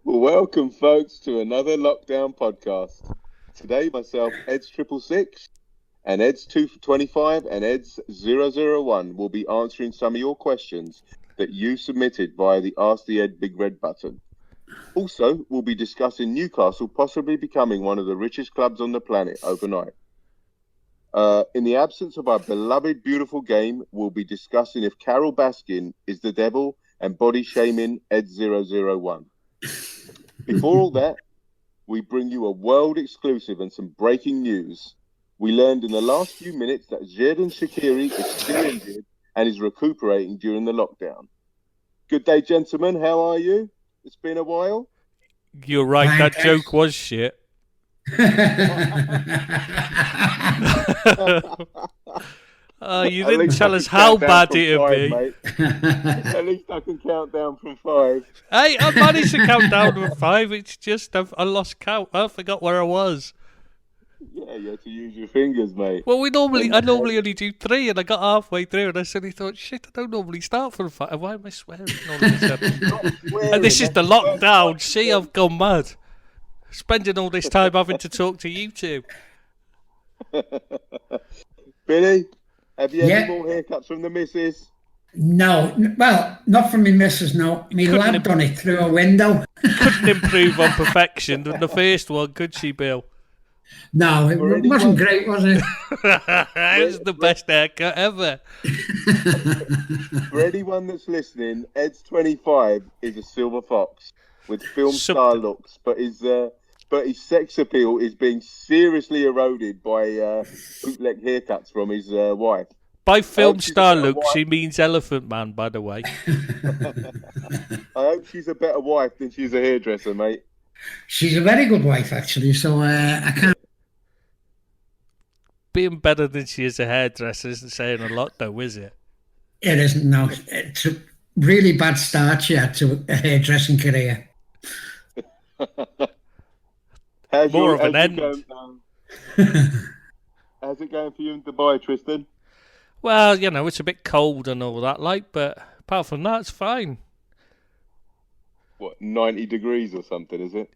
Well, welcome, folks, to another lockdown podcast. Today, myself, Ed666, and Ed025 and Ed001 will be answering some of your questions that you submitted via the Ask the Ed Big Red button. Also, we'll be discussing Newcastle possibly becoming one of the richest clubs on the planet overnight. In the absence of our beloved, beautiful game, we'll be discussing if Carol Baskin is the devil and body shaming Ed001. Before all that, we bring you a world exclusive and some breaking news. We learned in the last few minutes that Xherdan Shaqiri is still injured and is recuperating during the lockdown. Good day, gentlemen. How are you? It's been a while. You're right, that joke was shit. You didn't tell us how bad it'd be. At least I can count down from 5. Hey, I managed to count down to 5. It's just I lost count. I forgot where I was. Yeah, you had to use your fingers, mate. Well, I normally only do 3, and I got halfway through, and I suddenly thought, shit, I don't normally start from 5. Why am I swearing all of a sudden? And this is the lockdown. See, I've gone mad. Spending all this time having to talk to you two. Billy, have you had any more haircuts from the missus? No, well, not from my missus, no. My lad done it through a window. Couldn't improve on perfection than the first one, could she, Bill? No, it wasn't great, was it? It was the best haircut ever. For anyone that's listening, Ed025 is a silver fox with film star looks, but his sex appeal is being seriously eroded by bootleg haircuts from his wife. By film star looks, she means Elephant Man, by the way. I hope she's a better wife than she's a hairdresser, mate. She's a very good wife, actually, so I can't... Being better than she is a hairdresser isn't saying a lot, though, is it? It isn't, no. It's a really bad start she had to a hairdressing career. More of an end. How's it going for you in Dubai, Tristan? Well, you know, it's a bit cold and all that, like, but apart from that, it's fine. What, 90 degrees or something, is it?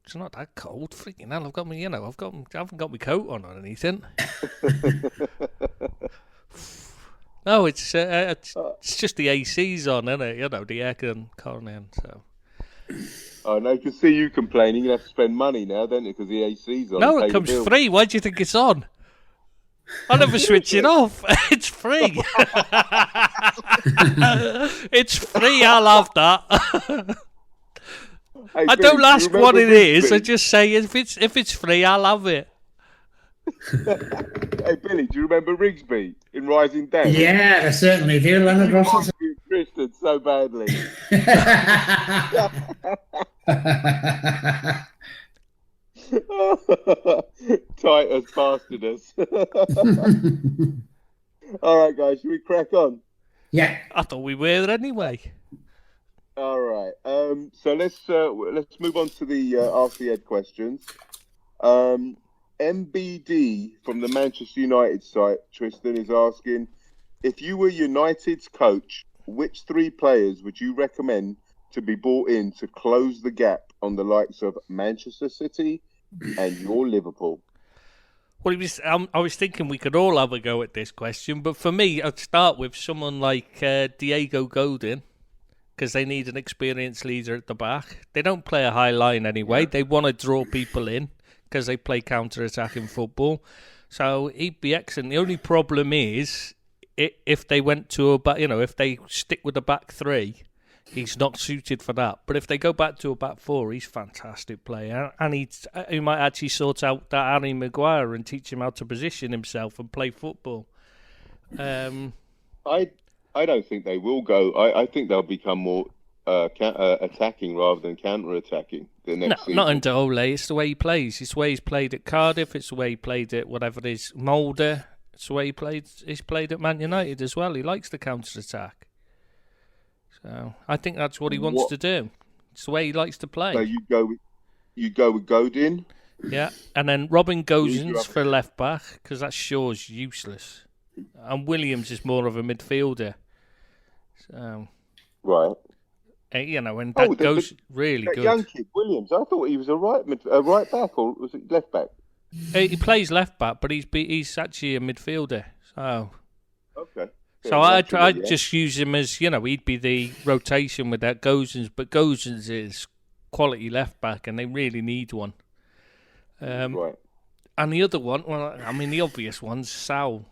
It's not that cold. Freaking hell, I've got me, I haven't got my coat on or anything. No, it's just the AC's on, isn't it? You know, the air con in, so. Oh, no, I can see you complaining. You have to spend money now, don't you, because the AC's on. No, it comes free. Why do you think it's on? I never switch it off. It's free. It's free. I'll have that. Hey, I don't ask what it is. I just say if it's free, I'll have it. Hey, Billy, do you remember Rigsby in Rising Down? Yeah, I certainly do. Leonard Russell. Tristan so badly. Titus bastard us. All right, guys, should we crack on? Yeah. I thought we were anyway. All right. So let's move on to the Ask the Ed questions. MBD from the Manchester United site, Tristan, is asking, if you were United's coach, which 3 players would you recommend to be brought in to close the gap on the likes of Manchester City and your Liverpool? Well, I was thinking we could all have a go at this question, but for me, I'd start with someone like Diego Godin, because they need an experienced leader at the back. They don't play a high line anyway. Yeah. They want to draw people in because they play counter-attacking football. So he'd be excellent. The only problem is if they went to if they stick with the back 3, he's not suited for that. But if they go back to a back 4, he's a fantastic player. And he might actually sort out that Harry Maguire and teach him how to position himself and play football. I don't think they will go. I think they'll become more attacking rather than counter-attacking the next season. Not under Ole. It's the way he plays. It's the way he's played at Cardiff. It's the way he played at whatever it is, Mulder. It's the way he's played at Man United as well. He likes the counter-attack. So I think that's what he wants to do. It's the way he likes to play. So you go with Godin? Yeah, and then Robin Gosens for left back, because that Shaw's useless. and Williams is more of a midfielder. So, Right. you know, and that goes really that good. young kid, Williams, I thought he was a right back, or was it left back? He plays left back, but he's actually a midfielder. So, okay. So I'd just use him as, you know, he'd be the rotation with that Gosens, but Gosens is quality left back, and they really need one. Right. And the other one, well, I mean, the obvious one's Sal.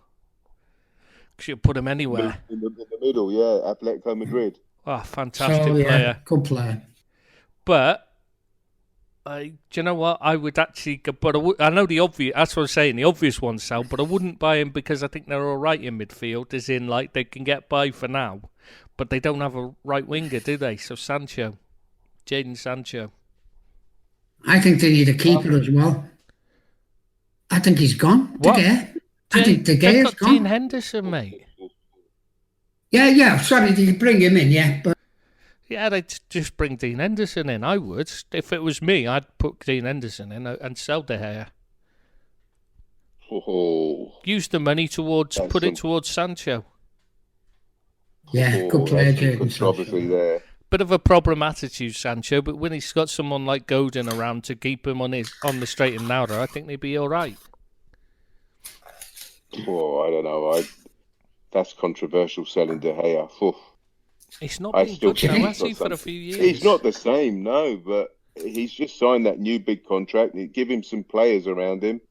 Because you put him anywhere. In the middle, yeah, Atletico Madrid. Oh, fantastic player. Good player. But, do you know what? I would actually, but I know the obvious, that's what I'm saying, the obvious one's Sal, but I wouldn't buy him because I think they're all right in midfield, as in, like, they can get by for now, but they don't have a right winger, do they? So Sancho, Jadon Sancho. I think they need a keeper as well. I think he's gone. What? I think De Gea's got gone. Dean Henderson, mate. Yeah. Sorry, did you bring him in? Yeah, but yeah, they'd just bring Dean Henderson in. I would. If it was me, I'd put Dean Henderson in and sell De Gea. Oh, use the money towards Sancho. Yeah, good player, Jadon controversy there. Bit of a problem attitude, Sancho, but when he's got someone like Godin around to keep him on the straight and narrow, I think they'd be all right. Oh, I don't know. That's controversial selling De Gea. He's not been good now, has he, for a few years? He's not the same, no, but he's just signed that new big contract. Give him some players around him.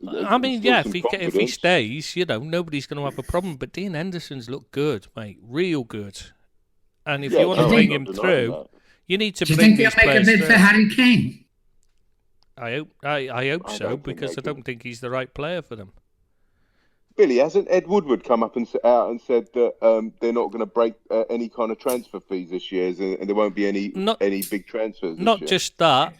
I mean, yeah, if he stays, you know, nobody's going to have a problem. But Dean Henderson's looked good, mate, real good. And if you want to bring him through, you need to bring these players through. Do you think he'll make a bid for Harry Kane? I hope so, because I don't think he's the right player for them. Billy, hasn't Ed Woodward come up and said that they're not going to break any kind of transfer fees this year, and there won't be any big transfers this Not year? just that.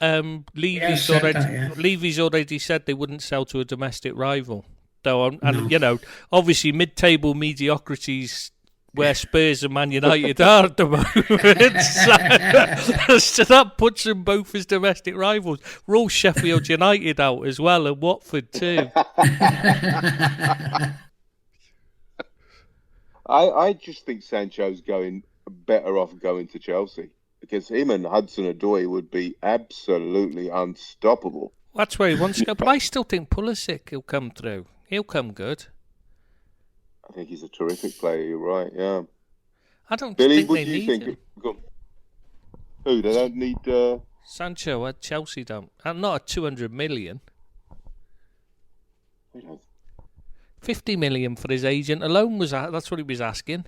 Levy's already said they wouldn't sell to a domestic rival. You know, obviously mid-table mediocrities where Spurs and Man United are at the moment. So that puts them both as domestic rivals. We're all Sheffield United out as well, and Watford too. I just think Sancho's better off going to Chelsea, because him and Hudson-Odoi would be absolutely unstoppable. That's where he wants to go, but I still think Pulisic will come through. He'll come good. I think he's a terrific player. You're right. Yeah. I don't Billy, think they need him. Who? They don't need Sancho at Chelsea. Don't. Not at 200 million. 50 million for his agent alone that's what he was asking.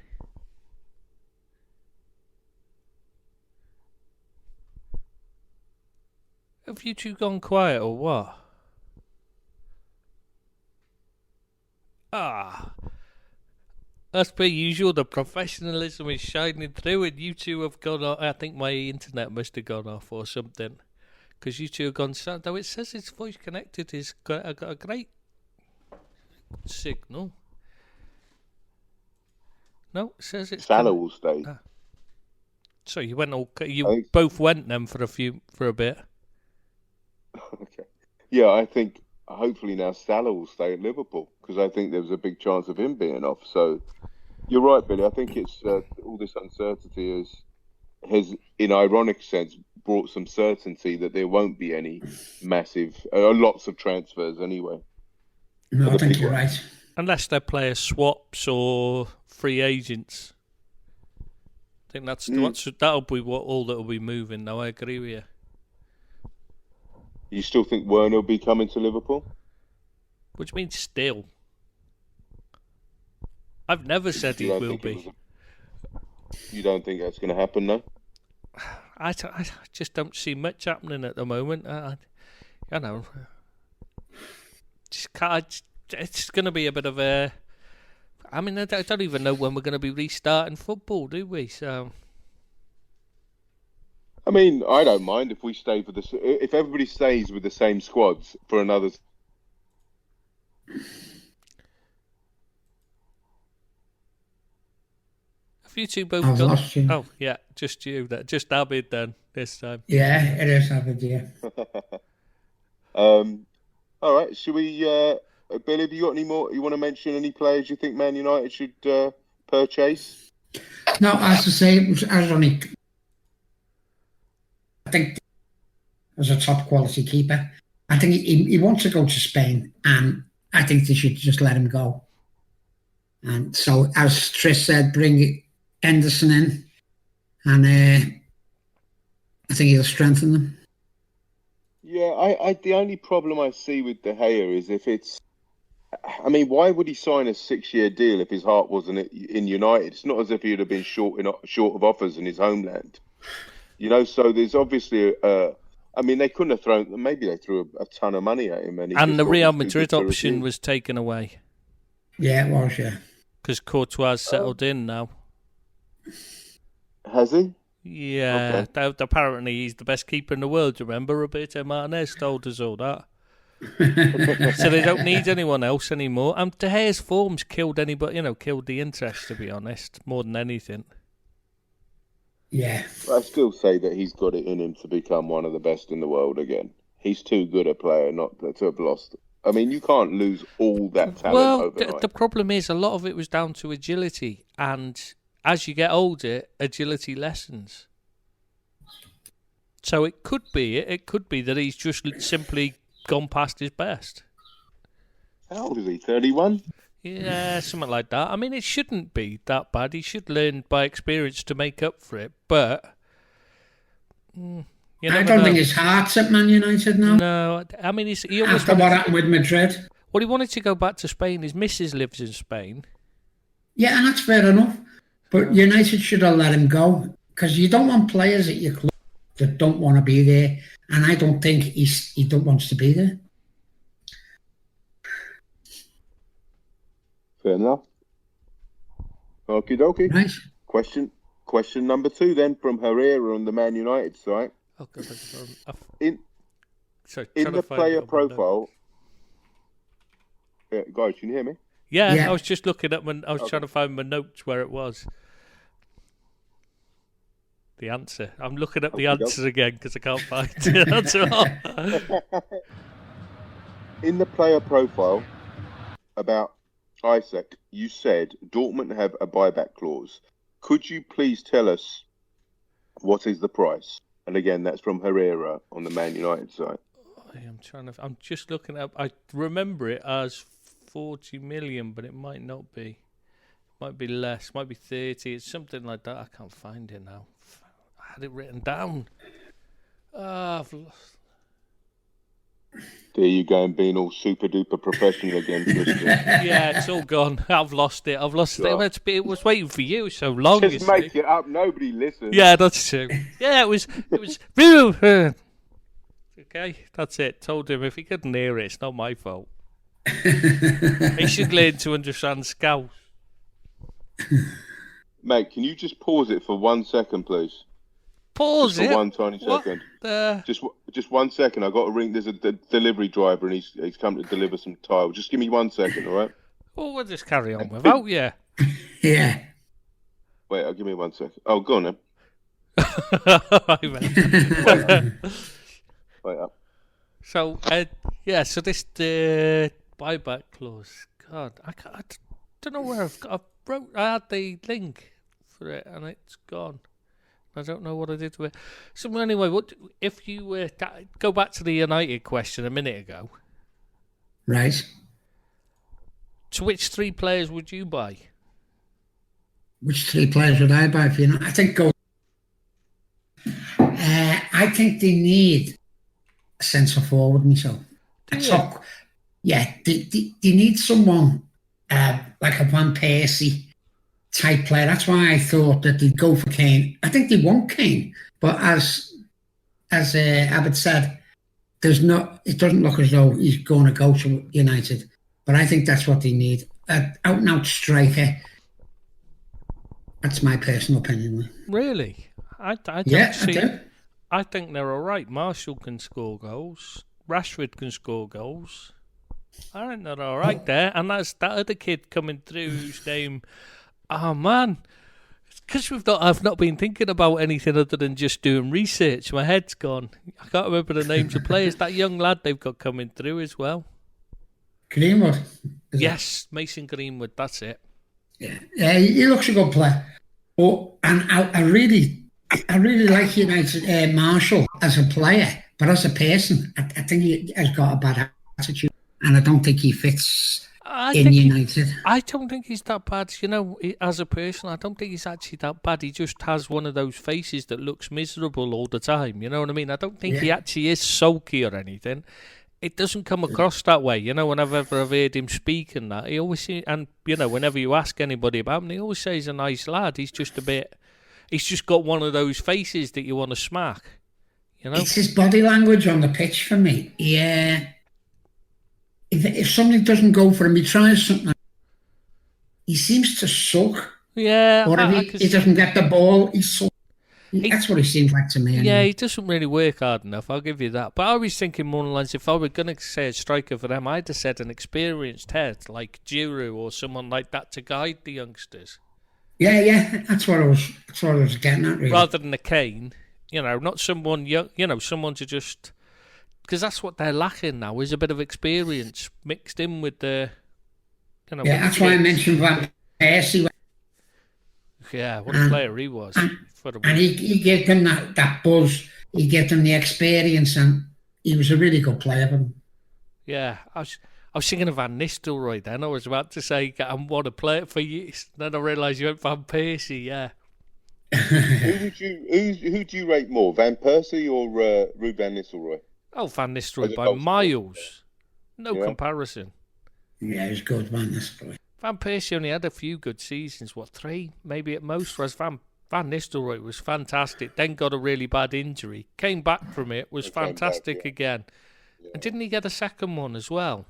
Have you two gone quiet or what? As per usual, the professionalism is shining through, and you two have gone off. I think my internet must have gone off or something, because you two have gone. Though it says it's voice connected, it's got a great signal. No, it says it's. Salah will stay. So you went both went then for a bit. Okay. Yeah, I think hopefully now Salah will stay at Liverpool, because I think there was a big chance of him being off. So you're right, Billy. I think it's all this uncertainty has, in ironic sense, brought some certainty that there won't be any massive, lots of transfers anyway. No, I think you're right. Unless they're player swaps or free agents. I think that'll be all that'll be moving. Though I agree with you. You still think Werner will be coming to Liverpool? Which means still. I've never said he will be. You don't think that's going to happen, no? I just don't see much happening at the moment. You know, it's going to be a bit of a. I mean, I don't even know when we're going to be restarting football, do we? So. I mean, I don't mind if we stay if everybody stays with the same squads for another. Have you two both I've got? lost you. Oh yeah, just you. Just Abid then this time. Yeah, it is Abid. Yeah. All right. Should we Billy, have you got any more? You want to mention any players you think Man United should purchase? No, as I say, I think as a top quality keeper. I think he wants to go to Spain, and I think they should just let him go. And so, as Trish said, bring Henderson in, and I think he'll strengthen them. Yeah, I the only problem I see with De Gea is if it's, I mean, why would he sign a 6-year deal if his heart wasn't in United? It's not as if he'd have been short of offers in his homeland, So there's obviously I mean, they couldn't have thrown. Maybe they threw a ton of money at him, and the Real Madrid option was taken away. Yeah, it was. Yeah, because Courtois settled in now. Has he? Yeah, Okay. Apparently he's the best keeper in the world. Remember, Roberto Martinez told us all that. So they don't need anyone else anymore. De Gea's form's killed anybody, killed the interest, to be honest, more than anything. Yeah. I still say that he's got it in him to become one of the best in the world again. He's too good a player not to have lost. I mean, you can't lose all that talent overnight. The problem is a lot of it was down to agility, and as you get older, agility lessens. So it could be that he's just simply gone past his best. How old is he? 31? Yeah, something like that. I mean, it shouldn't be that bad. He should learn by experience to make up for it. But I don't think his heart's at Man United now. No, I mean, he almost after what happened with Madrid. Well, he wanted to go back to Spain. His missus lives in Spain. Yeah, and that's fair enough. But United should have let him go, because you don't want players at your club that don't want to be there. And I don't think he wants to be there. Fair enough. Okie dokie. Nice. Question number 2 then from Herrera on the Man United site. Oh, God, in the player profile. Guys, can you hear me? Yeah, I was just looking up. I was trying to find my notes where it was. The answer. I'm looking up the answer again because I can't find the answer. In the player profile about Isaac, you said Dortmund have a buyback clause. Could you please tell us what is the price? And again, that's from Herrera on the Man United side. I'm just looking up. I remember it as 40 million, but it might not be. It might be less. Might be 30. It's something like that. I can't find it now. I had it written down. I've lost. There you go, and being all super duper professional again, Christian. Yeah, it's all gone. I've lost it. It was waiting for you so long. Just make it up. Nobody listens. Yeah, that's true. Yeah, it was. Okay, that's it. Told him if he couldn't hear it, it's not my fault. He should learn to understand Scouse. Mate, can you just pause it for 1 second, please? Pause just it? For 1 tiny second. Just 1 second. I got a ring. There's a delivery driver, and he's come to deliver some tile. Just give me 1 second, all right? Well, we'll just carry on without you. Yeah. Wait, give me 1 second. Oh, go on then. Wait up. So, so this buyback clause. God, I don't know where I had the link for it, and it's gone. I don't know what I did with it. So anyway, if you go back to the United question a minute ago? Right. To which 3 players would you buy? Which 3 players would I buy for you? I think I think they need a centre forward myself. They need someone like a Van Persie type player. That's why I thought that they'd go for Kane. I think they want Kane, but as Abbott said, it doesn't look as though he's going to go to United. But I think that's what they need. Out and out striker. That's my personal opinion. Really? I think they're all right. Marshall can score goals. Rashford can score goals. I think they're all right there. And that's that other kid coming through whose name... Oh, man. Because I've not been thinking about anything other than just doing research. My head's gone. I can't remember the names of players. That young lad they've got coming through as well. Greenwood. Yes, Mason Greenwood. That's it. Yeah, he looks a good player. But I really like United Marshall as a player, but as a person, I think he has got a bad attitude, and I don't think he fits in United. I don't think he's that bad. You know, as a person, I don't think he's actually that bad. He just has one of those faces that looks miserable all the time. You know what I mean? I don't think he actually is sulky or anything. It doesn't come across that way, you know. Whenever I've heard him speak and that, he always and you know, whenever you ask anybody about him, he always says he's a nice lad. He's just got one of those faces that you want to smack, you know. It's his body language on the pitch for me. Yeah, if something doesn't go for him, he tries something. He seems to suck. Yeah, or if he doesn't get the ball, he sucks. That's what he seems like to me. Anyway. Yeah, he doesn't really work hard enough, I'll give you that. But I was thinking more than lines, if I were going to say a striker for them, I'd have said an experienced head like Giroud or someone like that to guide the youngsters. Yeah, that's what I was getting at, really. Rather than a Kane, you know, not someone young, you know, someone to just... Because that's what they're lacking now, is a bit of experience mixed in with the... You know, yeah, that's why I mentioned Van Persie. Yeah, what a player he was. And he gave them that buzz. He gave them the experience, and he was a really good player for them. Yeah, I was thinking of Van Nistelrooy then. I was about to say, I want to play it for you. Then I realised you went Van Persie, yeah. Who do you rate more, Van Persie or Ruud van Nistelrooy? Oh, Van Nistelrooy by miles. No comparison. Yeah, he's good, Van Nistelrooy. Van Persie only had a few good seasons, 3 maybe at most, whereas Van Nistelrooy was fantastic, then got a really bad injury, came back from it, was fantastic again. Yeah. And didn't he get a second one as well?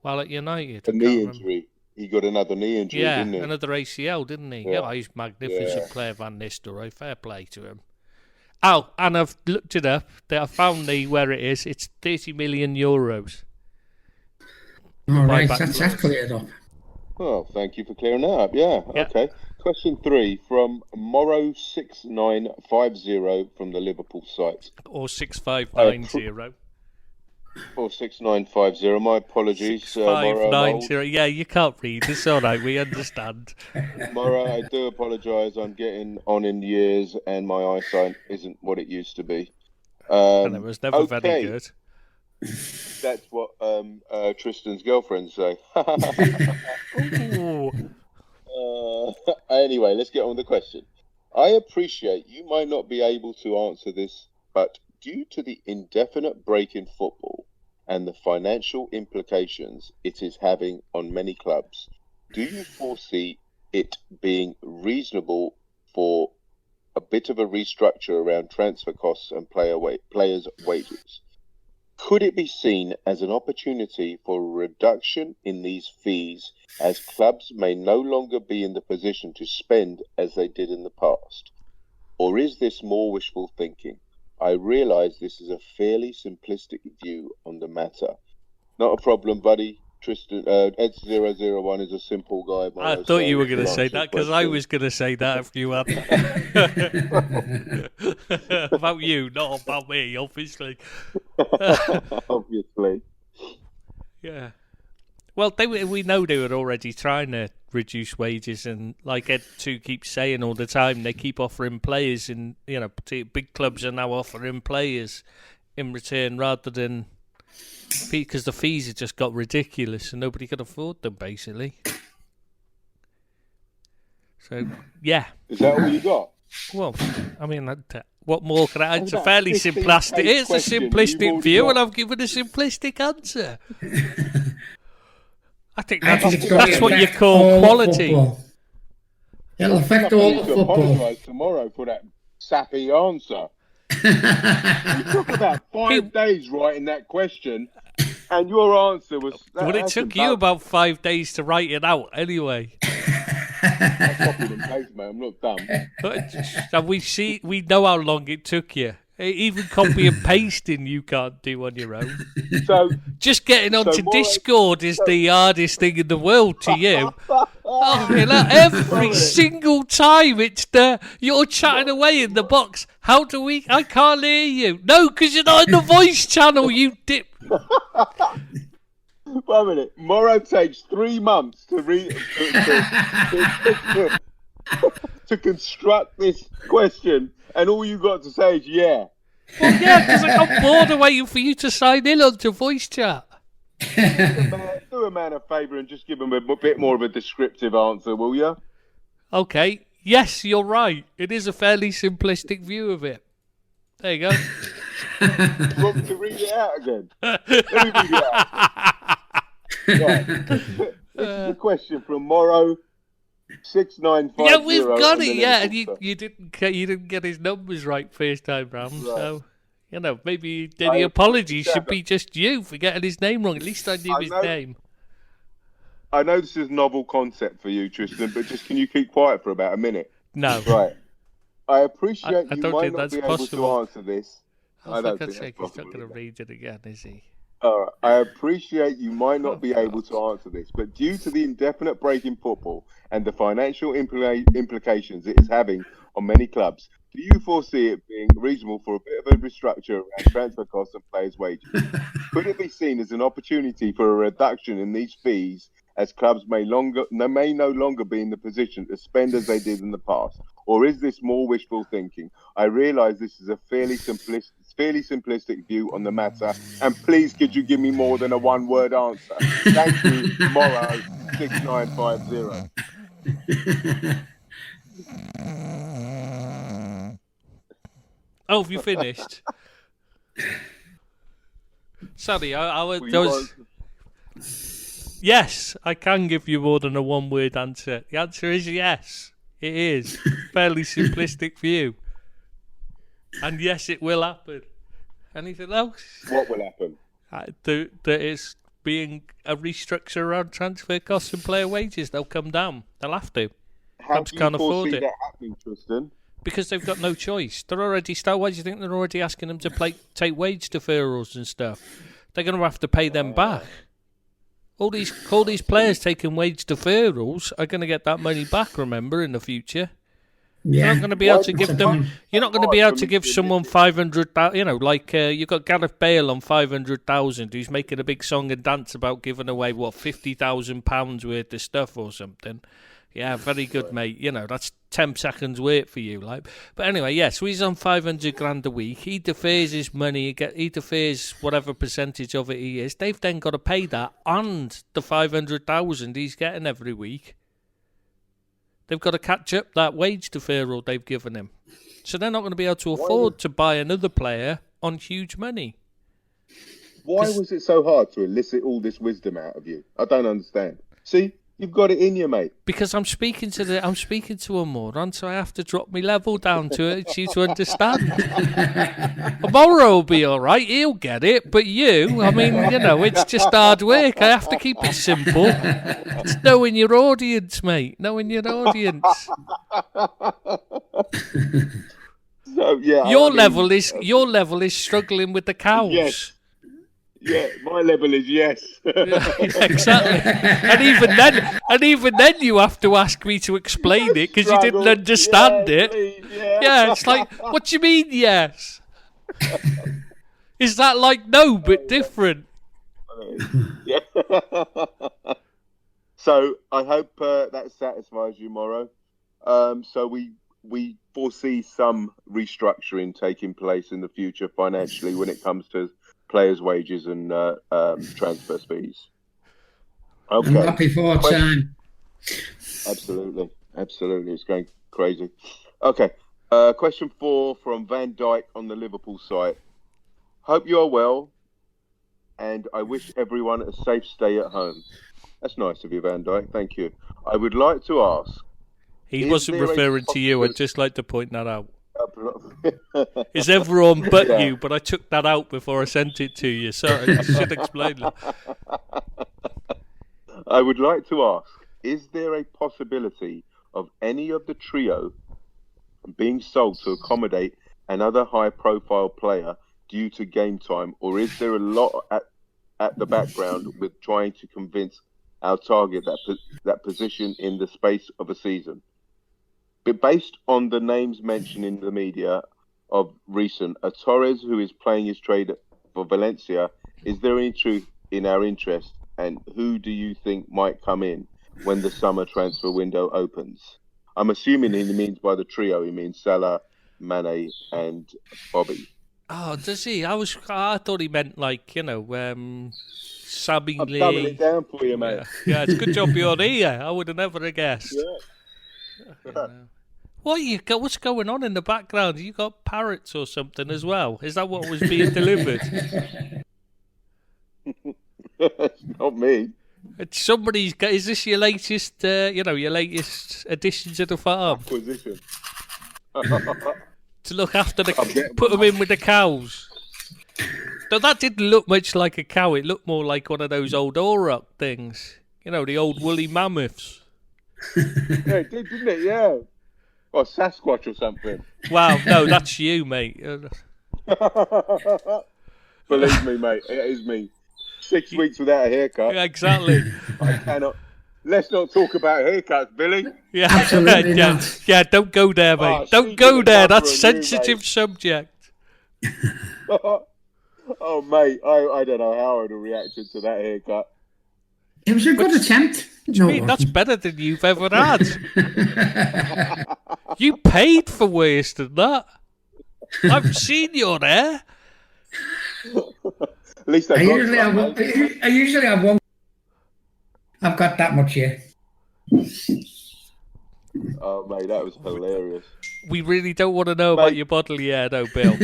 While at United. A knee injury. He got another knee injury, didn't he? Yeah, another ACL, didn't he? Yeah, he's a magnificent player, Van Nistelrooy. Fair play to him. Oh, and I've looked it up. I found where it is. It's 30 million euros. All right, that's cleared up. Oh, thank you for clearing that up. Yeah. Okay. Question 3 from Morrow6950 from the Liverpool site. Or 6590. Or 6950. My apologies. 6590. Yeah, you can't read. It's all right. We understand. Morrow, I do apologise. I'm getting on in years and my eyesight isn't what it used to be. And it was never very good. That's what Tristan's girlfriends say. Anyway, let's get on with the question. I appreciate you might not be able to answer this, but due to the indefinite break in football and the financial implications it is having on many clubs, do you foresee it being reasonable for a bit of a restructure around transfer costs and players' wages? Could it be seen as an opportunity for a reduction in these fees, as clubs may no longer be in the position to spend as they did in the past? Or is this more wishful thinking? I realise this is a fairly simplistic view on the matter. Not a problem, buddy. Tristan, Ed001 is a simple guy. I thought you were going to say that, because I was going to say that if you had. About you, not about me, obviously. Obviously. Yeah. Well, we know they were already trying to reduce wages, and like Ed2 keeps saying all the time, they keep offering players, and big clubs are now offering players in return rather than. Because the fees have just got ridiculous and nobody can afford them, basically. So, yeah. Is that all you got? Well, I mean, what more can I... It's a fairly simplistic... It's a simplistic view, and I've given a simplistic answer. I think that's what you call quality. It'll affect all football. Apologise tomorrow for that sappy answer. You took about 5 days writing that question, and your answer was... Well, it took you about 5 days to write it out, anyway. I copied and pasted, mate. I'm not dumb. And we know how long it took you. Even copy and pasting you can't do on your own. So just getting onto Discord is the hardest thing in the world to you. Every single time it's you're chatting away in the box. I can't hear you. No, because you're not in the voice channel, you dip. 1 minute. Morrow takes 3 months to to construct this question, and all you got to say is yeah. Well, yeah, because I got bored of waiting for you to sign in onto voice chat. Do a man a favour and just give him a bit more of a descriptive answer, will you? Okay. Yes, you're right. It is a fairly simplistic view of it. There you go. You want me to read it out again? Let me read it out. Right. This is a question from Morrow 6950. Yeah, we've got it. Yeah, and you didn't get his numbers right first time round. Right. So maybe the apology should be just you for getting his name wrong. At least I knew his name. I know this is novel concept for you, Tristan, but just can you keep quiet for about a minute? No. Right. I appreciate I you don't might think not that's be possible. able to answer this. I don't think he's not going to read it again, is he? I appreciate you might not be able to answer this, but due to the indefinite break in football and the financial implications it is having on many clubs, do you foresee it being reasonable for a bit of a restructure around transfer costs and players' wages? Could it be seen as an opportunity for a reduction in these fees, as clubs may no longer be in the position to spend as they did in the past? Or is this more wishful thinking? I realise this is a fairly simplistic view on the matter, and please could you give me more than a one-word answer? Thank you, Morrow 6950. Oh, have you finished? Sorry, I was. Yes, I can give you more than a one-word answer. The answer is yes. It is. Fairly simplistic view. And yes, it will happen. Anything else? What will happen? There is being a restructure around transfer costs and player wages. They'll come down. They'll have to. How do you foresee that happening, Tristan? Because they've got no choice. They're already Why do you think they're already asking them to take wage deferrals and stuff? They're going to have to pay them back. All these players taking wage deferrals are going to get that money back. Remember, in the future, you're not going to be able to give them. You're not going to be able to give someone 500,000. Like you've got Gareth Bale on 500,000, who's making a big song and dance about giving away £50,000 worth of stuff or something. Yeah, very good, mate. That's 10 seconds wait for you, like. But anyway, so he's on 500 grand a week. He defers his money. He defers whatever percentage of it he is. They've then got to pay that and the 500,000 he's getting every week. They've got to catch up that wage deferral they've given him. So they're not going to be able to afford to buy another player on huge money. Why was it so hard to elicit all this wisdom out of you? I don't understand. See? You've got it in you, mate. Because I'm speaking to a moron, so I have to drop my level down to you to understand. Morrow will be all right; he'll get it. But you, it's just hard work. I have to keep it simple. It's knowing your audience, mate. Knowing your audience. So your level is struggling with the cows. Yes. Yeah, my level is yes. Yeah, exactly. And even then, you have to ask me to explain it because you didn't understand it. Please, yeah, it's like, what do you mean, yes? Is that like no, but different? Yeah. So I hope that satisfies you, Morrow. So we foresee some restructuring taking place in the future financially when it comes to players' wages and transfer fees. Okay. Not before time. Absolutely. It's going crazy. Okay. Question 4 from Van Dijk on the Liverpool site. Hope you are well, and I wish everyone a safe stay at home. That's nice of you, Van Dijk. Thank you. I would like to ask. He wasn't referring to you. I'd just like to point that out. It's everyone but you, but I took that out before I sent it to you. Sorry, I should explain that. I would like to ask, is there a possibility of any of the trio being sold to accommodate another high-profile player due to game time, or is there a lot at the background with trying to convince our target that position in the space of a season? But based on the names mentioned in the media of recent, a Torres who is playing his trade for Valencia, is there any truth in our interest and who do you think might come in when the summer transfer window opens? I'm assuming he means by the trio, he means Salah, Mane, and Bobby. Oh, does he? I thought he meant like, Sammy I'm Lee. dumbing it down for you, mate. Yeah, it's a good job you're here. I would have never guessed. Yeah. What's going on in the background? You got parrots or something as well? Is that what was being delivered? Not me. Somebody's got. Is this your latest? Your latest addition to the farm Acquisition. to look after put them in with the cows. So that didn't look much like a cow. It looked more like one of those old Auroch things. The old woolly mammoths. Yeah, it did, didn't it? Yeah. Or Sasquatch or something. Wow, no, that's you, mate. Believe me, mate, it is me. 6 weeks without a haircut. Yeah, exactly. I cannot. Let's not talk about haircuts, Billy. Yeah, Absolutely yeah, not. yeah. Don't go there, mate. Don't go there. That's sensitive subject. Oh, mate, I don't know how I'd have reacted to that haircut. It was a good attempt. No, That's better than you've ever had. You paid for worse than that. I've seen your hair. At least I usually have one. I've got that much here. Oh, mate, that was hilarious. We really don't want to know about your bodily hair, though, Bill.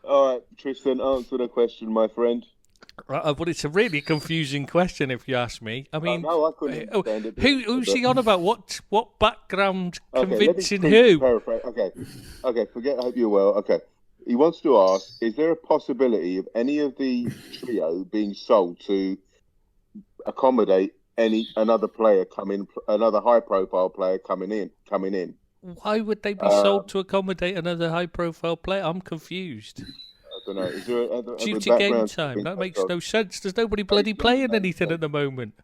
All right, Tristan, answer the question, my friend. But it's a really confusing question, if you ask me. I mean, no, I couldn't understand it. Who's he on about? What background convincing who? who? Paraphrase. Okay, forget. I hope you're well. Okay. He wants to ask, is there a possibility of any of the trio being sold to accommodate another player another high-profile player coming in? Why would they be sold to accommodate another high-profile player? I'm confused. I don't know. Is there Due to game time, that makes no sense. There's nobody bloody playing anything at the moment.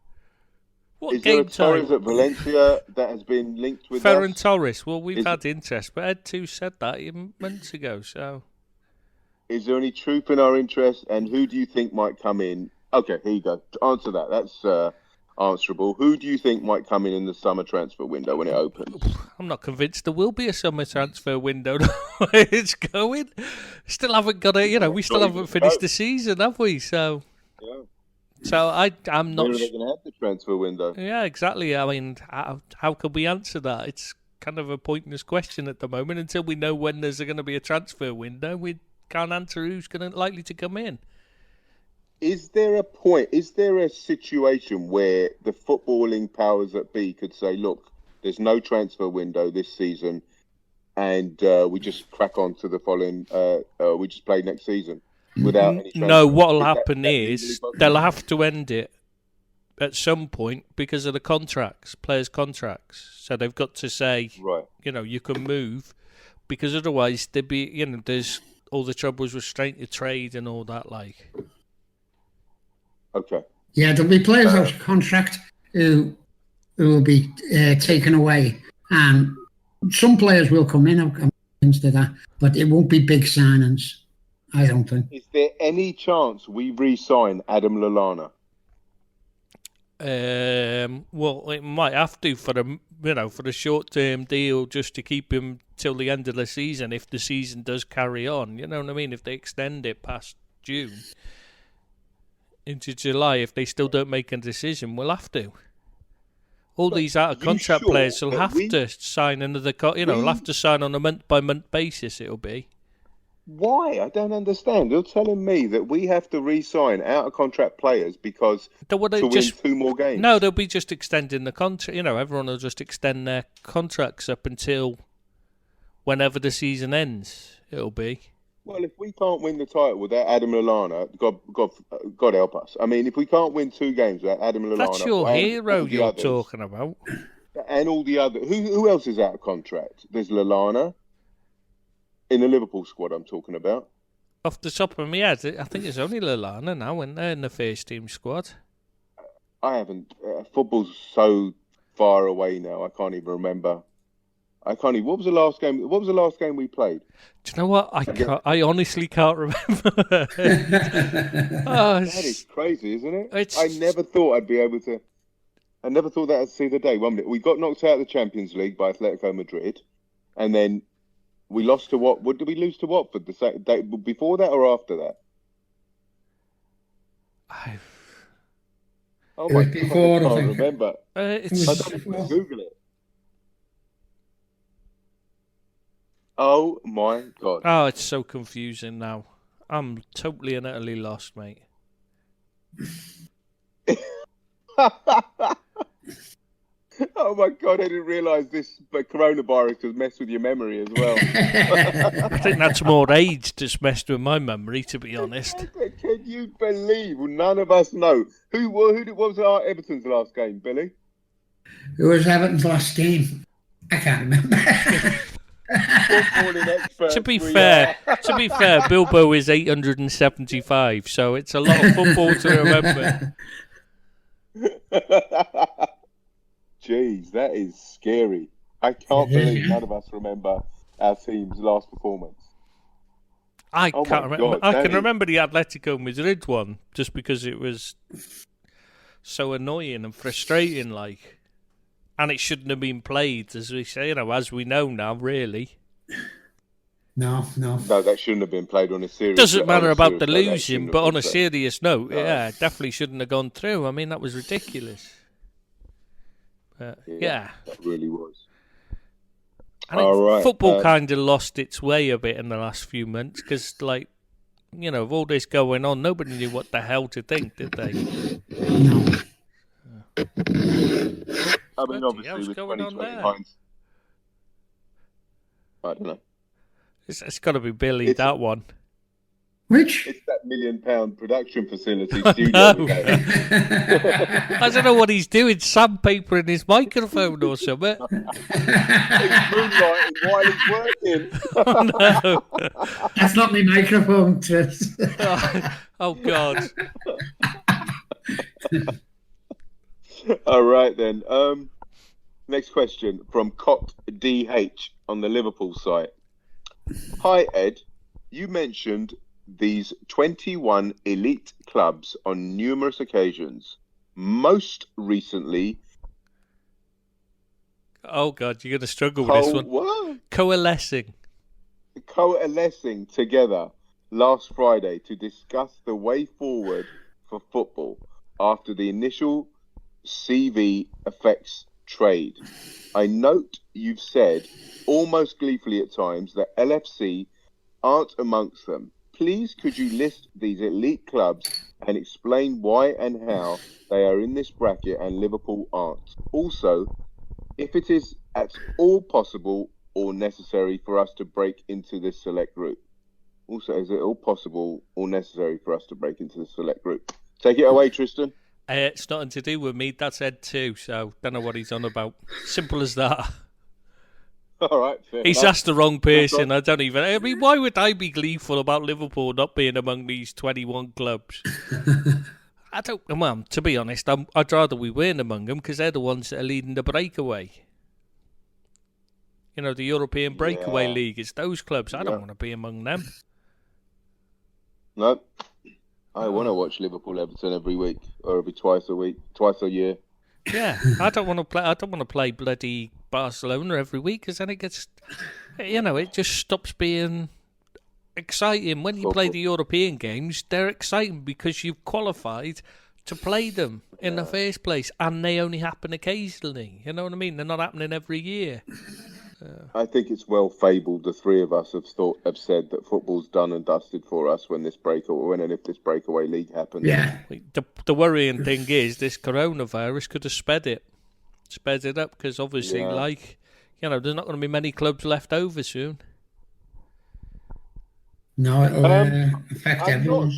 What is game there a time? Torres at Valencia that has been linked with Ferran us? Torres. Well, we've had interest, but Ed2 said that months ago. So, is there any truth in our interest, and who do you think might come in? Okay, here you go. Answer that. That's answerable. Who do you think might come in the summer transfer window when it opens? I'm not convinced there will be a summer transfer window. It's going. Still haven't got it. We still haven't finished the season, have we? So, yeah. So I'm not. When are they going to have the transfer window? Yeah, exactly. I mean, how can we answer that? It's kind of a pointless question at the moment. Until we know when there's going to be a transfer window, we can't answer who's likely to come in. Is there a situation where the footballing powers that be could say, look, there's no transfer window this season, and we just crack on to the following, we just play next season without any transfer? No, what'll happen is they'll have to end it at some point because of the players' contracts. So they've got to say, right, you can move, because otherwise there'd be, there's all the troubles with restraint of trade and all that, like. Okay. Yeah, there'll be players out of contract who will be taken away, and some players will come in. I'm convinced of that, but it won't be big signings. I don't think. Is there any chance we re-sign Adam Lallana? Well, it might have to for the short-term deal, just to keep him till the end of the season. If the season does carry on, you know what I mean. If they extend it past June into July, if they still don't make a decision, we'll have to. All these out-of-contract players will have to sign another. Will have to sign on a month-by-month basis. It'll be. Why? I don't understand. You're telling me that we have to re-sign out-of-contract players because to win 2 more games? No, they'll be just extending the contract. Everyone will just extend their contracts up until whenever the season ends. It'll be. Well, if we can't win the title without Adam Lallana, God help us. I mean, if we can't win 2 games without Adam Lallana... That's your hero you're talking about. And all the other... Who else is out of contract? There's Lallana. In the Liverpool squad I'm talking about. Off the top of my head, I think it's only Lallana now in the first team squad. I haven't... football's so far away now, I can't even remember. I can't even. What was the last game? What was the last game we played? Do you know what? I honestly can't remember. That is crazy, isn't it? I never thought I'd be able to. I never thought that I'd see the day. 1 minute, we got knocked out of the Champions League by Atletico Madrid, and then we lost to what? What did we lose to Watford the day before that or after that? Oh my God, I can't remember. I don't even Google it. Oh my God. Oh, it's so confusing now. I'm totally and utterly lost, mate. Oh my God, I didn't realise this coronavirus has messed with your memory as well. I think that's more age that's messed with my memory, to be honest. Can you believe? Well, none of us know. What was our Everton's last game, Billy? Who was Everton's last game? I can't remember. To be fair, Bilbo is 875, so it's a lot of football to remember. Jeez, that is scary. I can't believe none of us remember our team's last performance. I can't remember. I can remember the Atletico Madrid one just because it was so annoying and frustrating, like, and it shouldn't have been played, as we say, as we know now, really. No, that shouldn't have been played on a serious. Doesn't matter about the losing, but on a serious note, yeah, definitely shouldn't have gone through. I mean, that was ridiculous. Yeah, that really was. And football kind of lost its way a bit in the last few months because, like, with all this going on, nobody knew what the hell to think, did they? No. I mean, obviously, with 2020 hindsight, I don't know. It's got to be Billy, that one. Which? It's that £1 million production facility studio. I don't know what he's doing, sandpapering his microphone or something. He's moonlighting while he's working. Oh, no. That's not my microphone, Tris. Oh, God. All right, then. Next question from Cop DH on the Liverpool site. Hi, Ed. You mentioned these 21 elite clubs on numerous occasions. Most recently... Oh, God, you're going to struggle with this one. What? Coalescing together last Friday to discuss the way forward for football after the initial CV effects trade. I note you've said, almost gleefully at times, that LFC aren't amongst them. Please could you list these elite clubs and explain why and how they are in this bracket and Liverpool aren't? Also, if it is at all possible or necessary for us to break into this select group. Also, is it all possible or necessary for us to break into this select group? Take it away, Tristan. It's nothing to do with me. That's Ed too, so don't know what he's on about. Simple as that. All right, he's asked the wrong person. I mean, why would I be gleeful about Liverpool not being among these 21 clubs? I don't. Well, to be honest, I'd rather we weren't among them because they're the ones that are leading the breakaway. The European Breakaway League. It's those clubs. I don't want to be among them. No, I want to watch Liverpool Everton every week or every twice a year. Yeah, I don't want to play. I don't want to play bloody Barcelona every week because then it gets, it just stops being exciting. When you play the European games, they're exciting because you've qualified to play them in the first place, and they only happen occasionally. You know what I mean? They're not happening every year. I think it's well fabled. The three of us have said that football's done and dusted for us when and if this breakaway league happens. Yeah. The worrying thing is this coronavirus could have sped it up because obviously, there's not going to be many clubs left over soon. No, it'll affect everyone.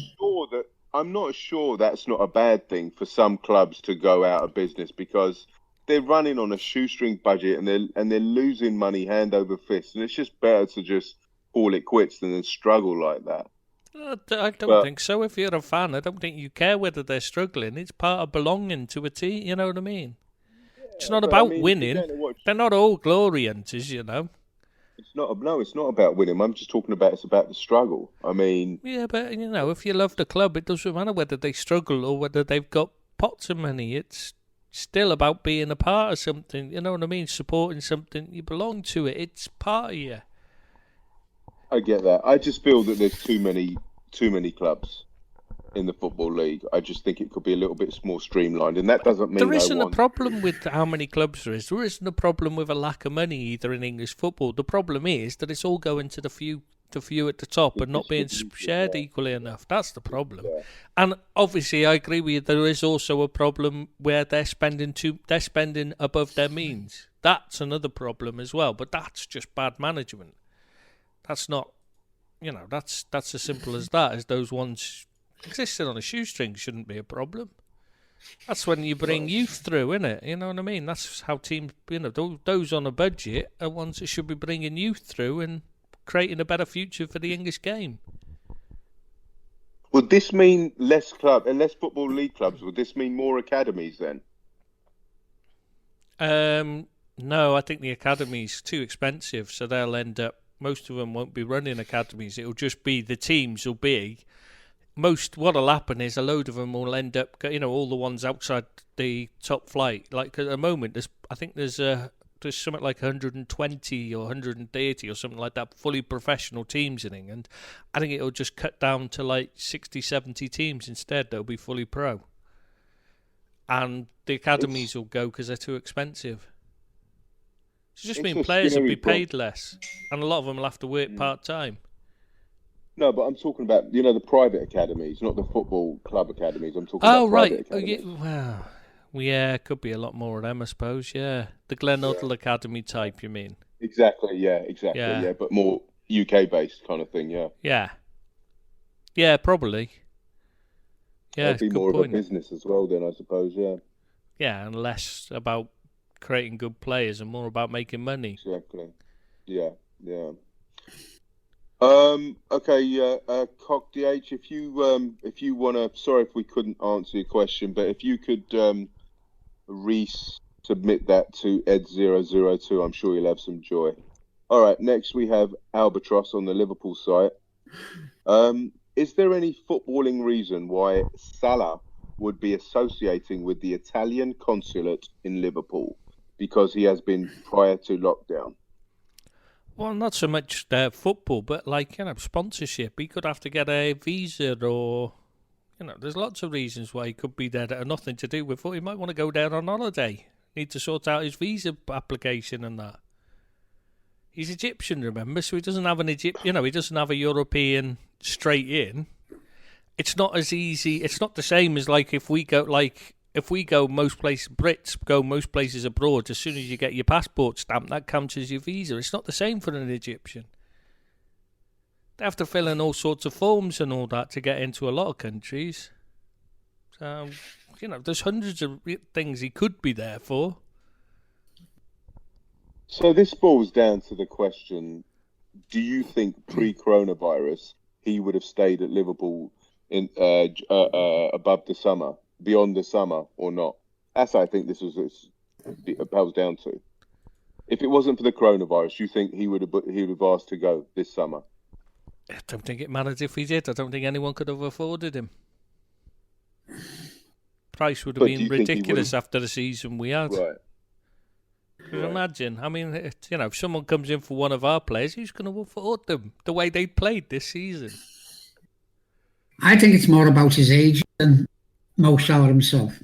I'm not sure that's not a bad thing for some clubs to go out of business because they're running on a shoestring budget and they're losing money hand over fist, and it's just better to just call it quits than struggle like that. I don't think so. If you're a fan, I don't think you care whether they're struggling. It's part of belonging to a team. You know what I mean? It's not but, about I mean, if you're winning. going to watch, They're not all glory hunters, you know. it's not about winning. I'm just talking about it's about the struggle. I mean, Yeah, but you know, if you love the club, it doesn't matter whether they struggle or whether they've got pots of money. It's still about being a part of something. You know what I mean? Supporting something. You belong to it. It's part of you. I get that. I just feel that there's too many clubs in the football league. I just think it could be a little bit more streamlined, and that doesn't mean There isn't I a want. problem with how many clubs there is. There isn't a problem with a lack of money either in English football. The problem is that it's all going to the few at the top and not being shared equally enough. That's the problem. Yeah. And obviously, I agree with you. There is also a problem where they're spending above their means. That's another problem as well. But that's just bad management. That's not, you know, that's as simple as that. As those ones existing on a shoestring shouldn't be a problem. That's when you bring youth through, innit? You know what I mean? That's how teams, you know, those on a budget are ones that should be bringing youth through and creating a better future for the English game. Would this mean less football league clubs? Would this mean more academies then? No, I think the academy's too expensive, so they'll end up. Most of them won't be running academies. It'll just be the teams will be. What'll happen is a load of them will end up, you know, all the ones outside the top flight. Like at the moment, there's something like 120 or 130 or something like that fully professional teams in England. I think it'll just cut down to like 60, 70 teams instead that'll be fully pro. And the academies will go because they're too expensive. It's just mean players will be paid less, and a lot of them will have to work part-time. No, but I'm talking about, you know, the private academies, not the football club academies. I'm talking about private academies. Yeah, it could be a lot more of them, I suppose, yeah. The Glen Uddle Academy type, you mean? Exactly, yeah. But more UK-based kind of thing, yeah. Yeah, probably. Yeah, it'd be more of a business as well then, I suppose, yeah. Yeah, and less about creating good players and more about making money. Exactly. Yeah. Okay, Cock DH, if you wanna, sorry if we couldn't answer your question, but if you could resubmit that to Ed002, I'm sure you'll have some joy. All right, next we have Albatross on the Liverpool site. Is there any footballing reason why Salah would be associating with the Italian consulate in Liverpool? Because he has been prior to lockdown. Well, not so much football, but like, you know, sponsorship. He could have to get a visa or, you know, there's lots of reasons why he could be there that are nothing to do with football. He might want to go down on holiday. Need to sort out his visa application and that. He's Egyptian, remember, so he doesn't have he doesn't have a European straight in. It's not as easy. It's not the same as like if we go most places, Brits go most places abroad, as soon as you get your passport stamped, that counts as your visa. It's not the same for an Egyptian. They have to fill in all sorts of forms and all that to get into a lot of countries. So, you know, there's hundreds of things he could be there for. So this boils down to the question, do you think pre-coronavirus he would have stayed at Liverpool in above the summer? Beyond the summer or not? That's I think this boils down to. If it wasn't for the coronavirus, you think he would have asked to go this summer? I don't think it mattered if he did. I don't think anyone could have afforded him. Price would have been ridiculous after the season we had. Right. Can you imagine? I mean, you know, if someone comes in for one of our players, who's going to afford them the way they played this season? I think it's more about his age than Mo Salah himself.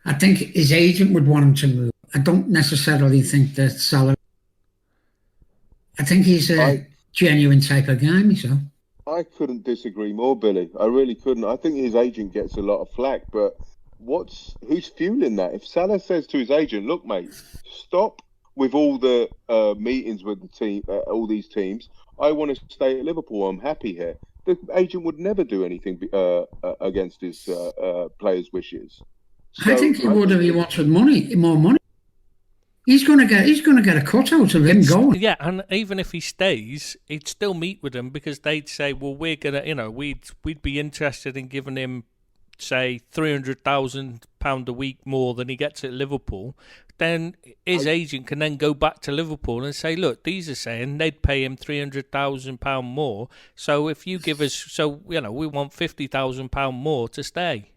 I think his agent would want him to move. I don't necessarily think that Salah. I think he's a genuine type of guy, myself. I couldn't disagree more, Billy. I really couldn't. I think his agent gets a lot of flack, but who's fueling that? If Salah says to his agent, "Look, mate, stop with all the meetings with the team, all these teams. I want to stay at Liverpool. I'm happy here." The agent would never do anything against his players' wishes. So I think he would if he wanted more money. He's going to get a cut out of him going. Yeah, and even if he stays, he'd still meet with them because they'd say, "Well, we're gonna, you know, we'd be interested in giving him, say, £300,000 a week more than he gets at Liverpool then his agent can then go back to Liverpool and say, look, these are saying they'd pay him £300,000 more. So if you give us, we want £50,000 more to stay.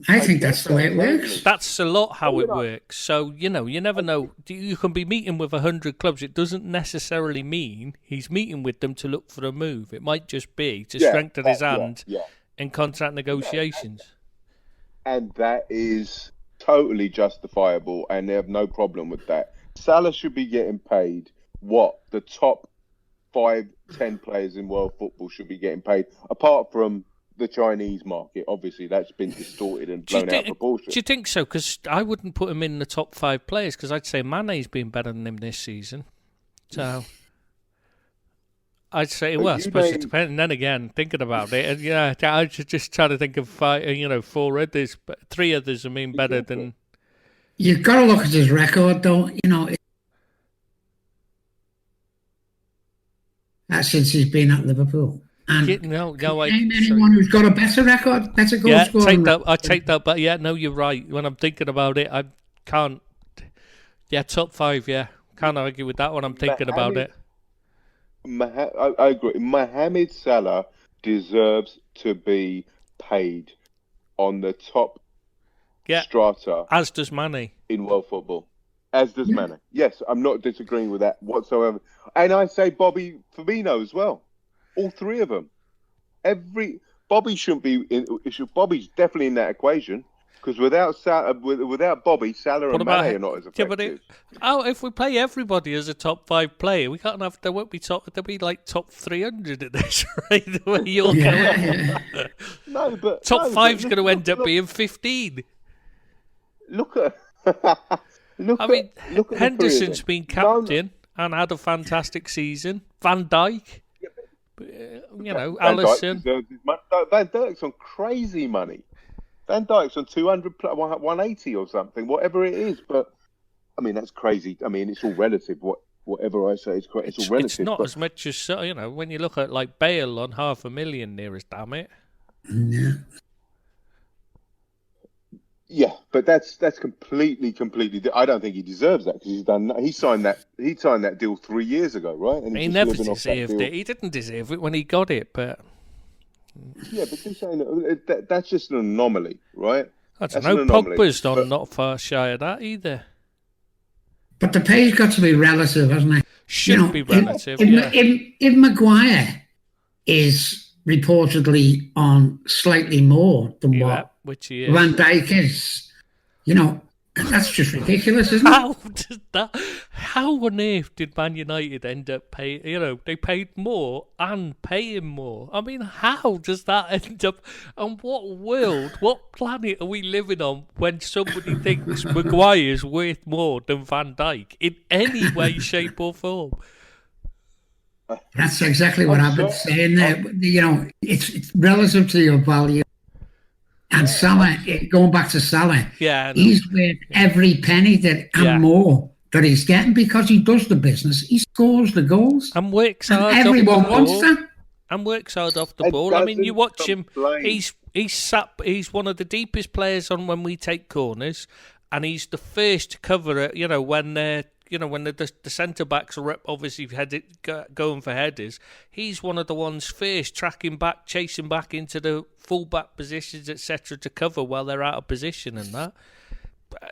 I think that's the way it works. That's a lot how it works. So, you never know. You can be meeting with 100 clubs. It doesn't necessarily mean he's meeting with them to look for a move. It might just be to strengthen his hand in contract negotiations. And that is totally justifiable, and they have no problem with that. Salah should be getting paid what the top 5-10 players in world football should be getting paid, apart from the Chinese market. Obviously, that's been distorted and blown out of proportion. Do you think so? Because I wouldn't put him in the top 5 players, because I'd say Mane's been better than him this season. So I'd say, well, I suppose it depends. And then again, thinking about it, I should just try to think of 4 others, but 3 others better than. You've got to look at his record, though. Since he's been at Liverpool. And anyone who's got a better record, better goal scorer. I take that, but you're right. When I'm thinking about it, I can't. Yeah, top 5. Yeah, can't argue with that when I'm thinking about it. I agree. Mohamed Salah deserves to be paid on the top strata, as does Mane in world football. As does Mane. Yes, I'm not disagreeing with that whatsoever. And I say Bobby Firmino as well. All 3 of them. Bobby shouldn't be in. Bobby's definitely in that equation, because without Bobby, Salah and Mane are not as effective. If we play everybody as a top 5 player, we can't have. There won't be there'll be like top 300 at this rate. The way you're going. No, but top 5's going to end up being 15. Look at. Henderson's been captain and had a fantastic season. Van Dijk. Alisson. Van Dijk's on crazy money. Van Dijk's on 200, 180 or something, whatever it is. But that's crazy. It's all relative. Whatever I say, it's all relative. It's not as much as when you look at like Bale on $500,000 nearest. Damn it. Yeah. Yeah, but that's completely. I don't think he deserves that, because he signed that deal 3 years ago, right? And he never deserved it. He didn't deserve it when he got it, but yeah, but you're saying that's just an anomaly, right? I don't know. Pogba's not far shy of that either. But the pay's got to be relative, hasn't it? Should be relative. If Maguire is reportedly on slightly more than what which he is. Van Dijk is, that's just ridiculous, isn't it? How on earth did Man United end up paying? They paid more and paying more. How does that end up? And what planet are we living on when somebody thinks Maguire's worth more than Van Dijk in any way, shape, or form? That's exactly what I've been saying there. It's relative to your value. And Salah, going back to Salah, he's worth every penny and more that he's getting, because he does the business. He scores the goals. And works hard. And everyone wants that. And works hard off the ball. You watch him. He's one of the deepest players on when we take corners, and he's the first to cover it. When the centre backs are obviously going for headers, he's one of the ones first tracking back, chasing back into the full back positions, etc., to cover while they're out of position and that.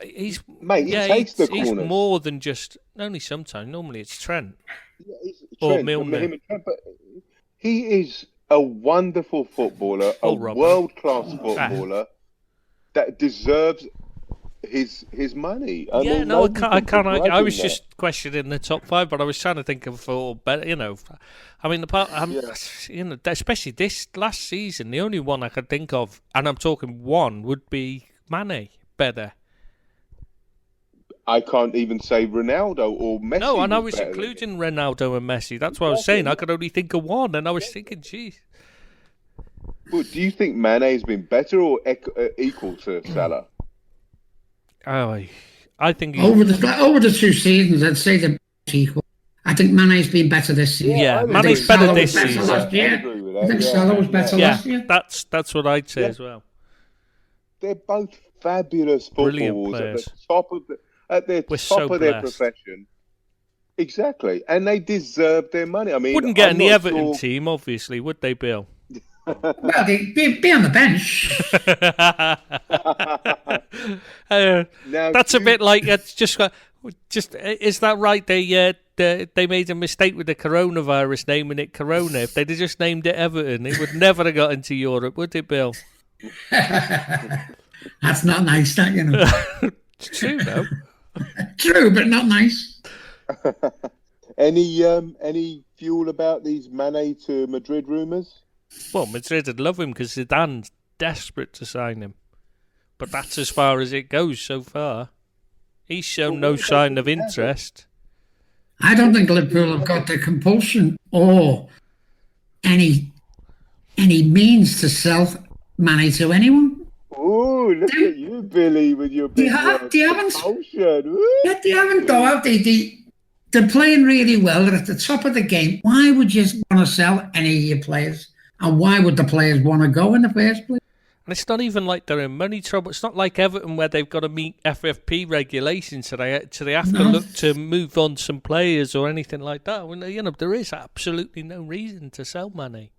He takes the corners. He's more than just only sometimes. Normally it's Trent or Milner. He is a wonderful footballer, a world-class footballer that deserves his money. I can't. I was just questioning the top 5, but I was trying to think of better. Especially this last season, the only one I could think of, and I'm talking one, would be Mane. Better. I can't even say Ronaldo or Messi. No, and I was including Ronaldo and Messi. That's what I was saying. I could only think of one, and I was thinking, geez. Well, do you think Mane has been better or equal to Salah? Oh, I think over the 2 seasons, I'd say they're equal. I think Mane's been better this season. Yeah, Mane's better this season. I think Salah was better last year. That's what I'd say as well. They're both fabulous footballers at the top of at their We're top so of their blessed. profession. Exactly, and they deserve their money. I mean, Wouldn't get I'm in the not Everton sure- team, obviously, would they, Bill? Well, they be on the bench. Now, That's a bit like it's just. Is that right? They made a mistake with the coronavirus, naming it Corona. If they'd have just named it Everton, it would never have got into Europe, would it, Bill? That's not nice, that, you know. It's true, though. True, but not nice. any fuel about these Mane to Madrid rumours? Well, Madrid would love him because Zidane's desperate to sign him. But that's as far as it goes so far. He's shown no sign of interest. I don't think Liverpool have got the compulsion or any means to sell Mane to anyone. Oh, look at you, Billy, with your big They haven't. compulsion. Yeah, they haven't though. They're playing really well. They're at the top of the game. Why would you want to sell any of your players? And why would the players want to go in the first place? And it's not even like they're in money trouble. It's not like Everton where they've got to meet FFP regulations, so they have to look to move on some players or anything like that. Well, you know, there is absolutely no reason to sell Mane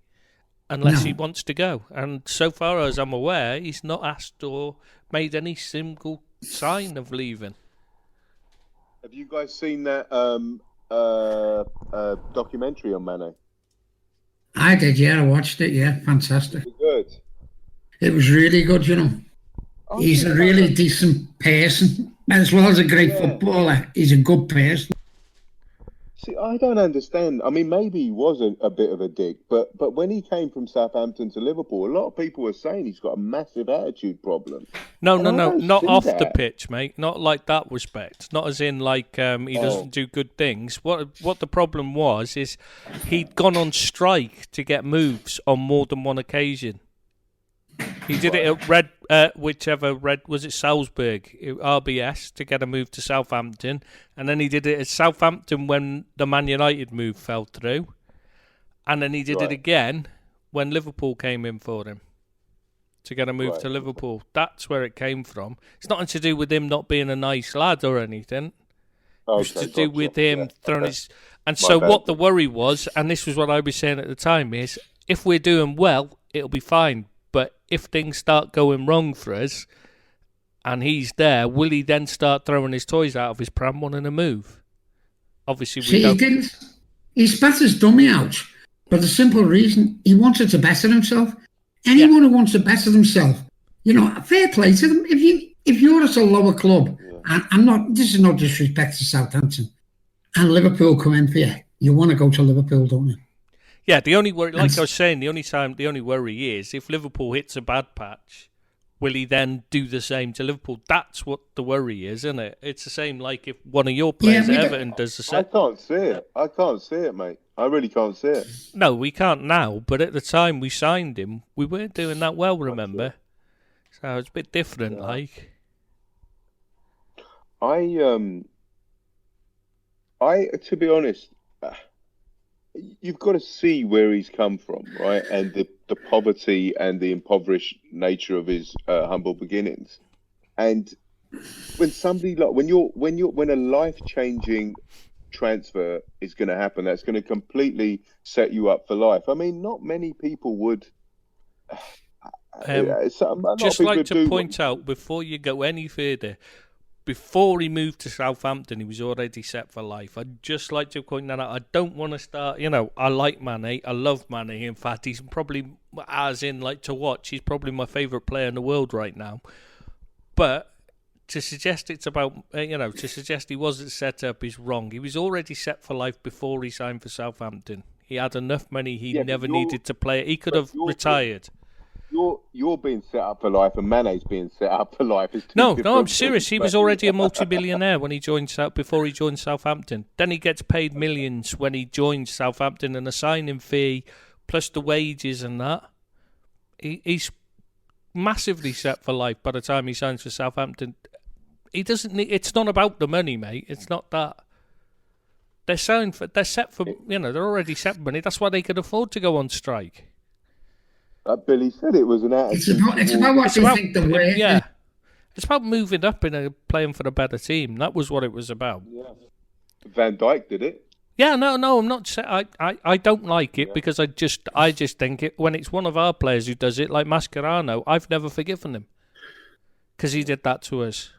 unless he wants to go. And so far as I'm aware, he's not asked or made any single sign of leaving. Have you guys seen that documentary on Mane? I did, yeah. I watched it, yeah. Fantastic. Good. It was really good, you know. Oh, He's a really decent person. As well as a great footballer, he's a good person. See, I don't understand. I mean, maybe he was a bit of a dick, but when he came from Southampton to Liverpool, a lot of people were saying he's got a massive attitude problem. No, And I don't not see off that. the pitch, mate. Not like that respect. Not as in like he doesn't do good things. What the problem was is he'd gone on strike to get moves on more than one occasion. He did it at was it Salzburg, RBS, to get a move to Southampton, and then he did it at Southampton when the Man United move fell through, and then he did it again when Liverpool came in for him to get a move to Liverpool. That's where it came from. It's nothing to do with him not being a nice lad or anything. It's to do with him throwing his... And so what the worry was, and this was what I was saying at the time, is if we're doing well, it'll be fine. But if things start going wrong for us, and he's there, will he then start throwing his toys out of his pram wanting to move? Obviously, we don't... He didn't. He spat his dummy out for the simple reason he wanted to better himself. Anyone who wants to better themselves, you know, fair play to them. If you're at a lower club, and this is no disrespect to Southampton, and Liverpool come in for you, you want to go to Liverpool, don't you? Yeah, the only worry, like I was saying, the only worry is if Liverpool hits a bad patch, will he then do the same to Liverpool? That's what the worry is, isn't it? It's the same like if one of your players at Everton does the same. I can't see it, mate. I really can't see it. No, we can't now, but at the time we signed him, we weren't doing that well, remember? So it's a bit different, like. I to be honest, you've got to see where he's come from, right? And the poverty and the impoverished nature of his humble beginnings. And when somebody like when a life-changing transfer is going to happen, that's going to completely set you up for life. I mean, not many people would. Just like to point out before you go any further. Before he moved to Southampton, he was already set for life. I'd just like to point that out. I don't want to start, I like Mane. I love Mane. In fact, he's probably, as in like to watch, he's probably my favourite player in the world right now. But to suggest it's about, to suggest he wasn't set up is wrong. He was already set for life before he signed for Southampton. He had enough money he never needed to play it. He could have retired. You're being set up for life, and Mane's being set up for life. No, I'm serious. He was already a multi-billionaire when he before he joined Southampton. Then he gets paid millions when he joins Southampton, and a signing fee plus the wages and that. He's massively set for life by the time he signs for Southampton. He doesn't need. It's not about the money, mate. It's not that. They're set for. They're already set for money. That's why they could afford to go on strike. Billy said it was an attitude. It's about what they think the way. Yeah. It's about moving up and playing for a better team. That was what it was about. Yeah. Van Dijk did it. Yeah, no, I'm not saying I don't like it because I just think it when it's one of our players who does it, like Mascherano, I've never forgiven him because he did that to us,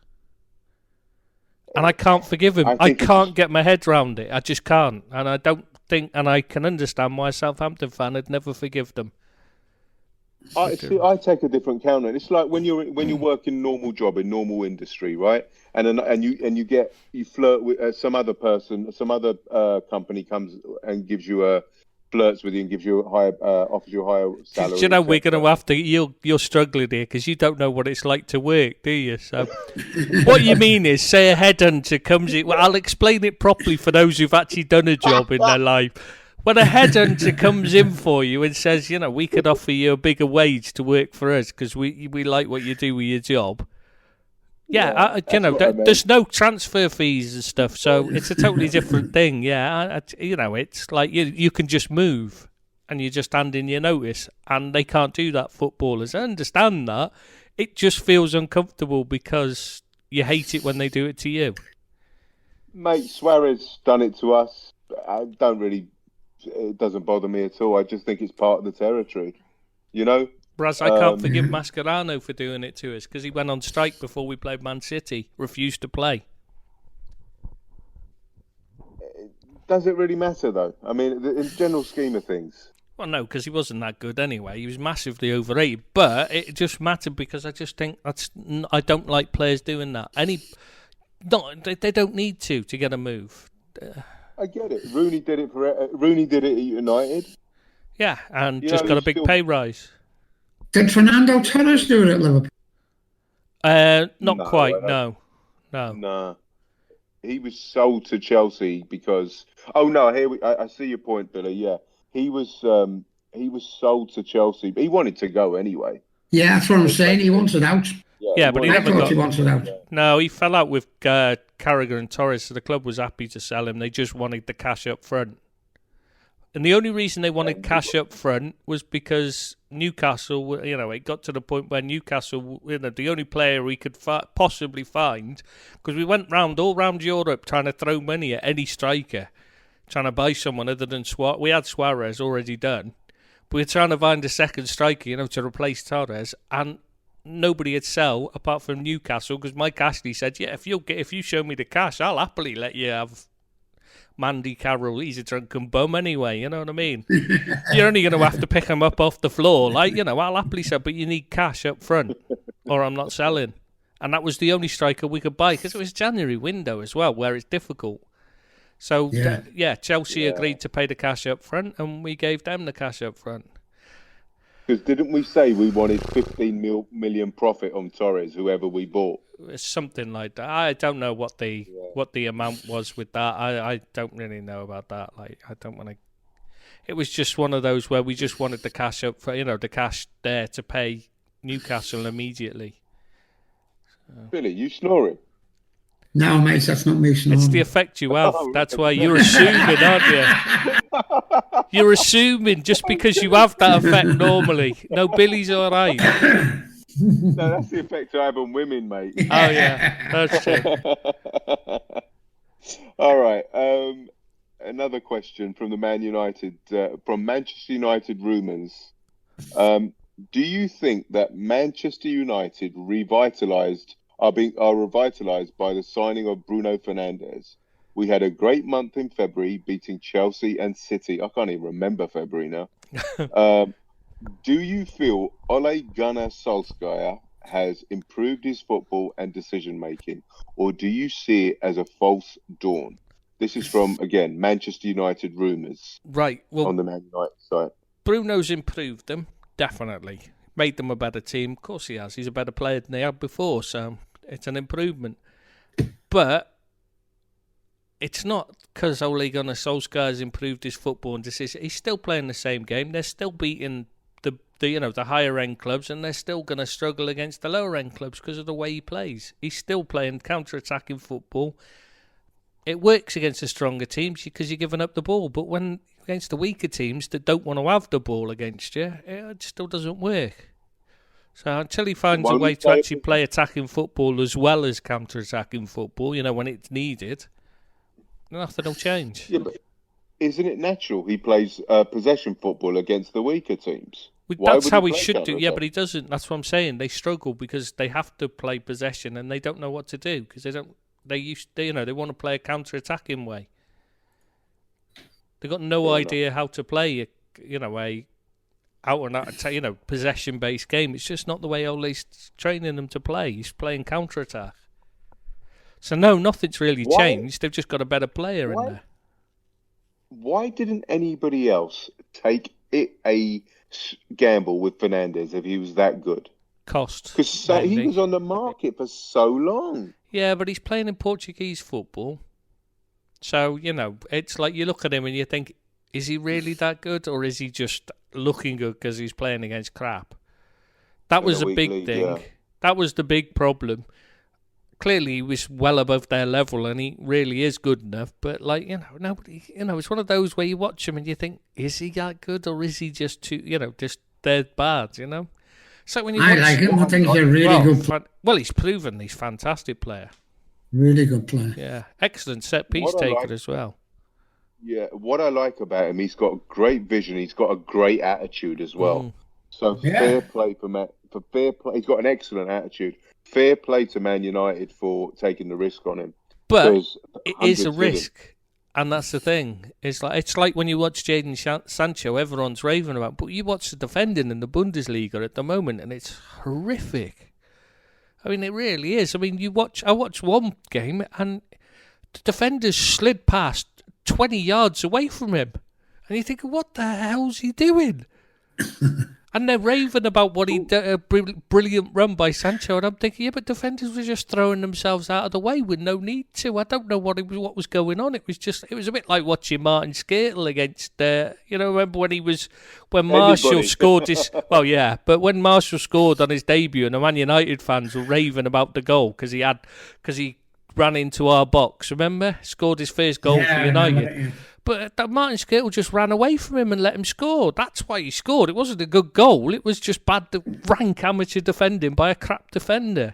and I can't forgive him. I can't get my head round it. I just can't, and I don't think, and I can understand why a Southampton fan would never forgive them. I take a different counter. It's like when you work in a normal job in normal industry, right? And you flirt with some other person, some other company comes and flirts with you and gives you offers you a higher salary. Do you know we're going to have to? You're struggling here because you don't know what it's like to work, do you? So what you mean is, say a headhunter comes in. Well, I'll explain it properly for those who've actually done a job in their life. When a headhunter comes in for you and says, we could offer you a bigger wage to work for us because we like what you do with your job. Yeah, there's no transfer fees and stuff, so it's a totally different thing. Yeah, it's like you can just move and you just hand in your notice, and they can't do that, footballers. I understand that. It just feels uncomfortable because you hate it when they do it to you. Mate, Suarez done it to us. It doesn't bother me at all. I just think it's part of the territory, Whereas I can't forgive Mascherano for doing it to us because he went on strike before we played Man City, refused to play. Does it really matter, though? I mean, in the general scheme of things. Well, no, because he wasn't that good anyway. He was massively overrated. But it just mattered because I just think I don't like players doing that. They don't need to get a move. I get it. Rooney did it at United. Yeah, and just got a big pay rise. Did Fernando Torres do it at Liverpool? Not quite. No. No. He was sold to Chelsea because. Oh no! I see your point, Billy. Yeah, he was sold to Chelsea. He wanted to go anyway. Yeah, that's what I'm saying. He wanted out. Yeah, but he never got. He wanted out. No, he fell out with Carragher and Torres, so the club was happy to sell him. They just wanted the cash up front. And the only reason they wanted cash up front was because Newcastle, it got to the point where Newcastle, the only player we could possibly find, because we went all round Europe trying to throw money at any striker, trying to buy someone other than Suarez. We had Suarez already done, but we were trying to find a second striker, to replace Torres, and nobody would sell apart from Newcastle because Mike Ashley said, yeah, if you show me the cash, I'll happily let you have Mandy Carroll. He's a drunken bum anyway, you know what I mean? You're only going to have to pick him up off the floor. I'll happily sell, but you need cash up front or I'm not selling. And that was the only striker we could buy because it was January window as well where it's difficult. So, Chelsea agreed to pay the cash up front and we gave them the cash up front. Because didn't we say we wanted 15 million profit on Torres, whoever we bought? It's something like that. I don't know what the amount was with that. I don't really know about that. I don't want to. It was just one of those where we just wanted the cash up for the cash there to pay Newcastle immediately. So. Billy, you snoring? No, mate, that's not me snoring. It's the effect you have. That's why you're assuming, aren't you? You're assuming just because you have that effect normally. No, Billy's all right. No, that's the effect I have on women, mate. Oh, yeah. That's true. All right. Another question from the from Manchester United rumours. Do you think that Manchester United are revitalised by the signing of Bruno Fernandes? We had a great month in February, beating Chelsea and City. I can't even remember February now. Do you feel Ole Gunnar Solskjaer has improved his football and decision-making, or do you see it as a false dawn? This is from, again, Manchester United rumours. Right. Well, on the Man United side. Bruno's improved them, definitely. Made them a better team. Of course he has. He's a better player than they had before, so it's an improvement. But it's not because Ole Gunnar Solskjaer has improved his football and decision. He's still playing the same game. They're still beating the higher end clubs, and they're still going to struggle against the lower end clubs because of the way he plays. He's still playing counter-attacking football. It works against the stronger teams because you're giving up the ball, but when against the weaker teams that don't want to have the ball against you, it still doesn't work. So until he finds a Won't he way to play actually play attacking football as well as counter-attacking football, when it's needed, nothing will change. Yeah, but isn't it natural he plays possession football against the weaker teams? Why That's would how he play should do. Yeah, counter-attack? but he doesn't. That's what I'm saying. They struggle because they have to play possession and they don't know what to do because they don't. They want to play a counter-attacking way. They've got no Fair idea how to play a out and out, possession-based game. It's just not the way Ole's training them to play. He's playing counter-attack. So no, nothing's really changed. They've just got a better player in there. Why didn't anybody else take a gamble with Fernandez if he was that good? Cost. Because he was on the market for so long. Yeah, but he's playing in Portuguese football. So, it's like you look at him and you think, is he really that good or is he just looking good because he's playing against crap? That was a big thing. Yeah. That was the big problem. Clearly, he was well above their level and he really is good enough. But, nobody, it's one of those where you watch him and you think, is he that good or is he just just dead bad, So when you like him. I think he's a really good player. Well, he's proven he's a fantastic player. Really good player. Yeah, excellent set piece taker as well. Yeah, what I like about him, he's got great vision. He's got a great attitude as well. So fair play for fair play. He's got an excellent attitude. Fair play to Man United for taking the risk on him. But it is a risk, and that's the thing. It's like when you watch Jadon Sancho, everyone's raving about. But you watch the defending in the Bundesliga at the moment, and it's horrific. I mean, it really is. I mean, I watched one game, and the defenders slid past 20 yards away from him. And you think, what the hell's he doing? And they're raving about what he did, a brilliant run by Sancho. And I'm thinking, yeah, but defenders were just throwing themselves out of the way with no need to. I don't know what was going on. It was a bit like watching Martin Skrtel against, remember when Martial scored his, well, yeah, but when Martial scored on his debut and the Man United fans were raving about the goal because he ran into our box, remember? Scored his first goal for United. But Martin Skrtel just ran away from him and let him score. That's why he scored. It wasn't a good goal. It was just bad rank amateur defending by a crap defender.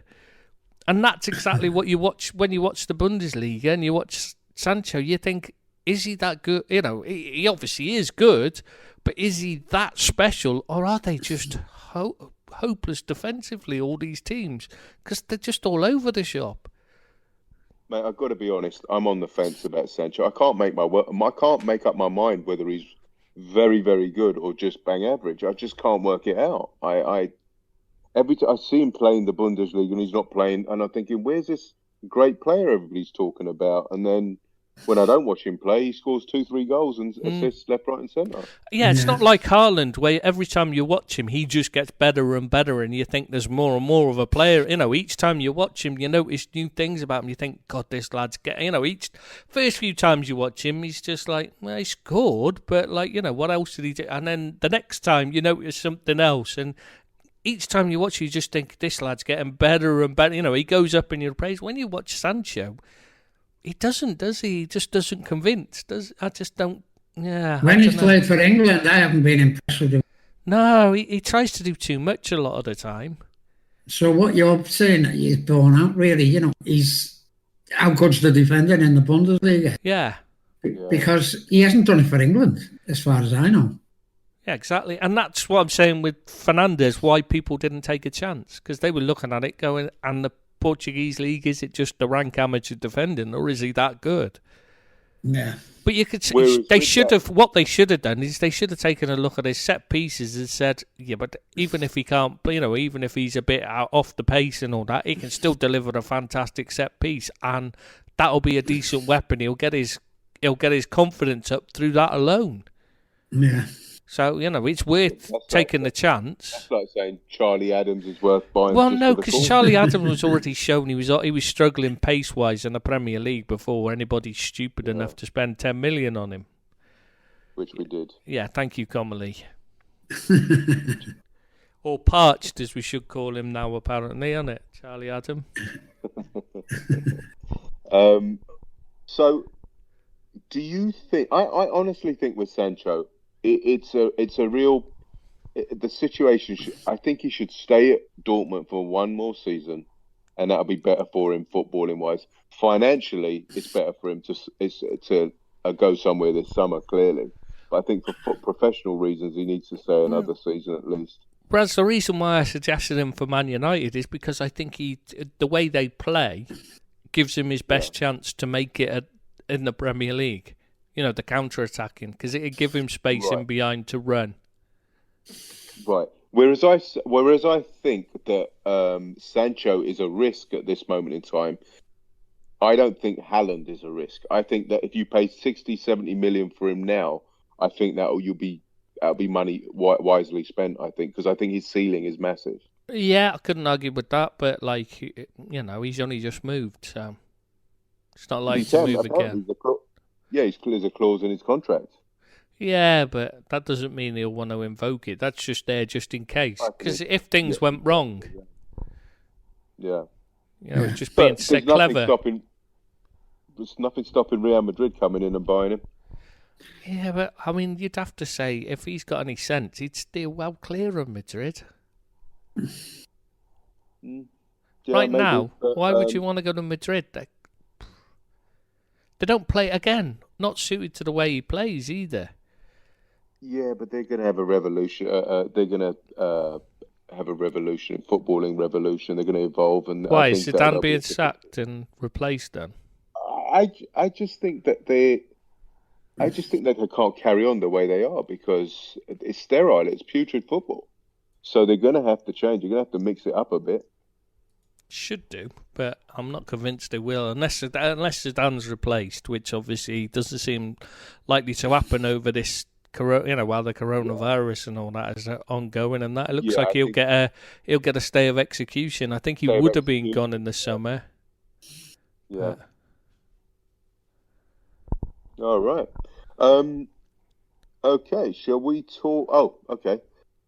And that's exactly what you watch when you watch the Bundesliga and you watch Sancho. You think, is he that good? He obviously is good, but is he that special? Or are they just hopeless defensively, all these teams? Because they're just all over the shop. Mate, I've got to be honest. I'm on the fence about Sancho. I can't make up my mind whether he's very, very good or just bang average. I just can't work it out. Every time I see him playing the Bundesliga and he's not playing, and I'm thinking, where's this great player everybody's talking about? And then when I don't watch him play, he scores 2-3 goals and assists left, right, and centre. Yeah, it's not like Haaland, where every time you watch him, he just gets better and better, and you think there's more and more of a player. Each time you watch him, you notice new things about him. You think, God, this lad's each first few times you watch him, he's just like, well, he scored, but what else did he do? And then the next time you notice something else, and each time you watch, you just think this lad's getting better and better. He goes up in your praise. When you watch Sancho, he doesn't, does he? He just doesn't convince. I just don't. Yeah. When he's played for England, I haven't been impressed with him. No, he tries to do too much a lot of the time. So what you're saying, he's born out, really. He's how good's the defending in the Bundesliga? Yeah. Because he hasn't done it for England, as far as I know. Yeah, exactly. And that's what I'm saying with Fernandez, why people didn't take a chance. Because they were looking at it going, and the Portuguese league, is it just the rank amateur defending, or is he that good? Yeah. But you could say they should have done is they should have taken a look at his set pieces and said, yeah, but even if he can't, even if he's a bit off the pace and all that, he can still deliver a fantastic set piece, and that'll be a decent weapon. He'll get his confidence up through that alone. Yeah. So, it's worth taking the chance. That's like saying Charlie Adams is worth buying. Well, no, because Charlie Adams was already shown he was struggling pace-wise in the Premier League before anybody's stupid enough to spend 10 million on him. Which we did. Yeah, thank you, Comely. Or Parched, as we should call him now, apparently, isn't it, Charlie Adam? So, do you think... I honestly think with Sancho... It's a real the situation. I think he should stay at Dortmund for one more season, and that'll be better for him footballing wise. Financially, it's better for him to go somewhere this summer, clearly. But I think for professional reasons, he needs to stay another season at least. Whereas the reason why I suggested him for Man United is because I think the way they play gives him his best chance to make it in the Premier League. You know, the counter-attacking, because it'd give him space in behind to run. Right. Whereas I think that Sancho is a risk at this moment in time. I don't think Haaland is a risk. I think that if you pay 60, 70 million for him now, I think that'll be money wisely spent. I think because I think his ceiling is massive. Yeah, I couldn't argue with that, but like you know, he's only just moved, so it's not like to move again. There's a clause in his contract. Yeah, but that doesn't mean he'll want to invoke it. That's just there just in case. Because if things went wrong, you know, just being sick clever. There's nothing stopping Real Madrid coming in and buying him. Yeah, but I mean, you'd have to say if he's got any sense, he'd steer well clear of Madrid. Right now, why would you want to go to Madrid? They don't play again. Not suited to the way he plays either. Yeah, but they're going to have a revolution. They're going to have a revolution, footballing revolution. They're going to evolve. And why is Zidane being sacked and replaced then? I just think that they can't carry on the way they are because it's sterile. It's putrid football. So they're going to have to change. You're going to have to mix it up a bit. Should do, but I'm not convinced they will unless Zidane's replaced, which obviously doesn't seem likely to happen over this, while the coronavirus and all that is ongoing, and that it looks like he'll get a stay of execution. I think he would have been gone in the summer. Yeah. All right. Okay. Shall we talk? Oh, okay.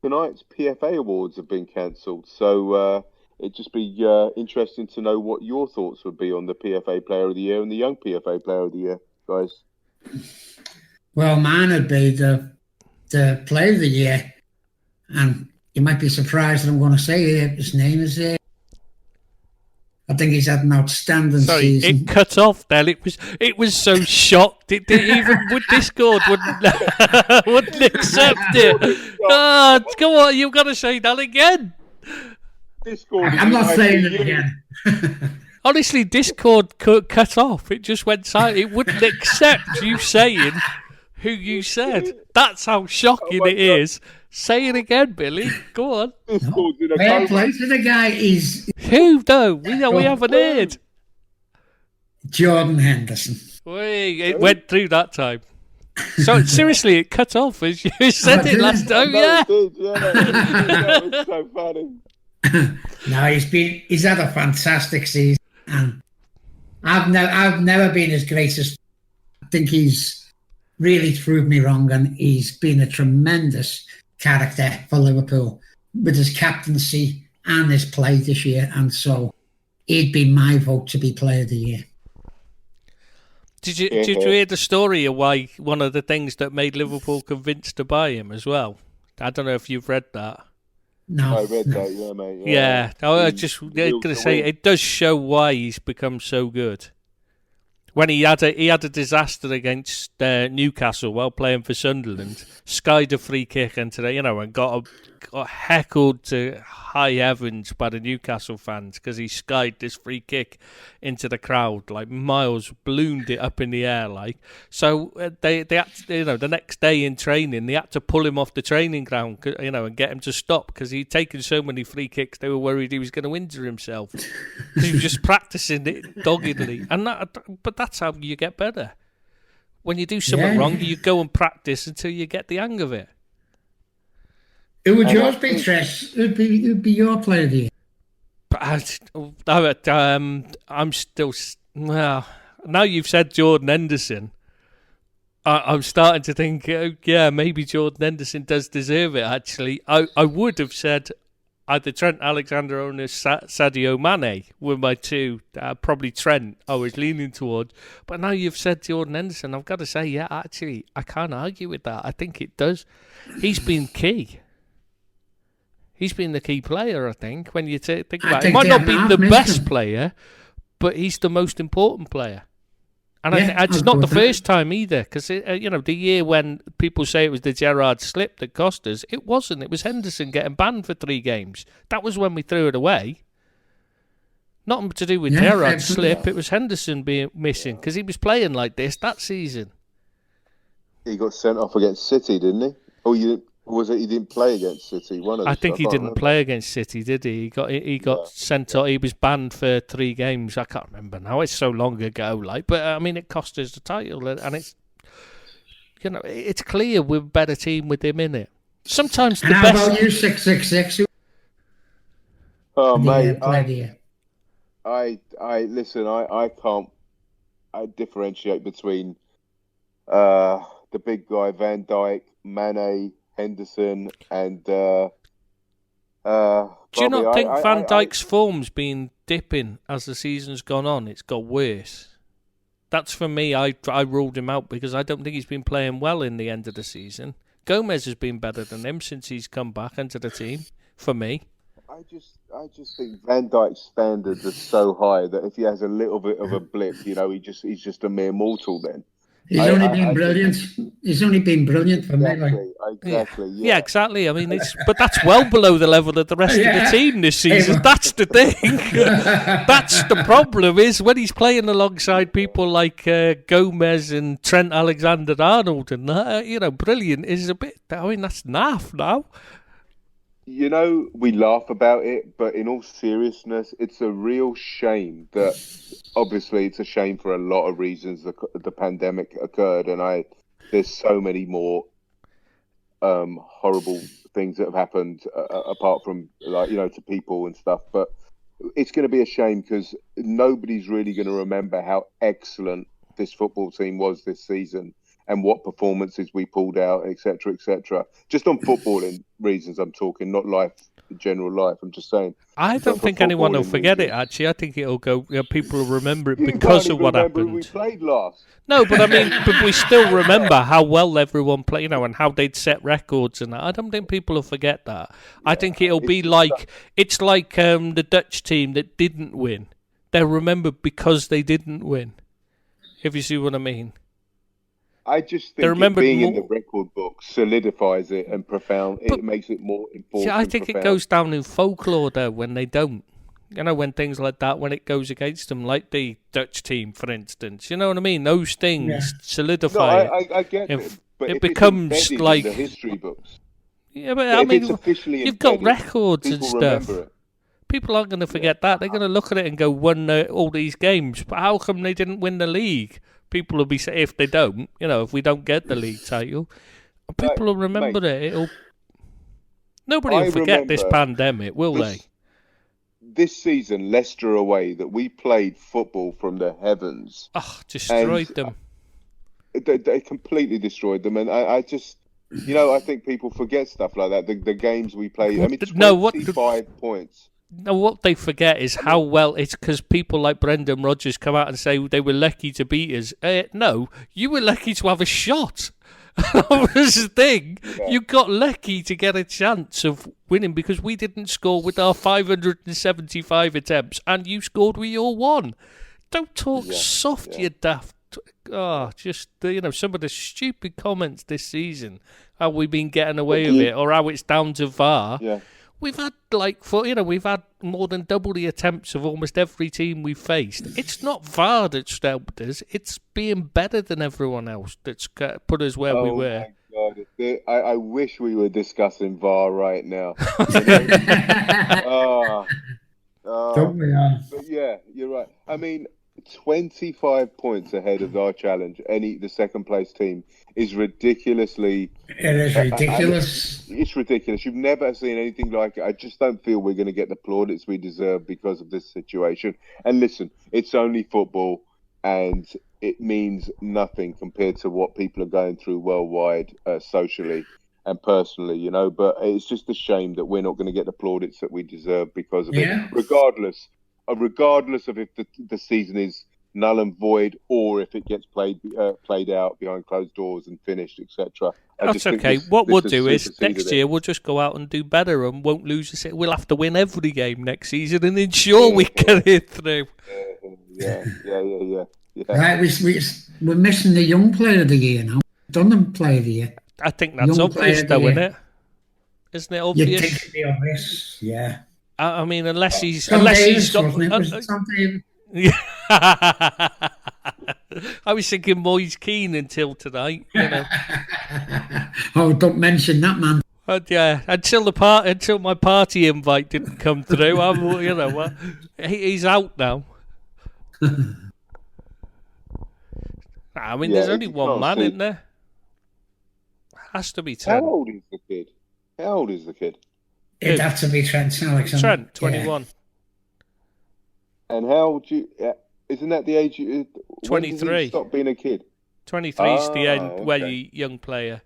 Tonight's PFA awards have been cancelled, so it'd just be interesting to know what your thoughts would be on the PFA Player of the Year and the Young PFA Player of the Year, guys. Well, mine would be the Player of the Year, and you might be surprised that I'm going to say his name is. I think he's had an outstanding season. It cut off then. It was so shocked. It didn't even Discord wouldn't accept it. Oh, come on, you've got to say that again. Discord. I'm not saying it again. Honestly, Discord cut off. It just went silent. It wouldn't accept you saying who you said. That's how shocking it is. Say it again, Billy. Go on. Fair play to the guy. He's who though? We haven't heard. Jordan Henderson. It went through that time. So seriously, it cut off as you said it last time. Yeah. That was so funny. No, he's had a fantastic season, and I've never been as great as. I think he's really proved me wrong, and he's been a tremendous character for Liverpool with his captaincy and his play this year, and so he'd be my vote to be Player of the Year. Did you hear the story of why one of the things that made Liverpool convinced to buy him as well? I don't know if you've read that. No, I read that, yeah, mate. Yeah, I was just going to say it does show why he's become so good. When he had a disaster against Newcastle while playing for Sunderland, skied a free kick and got heckled to high heavens by the Newcastle fans because he skied this free kick into the crowd, like miles, ballooned it up in the air, like. So they had to, the next day in training, they had to pull him off the training ground, and get him to stop because he'd taken so many free kicks. They were worried he was going to injure himself because he was just practicing it doggedly. But that's how you get better. When you do something wrong, you go and practice until you get the hang of it. Who would yours be, Trish? Who'd be your Player of the Year? I'm still... Well, now you've said Jordan Henderson, I'm starting to think, maybe Jordan Henderson does deserve it, actually. I would have said either Trent Alexander-Arnold or Sadio Mane were my two. Probably Trent I was leaning towards. But now you've said Jordan Henderson, I've got to say, actually, I can't argue with that. I think it does. He's been key. He's been the key player, I think, when you think I about it. He think might they not have be not the missed best him. player, but he's the most important player. And Yeah, it's I'll not go the with that. first time either, because, the year when people say it was the Gerrard slip that cost us, it wasn't. It was Henderson getting banned for 3 games. That was when we threw it away. Nothing to do with Yeah, Gerrard's absolutely. slip. It was Henderson being missing, because he was playing like this that season. He got sent off against City, didn't he? Oh, was it he didn't play against City? One of the I think he can't didn't remember. play against City, did he? He got sent off. He was banned for 3 games. I can't remember now. It's so long ago, but I mean, it cost us the title, and it's it's clear we're a better team with him in it. Sometimes the And how best. about you, 666? Oh, mate, Played I listen. I can't. I differentiate between the big guy Van Dijk, Mane, Henderson, and Do you Bobby. not think Van Dijk's form's been dipping as the season's gone on? It's got worse. That's for me. I ruled him out because I don't think he's been playing well in the end of the season. Gomez has been better than him since he's come back into the team. For me, I just think Van Dijk's standards are so high that if he has a little bit of a blip, he's just a mere mortal then. He's only been brilliant. He's only been brilliant for me. Exactly. Yeah, exactly. I mean, but that's well below the level of the rest of the team this season. That's the thing. That's the problem. Is when he's playing alongside people like Gomez and Trent Alexander-Arnold, and that, brilliant is a bit. I mean, that's naff now. We laugh about it, but in all seriousness, it's a real shame that, obviously, it's a shame for a lot of reasons the pandemic occurred, and there's so many more horrible things that have happened apart from, to people and stuff. But it's going to be a shame because nobody's really going to remember how excellent this football team was this season and what performances we pulled out, etc., etc. Just on footballing reasons, I'm talking, not general life. I'm just saying. I don't think anyone will forget it. Actually, I think it'll go. People will remember it because of what happened. We played last. No, but I mean, but we still remember how well everyone played, and how they'd set records and that. I don't think people will forget that. Yeah, I think it'll be like the Dutch team that didn't win. They'll remember because they didn't win. If you see what I mean. I just think being in the record book solidifies it and it makes it more important. See, I think it goes down in folklore though when they don't. When things like that, when it goes against them, like the Dutch team, for instance. You know what I mean? Those things solidify it. I get it. But it becomes like in the history books. Yeah, but I mean, you've got records and stuff. Remember it. People aren't going to forget that. They're going to look at it and go, won all these games. But how come they didn't win the league? People will be saying, if they don't, if we don't get the league title, people will remember it. Nobody will forget this pandemic, will they? This season, Leicester away, that we played football from the heavens. Destroyed them. They completely destroyed them. And I just, I think people forget stuff like that. The games we played, 25 points. No, what they forget is how well it's because people like Brendan Rodgers come out and say they were lucky to beat us. No, you were lucky to have a shot. That was the thing. Yeah. You got lucky to get a chance of winning because we didn't score with our 575 attempts and you scored with your 1. Don't talk soft, you daft. Just some of the stupid comments this season, how we've been getting away with it or how it's down to VAR. Yeah. We've had we've had more than double the attempts of almost every team we've faced. It's not VAR that's helped us. It's being better than everyone else that's put us where we were. Oh my God! I wish we were discussing VAR right now. Don't we are? But yeah, you're right. I mean, 25 points ahead of our challenge. The second place team is ridiculously. It is ridiculous. It's ridiculous. You've never seen anything like it. I just don't feel we're going to get the plaudits we deserve because of this situation. And listen, it's only football, and it means nothing compared to what people are going through worldwide, socially and personally. But it's just a shame that we're not going to get the plaudits that we deserve because of it. Regardless of if the season is null and void, or if it gets played out behind closed doors and finished, etc. That's okay. What we'll do is next year we'll just go out and do better and won't lose a set. We'll have to win every game next season and ensure we get it through. Yeah. Right, we're missing the young player of the year now. Done them player of the year. I think that's obvious, though, isn't it? Isn't it obvious? You'd think it'd be obvious, yeah. I mean, unless he's Tom Davis, got. wasn't it? Was it Tom Davis? I was thinking Moise Keane until tonight. You know. Oh, don't mention that, man. But yeah, until my party invite didn't come through, he's out now. I mean, there's only one man, isn't there? Has to be Trent. How old is the kid? It'd have to be Trent Alexander. Trent, 21. Yeah. And how would you? Isn't that the age? 23. Stop being a kid. 23 is the end where you young player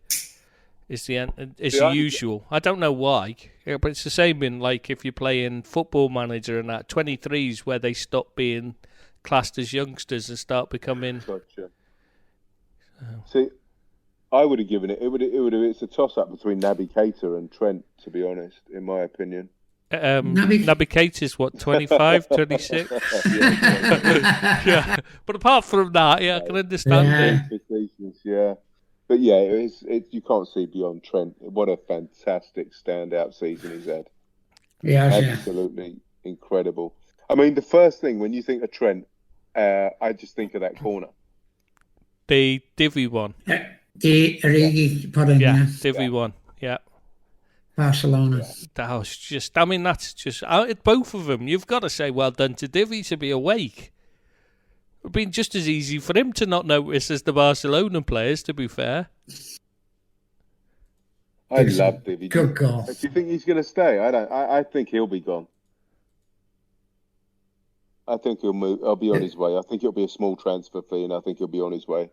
is the end. It's the usual. I don't know why, but it's the same in like if you play in Football Manager and that. 23 is where they stop being classed as youngsters and start becoming. Gotcha. See, I would have given it. It's a toss-up between Naby Keita and Trent, to be honest, in my opinion. Naby Keita's what, 25, 26? Yeah. But apart from that, I can understand it. Yeah. But yeah, you can't see beyond Trent. What a fantastic standout season he's had. Yeah, absolutely incredible. I mean, the first thing when you think of Trent, I just think of that corner. The Divi one. The Origi put in, Divi one. Yeah. Barcelona. That was just, I mean, that's just, both of them, you've got to say well done to Divi to be awake. It would have been just as easy for him to not notice as the Barcelona players, to be fair. I love Divi. Good goal. Do you think he's going to stay? I think he'll be gone. I think he'll move. I'll be on his way. I think it'll be a small transfer fee, and I think he'll be on his way.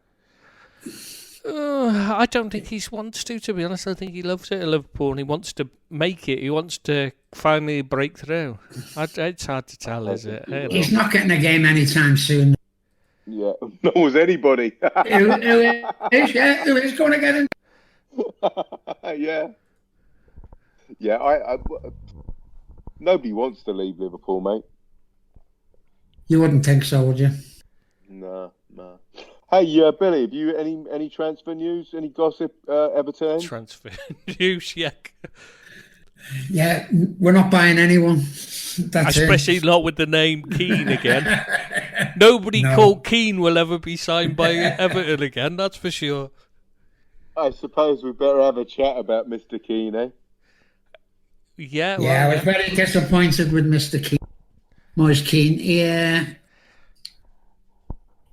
I don't think he wants to be honest. I think he loves it at Liverpool and he wants to make it. He wants to finally break through. It's hard to tell, is it? He's not getting a game anytime soon. Yeah, nor was anybody. Who is going to get him? Yeah. Nobody wants to leave Liverpool, mate. You wouldn't think so, would you? No. Hey, Billy, have you any transfer news? Any gossip, Everton? Transfer news, yeah. Yeah, we're not buying anyone. Especially not with the name Keane again. Nobody called Keane will ever be signed by Everton again, that's for sure. I suppose we better have a chat about Mr. Keane, eh? Yeah, I was very disappointed with Mr. Keane. Moise Keane,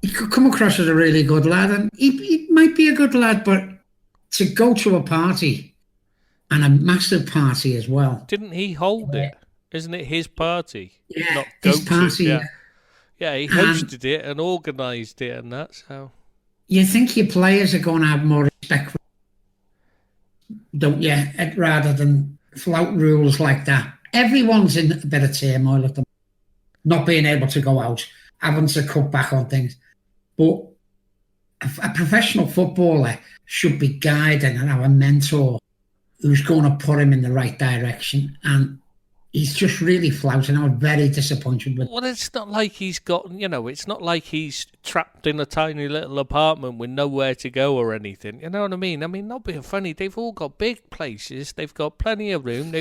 he could come across as a really good lad, and he might be a good lad, but to go to a party, and a massive party as well. Didn't he hold it? Isn't it his party? Yeah, not his party. Yeah, he hosted it and organised it and that, so... You think your players are going to have more respect for don't you? Rather than flout rules like that. Everyone's in a bit of turmoil at the moment. Not being able to go out, having to cut back on things. But a professional footballer should be guided and have a mentor who's going to put him in the right direction. And he's just really flouting. I was very disappointed with. Well, it's not like he's got, it's not like he's trapped in a tiny little apartment with nowhere to go or anything. You know what I mean? I mean, not being funny, they've all got big places. They've got plenty of room.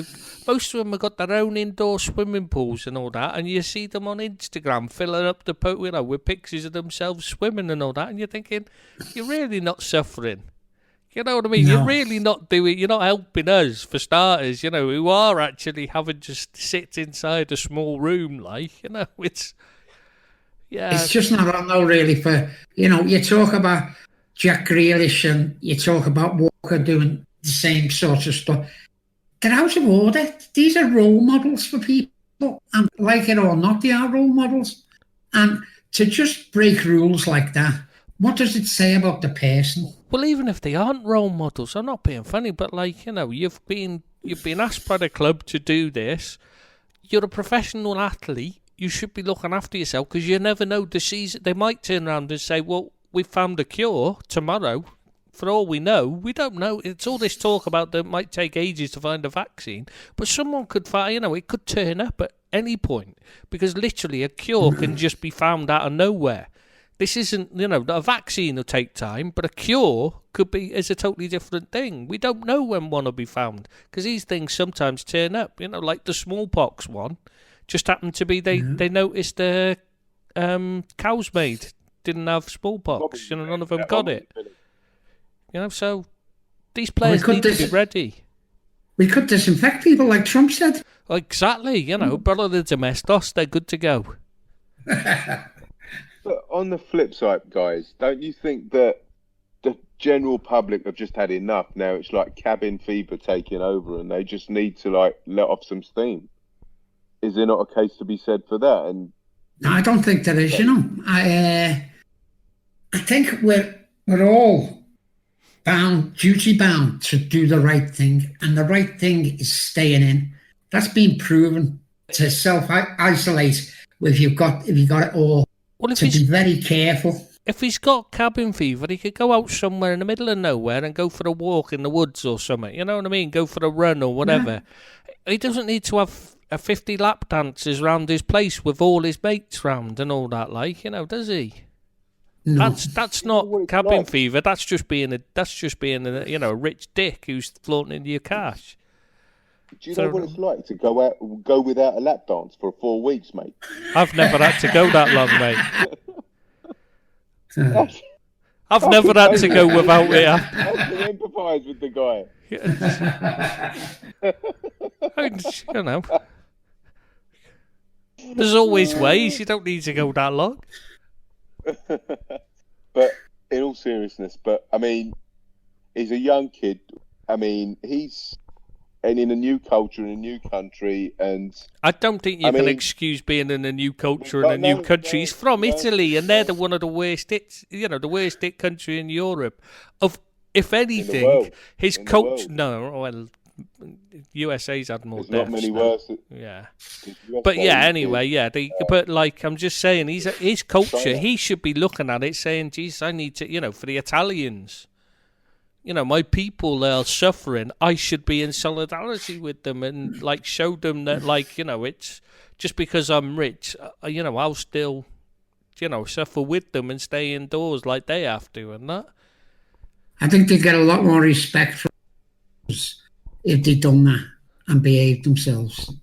Most of them have got their own indoor swimming pools and all that. And you see them on Instagram filling up the pool, with pictures of themselves swimming and all that. And you're thinking, you're really not suffering. You know what I mean? No. You're really not doing. You're not helping us, for starters. Who are actually having to sit inside a small room, it's. Yeah, it's just not on though, really. For you talk about Jack Grealish and you talk about Walker doing the same sort of stuff. They're out of order. These are role models for people, and like it or not, they are role models. And to just break rules like that, what does it say about the person? Well, even if they aren't role models, I'm not being funny, but you've been asked by the club to do this. You're a professional athlete. you should be looking after yourself, because you never know. They might turn around and say, well, we found a cure tomorrow. For all we know, we don't know. It's all this talk about that it might take ages to find a vaccine, but someone could find, it could turn up at any point, because literally a cure can just be found out of nowhere. This isn't, a vaccine will take time, but a cure is a totally different thing. We don't know when one will be found, because these things sometimes turn up, like the smallpox one. Just happened to be, they noticed the cows made didn't have smallpox, none of them got it. So these players need to be ready. We could disinfect people, like Trump said. Exactly, brother the domestos, they're good to go. But on the flip side, guys, don't you think that the general public have just had enough now? It's like cabin fever taking over, and they just need to let off some steam. Is there not a case to be said for that? And no, I don't think there is. I think we're all duty bound to do the right thing, and the right thing is staying in. That's been proven. To self-isolate if you got it all. Well, to be very careful. If he's got cabin fever, he could go out somewhere in the middle of nowhere and go for a walk in the woods or something. You know what I mean? Go for a run or whatever. Yeah. He doesn't need to have 50 lap dances round his place with all his mates round and all that, does he? No. That's not cabin fever. That's just being a rich dick who's flaunting into your cash. Do you know what it's like to go without a lap dance for 4 weeks, mate? I've never had to go that long, mate. I've never had to go without it. I can empathise with the guy. There's always ways. You don't need to go that long. But in all seriousness, he's a young kid. He's in a new culture, in a new country, and I don't think you can excuse being in a new culture in a new country. He's from Italy, and they're one of the worst hits, the worst hit country in Europe. If anything, his culture. No, well, USA's had more deaths. Not many worse. Yeah, but anyway, but I'm just saying, his culture. He should be looking at it, saying, "Geez, I need to, for the Italians." My people are suffering. I should be in solidarity with them and show them that it's just because I'm rich, I'll still, suffer with them and stay indoors like they have to and that. I think they get a lot more respect from us if they done that and behave themselves.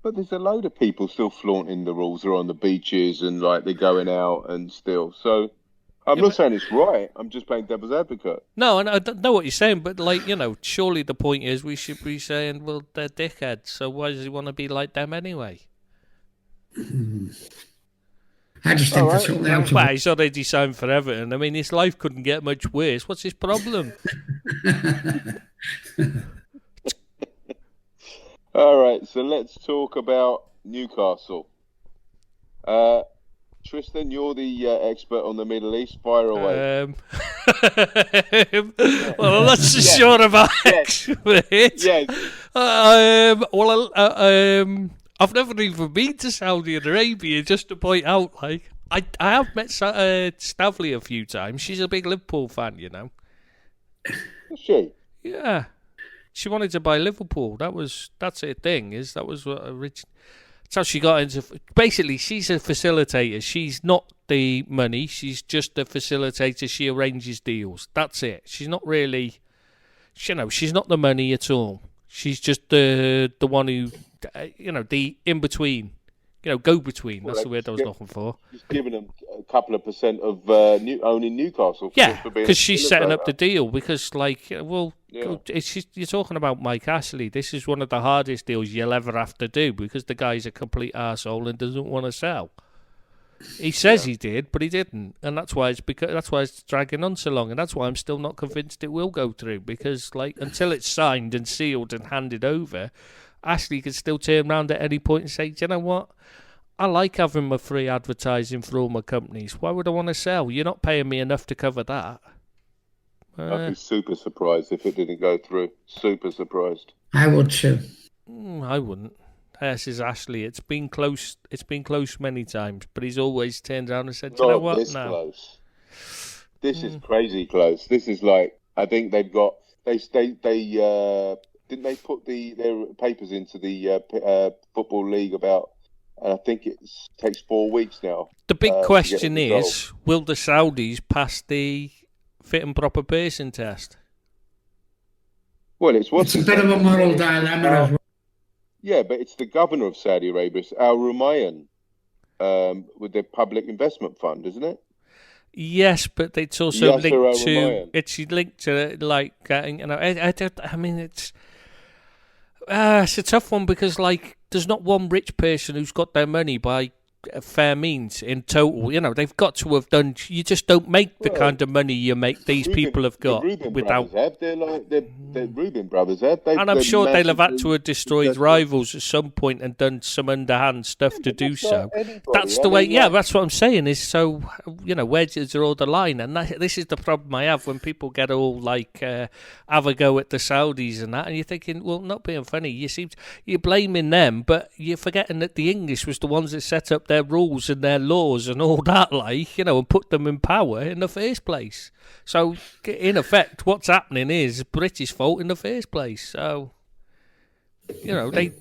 But there's a load of people still flaunting the rules. They're on the beaches and they're going out and still. So I'm not saying it's right. I'm just playing devil's advocate. No, and I don't know what you're saying, but surely the point is we should be saying, well, they're dickheads. So why does he want to be like them anyway? I just think that's what they're. Well, he's already signed for Everton. His life couldn't get much worse. What's his problem? All right, so let's talk about Newcastle. Tristan, you're the expert on the Middle East. Fire away. Well, that's a short of expert. Yes. I've never even been to Saudi Arabia, just to point out, I have met Stavely a few times. She's a big Liverpool fan, Is she? Yeah. She wanted to buy Liverpool. That's her thing. That was what that's how she got into. Basically, she's a facilitator. She's not the money. She's just a facilitator. She arranges deals. That's it. She's not really, she's not the money at all. She's just the one who, the in between, go between. That's the word I was looking for. She's giving them a couple of % of owning Newcastle. Yeah, because she's setting up the deal. Because you're talking about Mike Ashley. This is one of the hardest deals you'll ever have to do because the guy's a complete arsehole and doesn't want to sell. He says he did, but he didn't, and that's why it's dragging on so long, and that's why I'm still not convinced it will go through. Because until it's signed and sealed and handed over, Ashley can still turn around at any point and say, "Do you know what? I like having my free advertising for all my companies. Why would I want to sell? You're not paying me enough to cover that." I'd be super surprised if it didn't go through. Super surprised. I would too. I wouldn't. versus Ashley. It's been close. It's been close many times, but he's always turned around and said, "You know Not what? this No." close. This is crazy close. This is like, I think they've got they didn't they put their papers into the football league about, and I think it takes 4 weeks now. The big question to get it resolved. is, will the Saudis pass the fit and proper person test? Well, it's It's a bit of a moral dilemma as well. Yeah, but it's the governor of Saudi Arabia, Al-Rumayyan, with the public investment fund, isn't it? Yes, but it's also Yasser linked to Al-Rumayyan. it's linked to like you know. I mean, it's a tough one because like there's not one rich person who's got their money by fair means in total. You know, they've got to have done. You just don't make the kind of money you make. These people have got the Reuben without. brothers have. They're like the Reuben brothers have. And I'm sure they'll have had to have destroyed successful. rivals at some point and done some underhand stuff to do That's so. like anybody. That's I the way. mean, Yeah, like- that's what I'm saying. Is so you know where does draw the line? And this is the problem I have when people get all like have a go at the Saudis and that, and you're thinking, well, not being funny. You're blaming them, but you're forgetting that the English was the ones that set up their rules and their laws and all that, like you know, and put them in power in the first place. So in effect, what's happening is British fault in the first place. So you know they.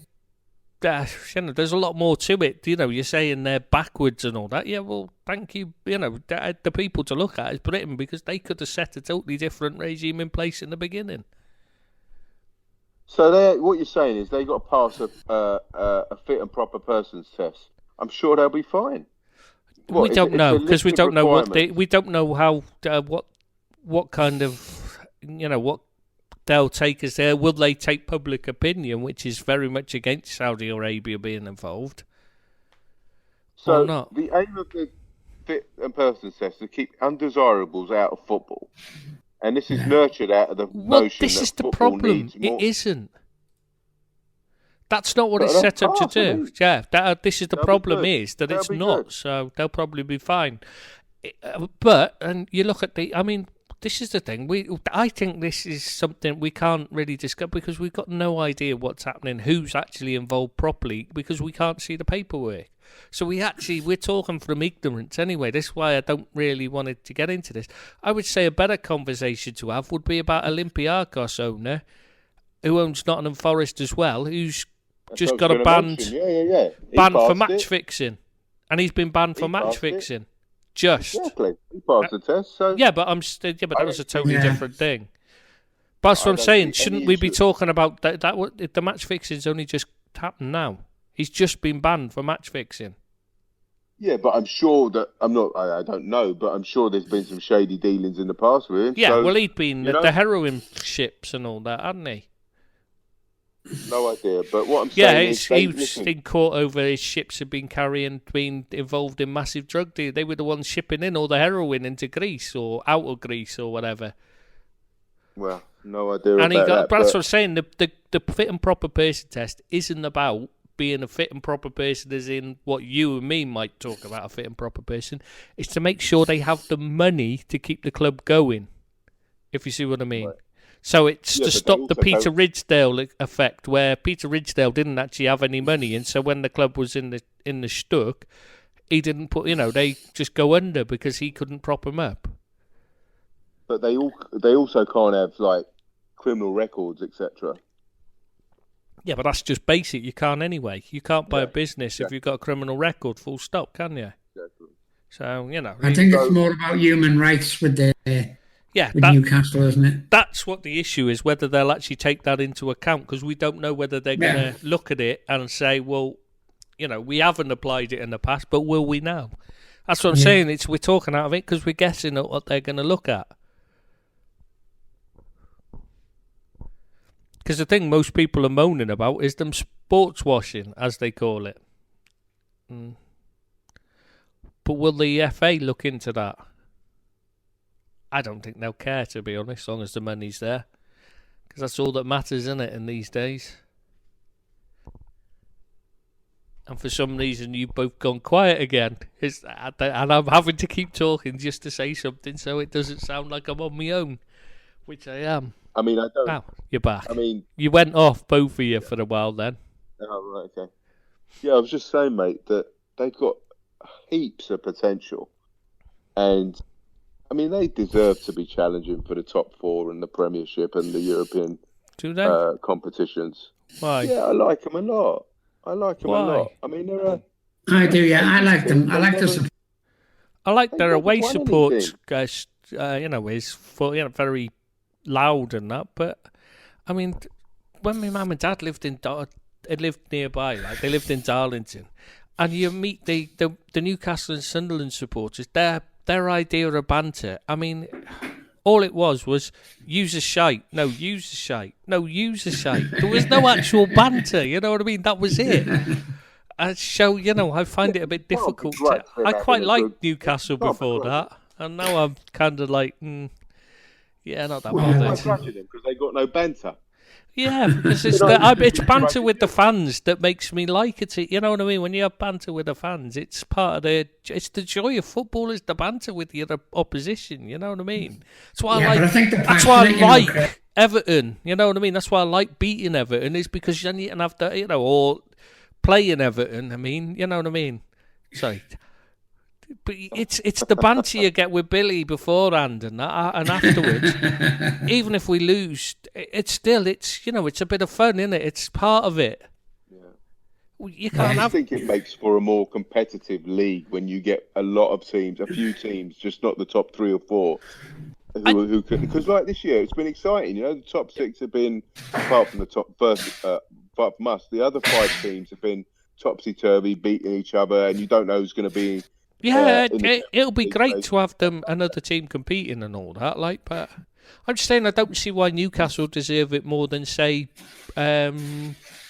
You know, there's a lot more to it. You know, you're saying they're backwards and all that. Yeah, well, thank you. You know, the people to look at is Britain because they could have set a totally different regime in place in the beginning. So what you're saying is they got to pass a fit and proper persons test. I'm sure they'll be fine. We don't know because we don't know requirements. we don't know how what kind of you know what they'll take as there. Will they take public opinion, which is very much against Saudi Arabia being involved? So or not? the aim of the fit and persons test is to keep undesirables out of football, and this is nurtured out of the Well, notion this that is the football problem. needs more. It isn't. That's not what But it's that's set up to half of do. it. Yeah, this is the They'll be problem good. is that They'll it's be not. good. So they'll probably be fine. But and you look at I mean, this is the thing. I think this is something we can't really discuss because we've got no idea what's happening, who's actually involved properly, because we can't see the paperwork. So we're talking from ignorance anyway. That's why I don't really want to get into this. I would say a better conversation to have would be about Olympiacos owner, who owns Nottingham Forest as well, who's That's just what I was got a gonna banned mention. Yeah. He banned for passed match it. fixing, and he's been banned for He match passed it. fixing. Just Exactly. He passed the test. So yeah, but that was a totally Yeah. different thing. But that's what I I'm don't saying. see Shouldn't any we be issue. talking about that? The match fixing's only just happened now. He's just been banned for match fixing. yeah, but I'm sure that I don't know, but I'm sure there's been some shady dealings in the past with him. Yeah, so, well, he'd been you at know? the heroin ships and all that, hadn't he? No idea. But what I'm Yeah, saying is, he was listen, in court over his ships had been involved in massive drug deals. They were the ones shipping in all the heroin into Greece or out of Greece or whatever. well, no idea And about that. but that's But what I'm saying. The fit and proper person test isn't about being a fit and proper person as in what you and me might talk about a fit and proper person. It's to make sure they have the money to keep the club going, if you see what I mean. Right. So it's Yeah, to but they stop the also Peter don't- Ridsdale effect, where Peter Ridsdale didn't actually have any money, and so when the club was in the stuck, he didn't put. They just go under because he couldn't prop them up. but they also can't have like criminal records, etc. Yeah, but that's just basic. You can't anyway. You can't buy a Yeah, business if you've got a criminal record. Full stop, can you? Exactly. So I think it's more about human rights with yeah, Newcastle, isn't it? that's what the issue is. Whether they'll actually take that into account, because we don't know whether they're going to look at it and say, well, we haven't applied it in the past, but will we now? That's what I'm saying. We're talking out of it because we're guessing at what they're going to look at. Because the thing most people are moaning about is them sports washing, as they call it. But will the FA look into that? I don't think they'll care, to be honest, as long as the money's there. Because that's all that matters, isn't it, in these days? And for some reason, you've both gone quiet again. And I'm having to keep talking just to say something so it doesn't sound like I'm on my own, which I am. I don't. Now, you're back. I mean, You went off, both of you, for a while then. oh, right, okay. Yeah, I was just saying, mate, that they've got heaps of potential, and I mean they deserve to be challenging for the top four in the Premiership and the European Do they? competitions. Why? Yeah, I like them a lot. I like them a lot. Why? I mean, they're a I do, yeah. I like them. I They like never- the I like They've their never away won support, anything. guys. Is very loud and that. But I mean, when my mum and dad lived nearby, like they lived in Darlington, and you meet the Newcastle and Sunderland supporters, their idea of banter. I mean, all it was use a shite, no, use a shite, no, use a shite. There was no actual banter. You know what I mean? That was it. I find it a bit difficult. right, I they're quite having a liked good- Newcastle can't before begrudge that, and now I'm kind of like, yeah, not that Well, I'm bothered. grudging them because they got no banter. Yeah, because it's banter with the fans that makes me like it. You know what I mean? When you have banter with the fans, it's part of it's the joy of football is the banter with the other opposition. You know what I mean? That's why Yeah, I but I like. think the That's why I passionate, you know, like Chris. Everton. You know what I mean? That's why I like beating Everton is because then you can have the or playing Everton. I mean, you know what I mean? Sorry. But it's the banter you get with Billy beforehand and afterwards. Even if we lose, it's a bit of fun, isn't it? It's part of it. You can't I have. think it makes for a more competitive league when you get a lot of teams, a few teams, just not the top 3 or 4, who can. Because like this year, it's been exciting. You know, the top 6 have been apart from apart from us, the other 5 teams have been topsy turvy, beating each other, and you don't know who's going to be. Yeah, in the it'll be Champions great League. to have another team competing and all that. Like, but I'm just saying I don't see why Newcastle deserve it more than say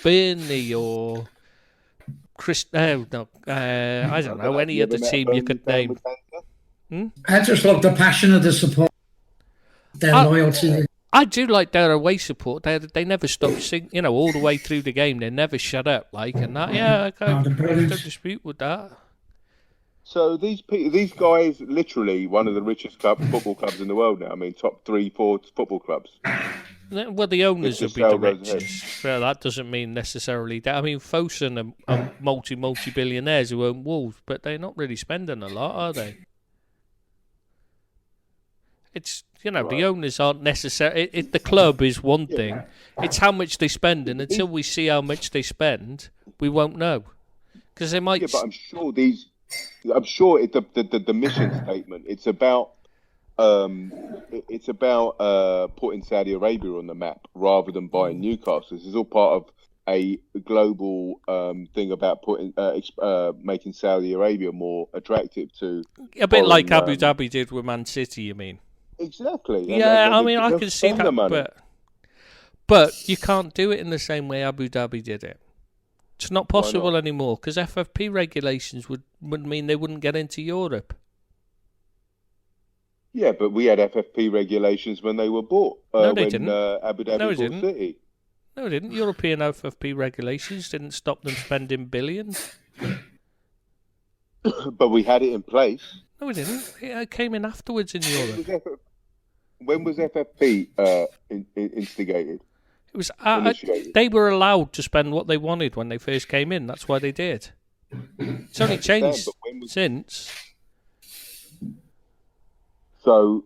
Burnley or I don't know any You other ever met a team you Burnley could fan name. with banter? I just love the passion of the support, their loyalty. I do like their away support. They never stop singing, all the way through the game. They never shut up, like and that. Yeah, I they're brilliant. don't dispute with that. So these guys, literally one of the richest football clubs in the world now. I mean, top 3, 4 football clubs. Well, the owners will If be the the sale goes ahead. richest. Well, that doesn't mean necessarily that. I mean, Fosun are multi-billionaires who own Wolves, but they're not really spending a lot, are they? It's the owners aren't necessarily. The club is one thing. It's how much they spend, and until we see how much they spend, we won't know. Because they might. Yeah, but I'm sure the mission statement. It's about putting Saudi Arabia on the map rather than buying Newcastle. This is all part of a global thing about making Saudi Arabia more attractive to A bit like foreign, Abu Dhabi did with Man City, you mean? Exactly. Yeah, I mean, I they'll can see spend the that, money. but you can't do it in the same way Abu Dhabi did it. It's not possible anymore because FFP regulations would mean they wouldn't get into Europe. Yeah, but we had FFP regulations when they were bought. No, they when didn't. Abu Dhabi No, they bought didn't. City. No, it didn't. European FFP regulations didn't stop them spending billions. But we had it in place. No, it didn't. It came in afterwards in Europe. When was FFP instigated? It was Initiated. they were allowed to spend what they wanted when they first came in. That's why they did. It's only changed but when was- since. So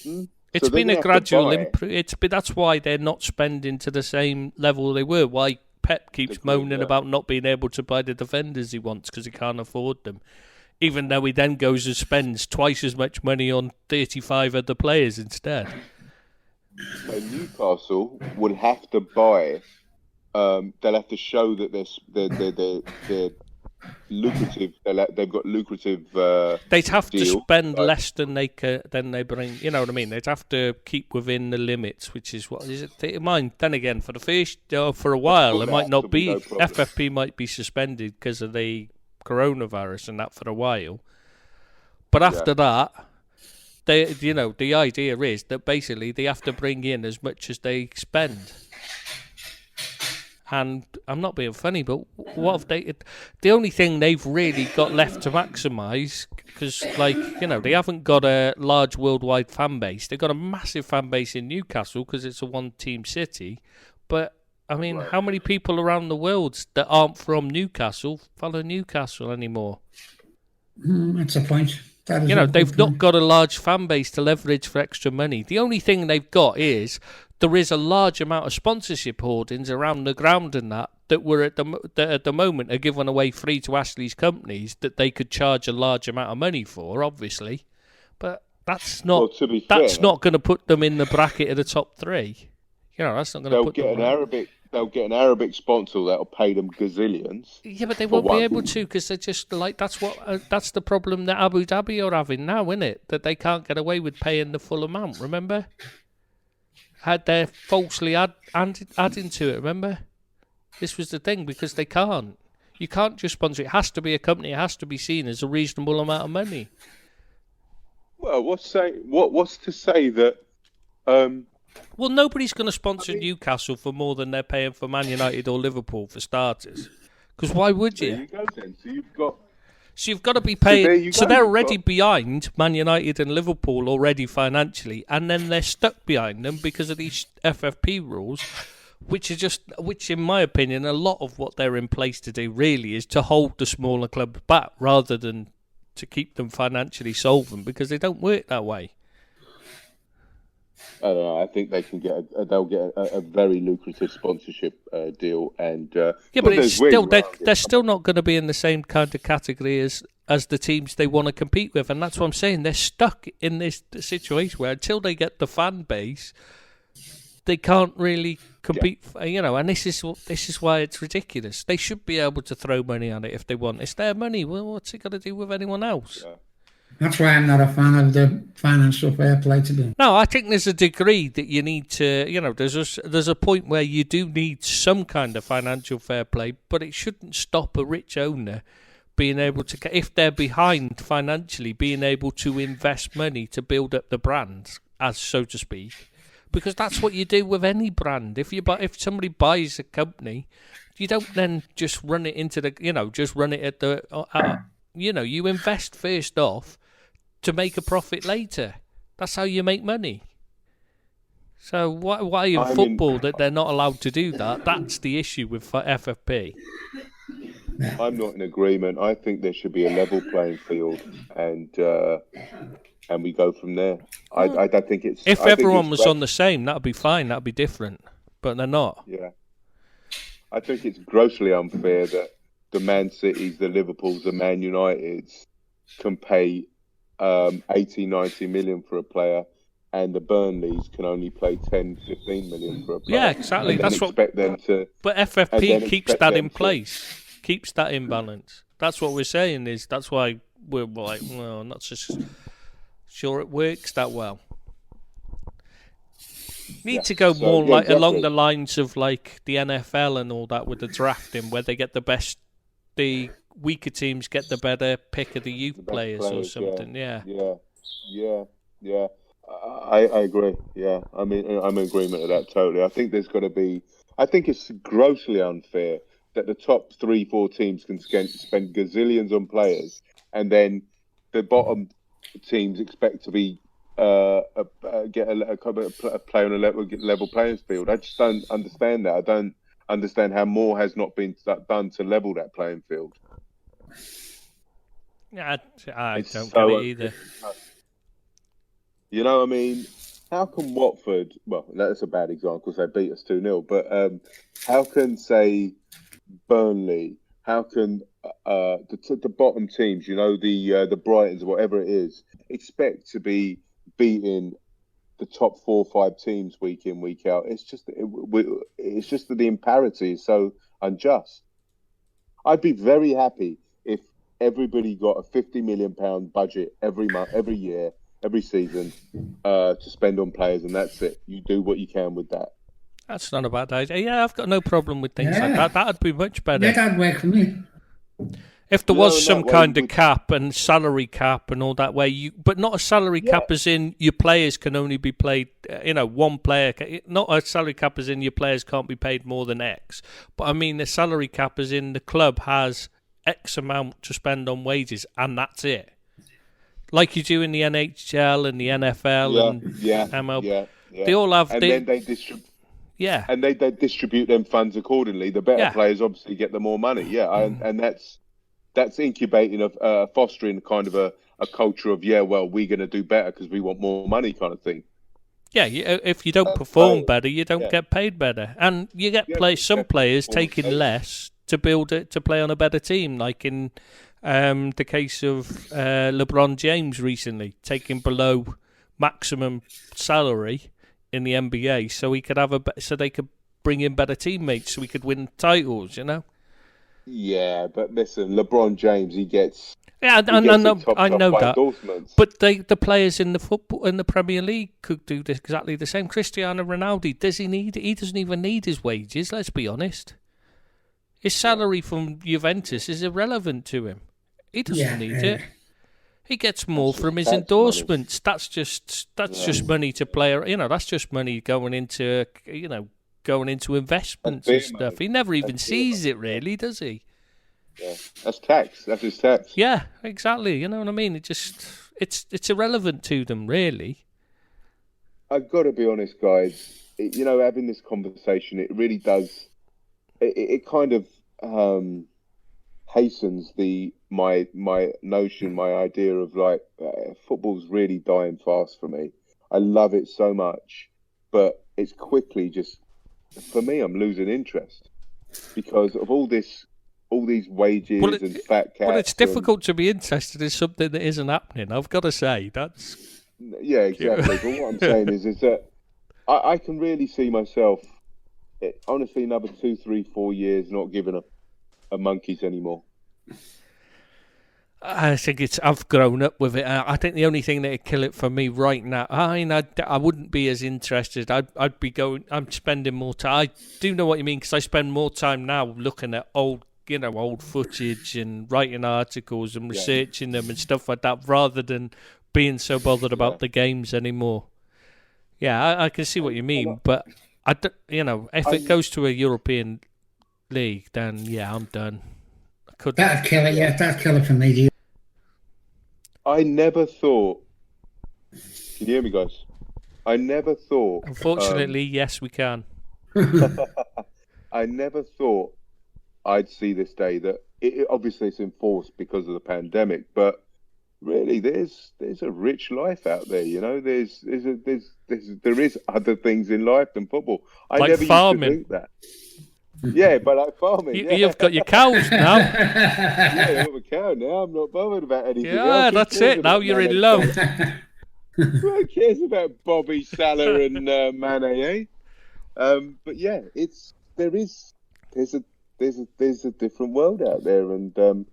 It's so they're been gonna a have to gradual buy- improvement. That's why they're not spending to the same level they were. Why Pep keeps Agreed, moaning yeah. about not being able to buy the defenders he wants because he can't afford them. Even though he then goes and spends twice as much money on 35 other players instead. So Newcastle will have to buy. They'll have to show that they're lucrative. They've got lucrative. They'd have to deal. spend Like- less than they bring. You know what I mean? They'd have to keep within the limits, which is what is it? Mind then again for the first for a while, it might not be. No problem. FFP might be suspended because of the coronavirus and that for a while. But after that, the idea is that basically they have to bring in as much as they spend. And I'm not being funny, but what have they? The only thing they've really got left to maximise, because they haven't got a large worldwide fan base. They've got a massive fan base in Newcastle because it's a one-team city, but I mean, Right. how many people around the world that aren't from Newcastle follow Newcastle anymore? That's a point. That is You know, a good they've not point. got a large fan base to leverage for extra money. The only thing they've got is there is a large amount of sponsorship hoardings around the ground and that were at the moment are given away free to Ashley's companies that they could charge a large amount of money for, obviously. But that's Well, not to be that's fair, not going to put them in the bracket of the top three. You know, that's not going to they'll put get them an right. Arabic. They'll get an Arabic sponsor that'll pay them gazillions. Yeah, but they for won't be one. able to because they're just like that's the problem that Abu Dhabi are having now, isn't it? That they can't get away with paying the full amount. Remember, had they're falsely adding to it. Remember, this was the thing because they can't. You can't just sponsor. It has to be a company. It has to be seen as a reasonable amount of money. Well, what's to say that? Well, nobody's going to sponsor Newcastle for more than they're paying for Man United or Liverpool for starters. Because why would There you? you go then. So you've got to be there paid. you So go, they're you've already got- behind Man United and Liverpool already financially, and then they're stuck behind them because of these FFP rules, which in my opinion, a lot of what they're in place to do really is to hold the smaller clubs back rather than to keep them financially solvent because they don't work that way. I don't know. I think they can they'll get a very lucrative sponsorship deal, and Yeah, but it's still they're still not going to be in the same kind of category as the teams they want to compete with, and that's what I'm saying. They're stuck in this situation where until they get the fan base, they can't really compete. You know, and this is why it's ridiculous. They should be able to throw money at it if they want. It's their money. Well, what's it got to do with anyone else? Yeah. That's why I'm not a fan of the financial fair play to be. No, I think there's a degree that you need to, you know, there's a point where you do need some kind of financial fair play, but it shouldn't stop a rich owner being able to, if they're behind financially, being able to invest money to build up the brand, as so to speak, because that's what you do with any brand. If somebody buys a company, you don't then just run it into the, you know, just run it at the, you know, you invest first off to make a profit later. That's how you make money. So why in football that they're not allowed to do that? That's the issue with FFP. I'm not in agreement. I think there should be a level playing field, and we go from there. I don't think it's. If everyone was on the same, that'd be fine. That'd be different. But they're not. Yeah, I think it's grossly unfair that the Man Cities, the Liverpools, the Man Uniteds can pay 80, 90 million for a player, and the Burnleys can only pay 10, 15 million for a player. Yeah, exactly. And That's then expect them to. But FFP keeps that in place, keeps that in balance. That's what we're saying. That's why we're like, well, not so sure it works that well. Need to go more like along the lines of like the NFL and all that with the drafting, where they get the weaker teams get the better pick of the youth players or something. Yeah. I agree. Yeah, I mean, I'm in agreement with that totally. I think there's got to be. I think it's grossly unfair that the top 3-4 teams can spend gazillions on players, and then the bottom teams expect to be get a play on a level playing field. I just don't understand that. I don't understand how more has not been done to level that playing field. Yeah, I don't get it either. You know, I mean, how can Watford? Well, that's a bad example because they beat us 2-0. But how can, say, Burnley? How can the bottom teams? You know, the Brightons or whatever it is, expect to be beating the top 4 or 5 teams week in, week out? It's just that the imparity is so unjust. I'd be very happy if everybody got a £50 million budget every month, every year, every season to spend on players, and that's it. You do what you can with that. That's not a bad idea. Yeah, I've got no problem with things like that. That'd be much better. Yeah, that'd work for me. If there was some kind of cap and salary cap and all that but not a salary cap as in your players can only be played, one player, not a salary cap as in your players can't be paid more than X, but I mean the salary cap as in the club has X amount to spend on wages and that's it. Like you do in the NHL and the NFL and MLB. Yeah. They all have... And then they distribute... Yeah. And they distribute them funds accordingly. The better players obviously get the more money. Yeah, and that's incubating fostering kind of a culture of well, we're going to do better because we want more money kind of thing. Yeah, if you don't perform better, you don't get paid better, and you get some players taking less to play on a better team, like in the case of LeBron James recently, taking below maximum salary in the NBA, so he could so they could bring in better teammates, so we could win titles. Yeah, but listen, LeBron James, he gets. Yeah, I know that. Endorsements. But the players in the Premier League could do exactly the same. Cristiano Ronaldo, does he need? He doesn't even need his wages. Let's be honest. His salary from Juventus is irrelevant to him. He doesn't need it. He gets more from his endorsements. Money. That's just money to play. That's just money going into investments and stuff. Money. He never even sees it, really, does he? Yeah, that's tax. That's his tax. Yeah, exactly. You know what I mean? It's irrelevant to them, really. I've got to be honest, guys. Having this conversation, it really does. It kind of hastens my notion, my idea of football's really dying fast for me. I love it so much, but it's quickly just for me. I'm losing interest because of all these wages and fat cats. Well, it's difficult to be interested in something that isn't happening. I've got to say that's. Yeah, exactly. But what I'm saying is that I can really see myself, honestly, another 2, 3, 4 years not giving a monkeys anymore. I think I've grown up with it. I think the only thing that would kill it for me right now, I wouldn't be as interested. I'd be going. I'm spending more time. I do know what you mean because I spend more time now looking at old footage and writing articles and researching them and stuff like that, rather than being so bothered about the games anymore. Yeah, I can see what you mean, but if it goes to a European league, then I'm done. That'd kill it. Yeah, that'd kill it for me. I never thought. Can you hear me, guys? I never thought. Unfortunately, yes, we can. I never thought I'd see this day that obviously it's enforced because of the pandemic, but really there's a rich life out there. There is other things in life than football. I like never farming. used to think that. Yeah, but like farming. You've got your cows now. Yeah, I've got a cow now. I'm not bothered about anything else. Yeah, that's it. Now you're in love. Who cares about Bobby, Salah, and Mane? But yeah, there's a different world out there, and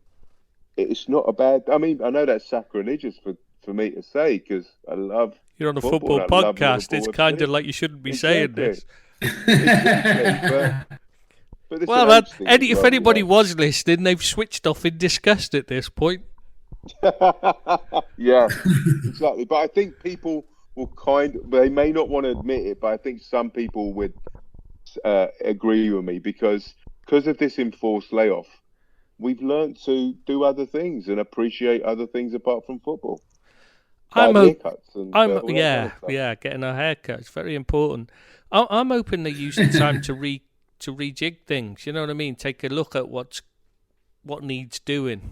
it's not a bad. I mean, I know that's sacrilegious for me to say because I love. You're on a football podcast. It's kind of like you shouldn't be saying this. Exactly, but well, if anybody was listening, they've switched off in disgust at this point. Yeah, exactly. But I think people will they may not want to admit it, but I think some people would agree with me because of this enforced layoff, we've learned to do other things and appreciate other things apart from football. Getting a haircut. It's very important. I'm hoping they're using time to rejig things. You know what I mean? Take a look at what needs doing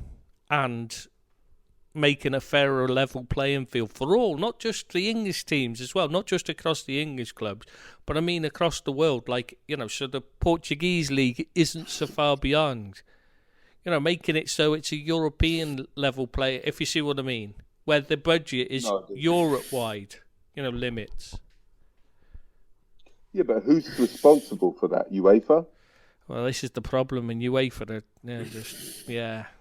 and making a fairer level playing field for all, not just the English teams as well, not just across the English clubs, but I mean across the world. So the Portuguese league isn't so far beyond. Making it so it's a European level play, if you see what I mean, where the budget is Europe-wide, limits. Yeah, but who's responsible for that? UEFA? Well, this is the problem in UEFA.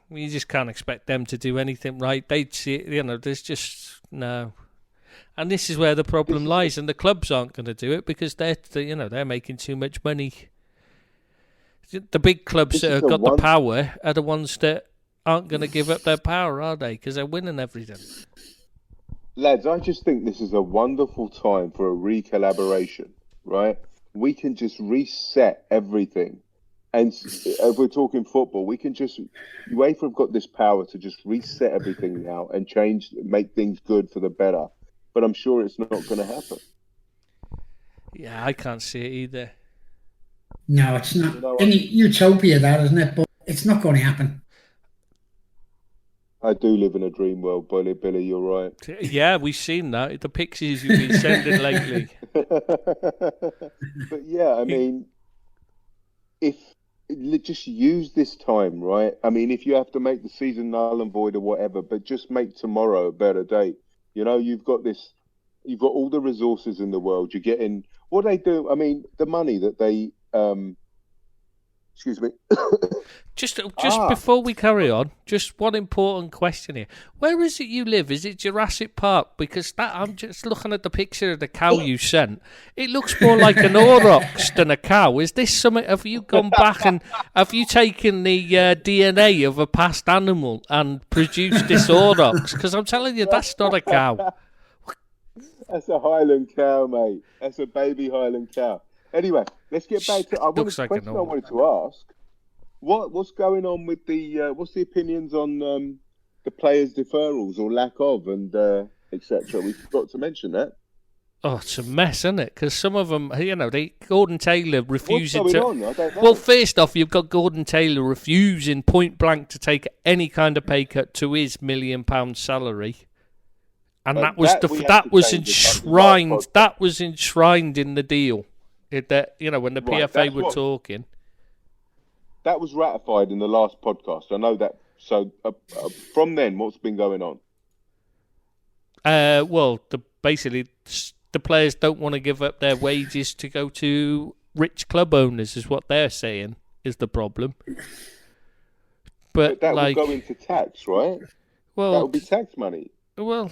You just can't expect them to do anything right. They'd see it, there's just no. And this is where the problem lies, and the clubs aren't going to do it because they're making too much money. The big clubs that have got the power are the ones that aren't going to give up their power, are they? Because they're winning everything. Lads, I just think this is a wonderful time for a re-collaboration, right? We can just reset everything. And if we're talking football, we can UEFA have got this power to just reset everything now and make things good for the better. But I'm sure it's not going to happen. Yeah, I can't see it either. No, it's not. You know In what? utopia, that isn't it? But it's not going to happen. I do live in a dream world, Billy. You're right. Yeah, we've seen that. The pictures you've been sending lately. But yeah, I mean, if just use this time, right? I mean, if you have to make the season null and void or whatever, but just make tomorrow a better day. You know, you've got all the resources in the world. You're getting what they do. I mean, the money that they, excuse me. Just before we carry on, just one important question here. Where is it you live? Is it Jurassic Park? Because I'm just looking at the picture of the cow you sent. It looks more like an aurochs than a cow. Is this something? Have you gone back and have you taken the DNA of a past animal and produced this aurochs? Because I'm telling you, that's not a cow. That's a Highland cow, mate. That's a baby Highland cow. Anyway, let's get back to the question I wanted to ask. What's going on with what's the opinions on the players' deferrals or lack of, and etc. We forgot to mention that. Oh, it's a mess, isn't it? Because some of them, Gordon Taylor refusing What's to. going on? I don't know. Well, first off, you've got Gordon Taylor refusing point blank to take any kind of pay cut to his £1 million salary, and that was enshrined. That was enshrined in the deal. When the PFA were talking. That was ratified in the last podcast. I know that. So from then, what's been going on? Basically, the players don't want to give up their wages to go to rich club owners, is what they're saying is the problem. But that would go into tax, right? Well, that would be tax money. Well,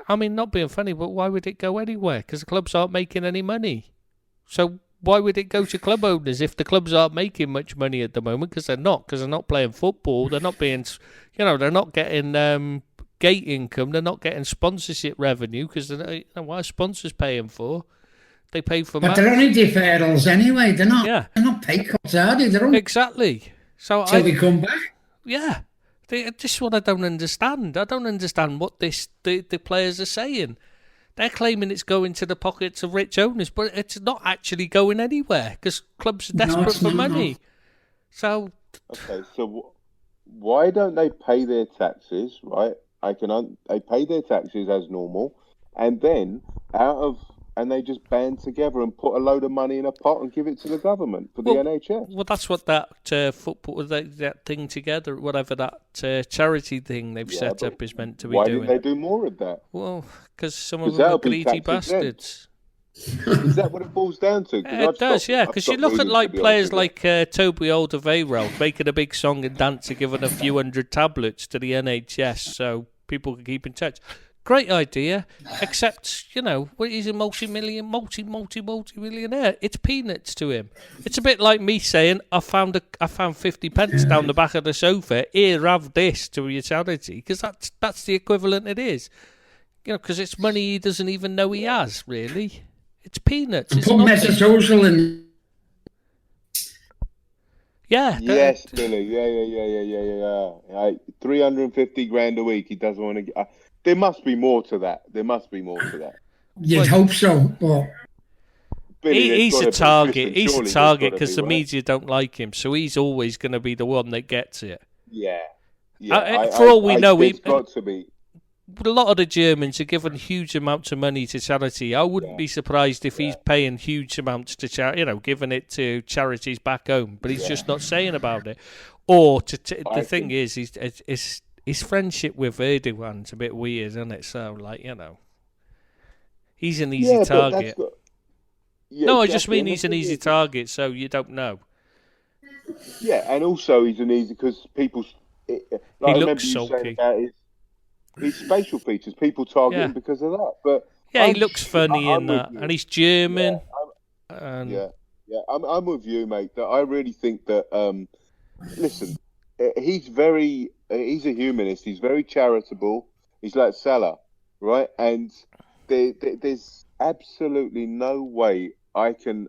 I mean, not being funny, but why would it go anywhere? Because the clubs aren't making any money. So why would it go to club owners if the clubs aren't making much money at the moment? Because they're not playing football. They're not being, they're not getting gate income. They're not getting sponsorship revenue because what are sponsors paying for? They pay for. But they're only deferrals anyway. They're not. Yeah. They're not pay cuts, are they? They're only exactly. So they come back. Yeah. This is what I don't understand. I don't understand what the players are saying. They're claiming it's going to the pockets of rich owners, but it's not actually going anywhere because clubs are desperate for money. No. So, okay, so why don't they pay their taxes? Right, they pay their taxes as normal, and then they just band together and put a load of money in a pot and give it to the government for the NHS. Well, that's what that football, that thing together, whatever that charity thing they've set up is meant to be doing. Why didn't they do more of that? Well, because some of them are greedy bastards. Is that what it boils down to? It does, yeah. Because you look at players like Toby Alderweireld making a big song and dance and giving a few hundred tablets to the NHS so people can keep in touch. Great idea, except, he's a multi-millionaire. It's peanuts to him. It's a bit like me saying, I found 50 pence down the back of the sofa. Here, have this to your charity, because that's the equivalent it is. Because it's money he doesn't even know he has, really. It's peanuts. It's put Social in. Yeah. Yes, Billy. Yeah. 350 grand a week. He doesn't want to get. There must be more to that. You'd hope so, but he's a target. He's a target because the media don't like him, so he's always going to be the one that gets it. Yeah. For all we know, it's got to be. A lot of the Germans are giving huge amounts of money to charity. I wouldn't be surprised if he's paying huge amounts to giving it to charities back home, but he's just not saying about it. Or the thing is, his friendship with Erdogan's a bit weird, isn't it? So, he's an easy target. No, I just mean he's an easy target, so you don't know. Yeah, and also he's an easy because people. He looks sulky. His facial features, people target him because of that. But he looks funny in that, and he's German. I'm with you, mate. That I really think that. Listen, he's a humanist. He's very charitable. He's like Salah, right? And there's absolutely no way I can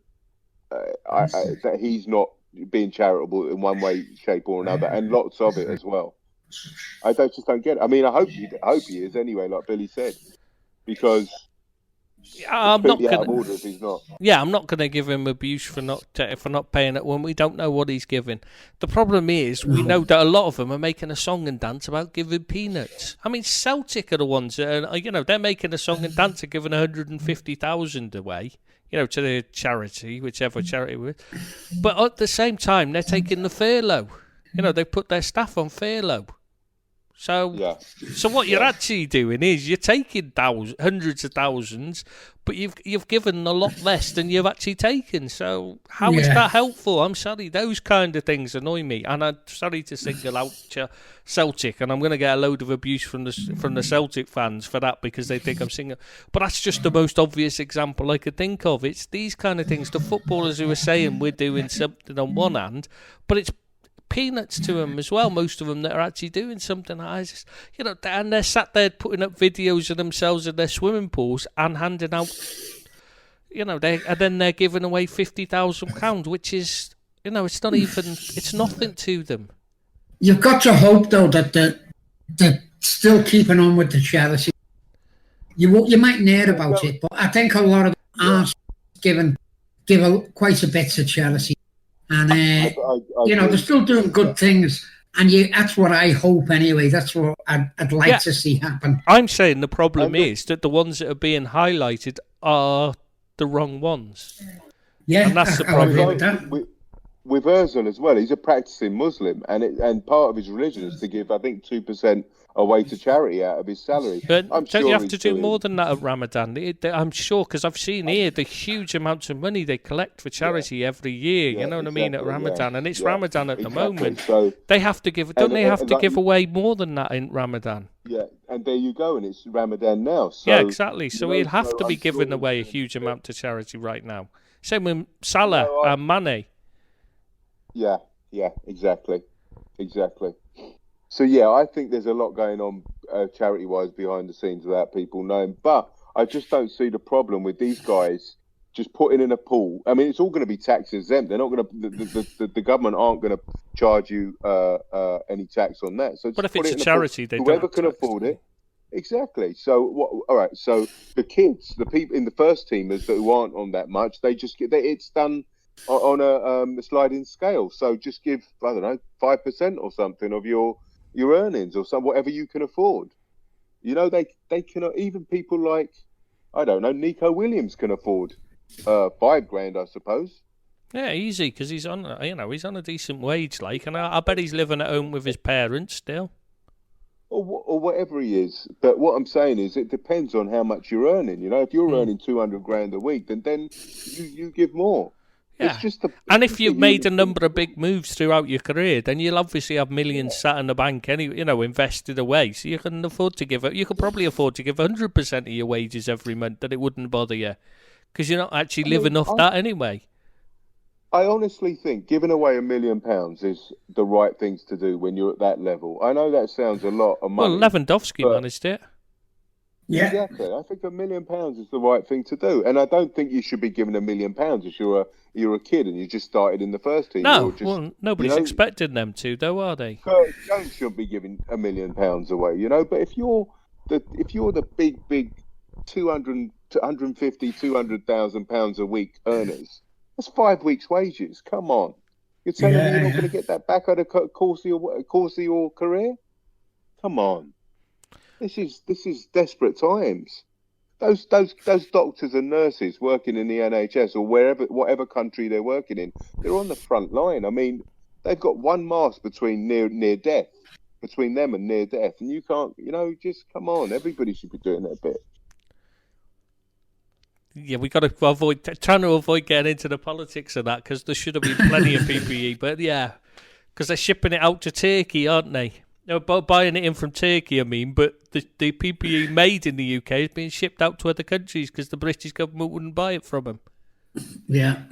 that he's not being charitable in one way, shape, or another, and lots of it as well. I just don't get it. I mean, I hope he is anyway, like Billy said, because I'm not completely out of gonna. order if he's not. Yeah, I'm not going to give him abuse for not paying it when we don't know what he's giving. The problem is we know that a lot of them are making a song and dance about giving peanuts. I mean, Celtic are the ones that are, they're making a song and dance and giving 150,000 away, to the charity, whichever charity it was. But at the same time, they're taking the furlough. They put their staff on furlough. So what you're actually doing is you're taking hundreds of thousands, but you've given a lot less than you've actually taken. So how is that helpful? I'm sorry, those kind of things annoy me, and I'm sorry to single out Celtic, and I'm going to get a load of abuse from the Celtic fans for that because they think I'm singing. But that's just the most obvious example I could think of. It's these kind of things. The footballers who are saying we're doing something on one hand, but it's peanuts to them as well, most of them that are actually doing something. I just, and they're sat there putting up videos of themselves in their swimming pools and handing out, and then they're giving away £50,000, which is, it's not even, it's nothing to them. You've got to hope though that they're still keeping on with the charity. You might hear about it, but I think a lot of them are give quite a bit to charity. And, they're still doing good things. And that's what I hope anyway. That's what I'd like to see happen. I'm saying the problem is that the ones that are being highlighted are the wrong ones. Yeah, and that's the problem. With Ozil as well, he's a practicing Muslim, and part of his religion is to give, I think, 2% away to charity out of his salary. But don't you have to do more than that at Ramadan? I'm sure, because I've seen here the huge amounts of money they collect for charity every year. You know what I mean, at Ramadan, and it's Ramadan at the moment. So they have to give. Don't they have to give away more than that in Ramadan? Yeah, and there you go, and it's Ramadan now. So, yeah, exactly. So he'll have to be giving away a huge amount to charity right now. Same with Salah and Mane. Yeah, exactly. So, yeah, I think there's a lot going on charity-wise behind the scenes without people knowing. But I just don't see the problem with these guys just putting in a pool. I mean, it's all going to be tax exempt. They're not going to. The government aren't going to charge you any tax on that. So, but if it's a charity, they whoever can afford it. Exactly. So, all right. So the kids, the people in the first teamers who aren't on that much, they just get. It's done on a sliding scale. So just give, I don't know, 5% or something of your earnings or whatever you can afford. They can, even people like, I don't know, Nico Williams can afford $5,000, I suppose. Yeah, easy, because he's on a decent wage, and I bet he's living at home with his parents still. Or whatever he is. But what I'm saying is, it depends on how much you're earning. If you're earning $200,000 a week, then you give more. Yeah. And if you've made a number of big moves throughout your career, then you'll obviously have millions sat in the bank, invested away. So you can afford to give it. You could probably afford to give 100% of your wages every month, that it wouldn't bother you, because you're not actually living off that anyway. I honestly think giving away £1 million is the right things to do when you're at that level. I know that sounds a lot of money. Well, Lewandowski managed it. Yeah, exactly. I think £1 million is the right thing to do, and I don't think you should be given £1 million if you're a kid and you just started in the first team. No, nobody's expecting them to, though, are they? Jones shouldn't be giving £1 million away, But if you're the big 200, 150, £200,000 a week earners, that's 5 weeks' wages. Come on, you're telling me you're not going to get that back over the course of your career? Come on. This is desperate times. Those doctors and nurses working in the NHS or whatever country they're working in, they're on the front line. I mean, they've got one mask between near death, between them and near death, and you can't, just come on. Everybody should be doing their bit. Yeah, we got to trying to avoid getting into the politics of that, because there should have been plenty of PPE. But yeah, because they're shipping it out to Turkey, aren't they? No, buying it in from Turkey, but the PPE made in the UK is being shipped out to other countries because the British government wouldn't buy it from them. Yeah.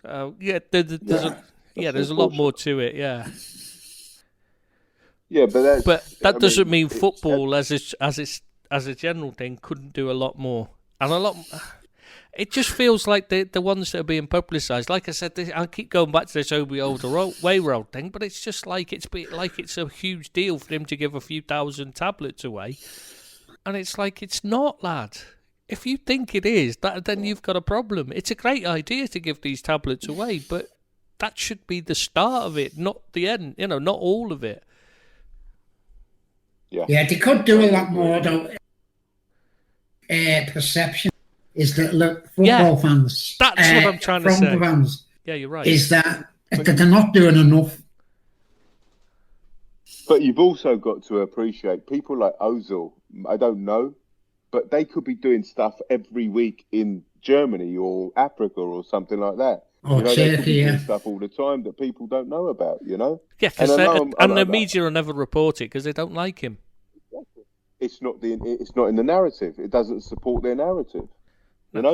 So there's a lot more to it. Yeah. Yeah, but that doesn't mean football as a general thing couldn't do a lot more, and a lot. It just feels like the ones that are being publicised. Like I said, I keep going back to this Wayward thing, but it's just like it's a huge deal for him to give a few thousand tablets away, and it's like it's not, lad. if you think it is, then you've got a problem. It's a great idea to give these tablets away, but that should be the start of it, not the end. Not all of it. Yeah, they could do a lot more though. Perception is that football fans. That's what I'm trying to say. Fans, yeah, you're right. Is that they're not doing enough. But you've also got to appreciate people like Ozil. I don't know, but they could be doing stuff every week in Germany or Africa or something like that. Oh, they could be doing stuff all the time that people don't know about. Yeah, because the media will never report it because they don't like him. It's not in the narrative. It doesn't support their narrative.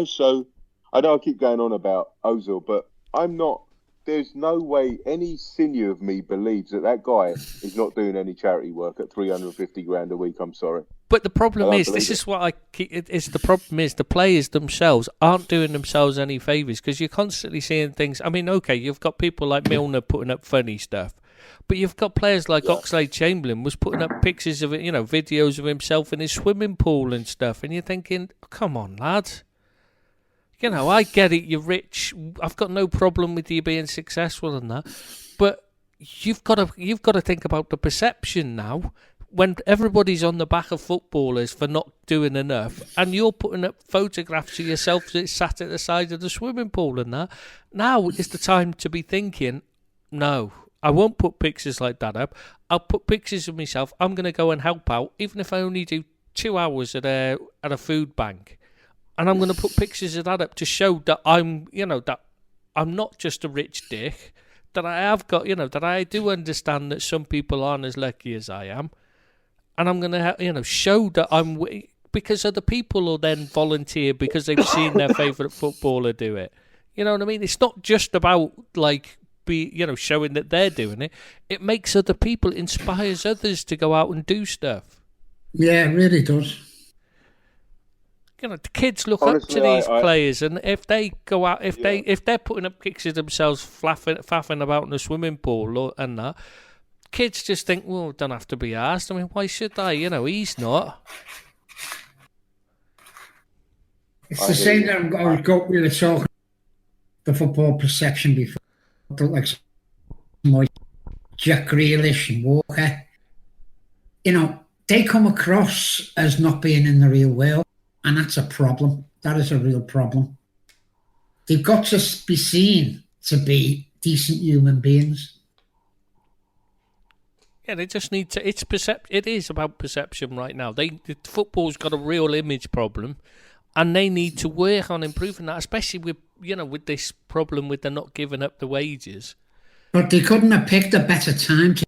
So I know I keep going on about Ozil, but I'm not. There's no way any sinew of me believes that guy is not doing any charity work at 350 grand a week. I'm sorry. But the problem is, the problem is the players themselves aren't doing themselves any favours because you're constantly seeing things. I mean, okay, you've got people like Milner putting up funny stuff, but you've got players like Oxlade-Chamberlain was putting up pictures of it, videos of himself in his swimming pool and stuff, and you're thinking, come on, lads. I get it, you're rich. I've got no problem with you being successful and that. But you've got to think about the perception now when everybody's on the back of footballers for not doing enough and you're putting up photographs of yourself that sat at the side of the swimming pool and that. Now is the time to be thinking, no, I won't put pictures like that up. I'll put pictures of myself. I'm going to go and help out, even if I only do 2 hours at a food bank. And I'm going to put pictures of that up to show that that I'm not just a rich dick, that I have got, that I do understand that some people aren't as lucky as I am. And I'm going to, show that because other people will then volunteer because they've seen their favourite footballer do it. You know what I mean? It's not just about, showing that they're doing it. It makes other people, inspires others to go out and do stuff. Yeah, it really does. The kids look up to these players, and if they go out, if they're putting up pictures of themselves faffing about in a swimming pool and that, kids just think, well, don't have to be asked. I mean, why should I? He's not. It's the same that we were talking the football perception before, like Jack Grealish and Walker. They come across as not being in the real world. And that's a problem. That is a real problem. They've got to be seen to be decent human beings. Yeah, they just need to. It is about perception right now. Football's got a real image problem, and they need to work on improving that, especially with this problem with the not giving up the wages. But they couldn't have picked a better time to.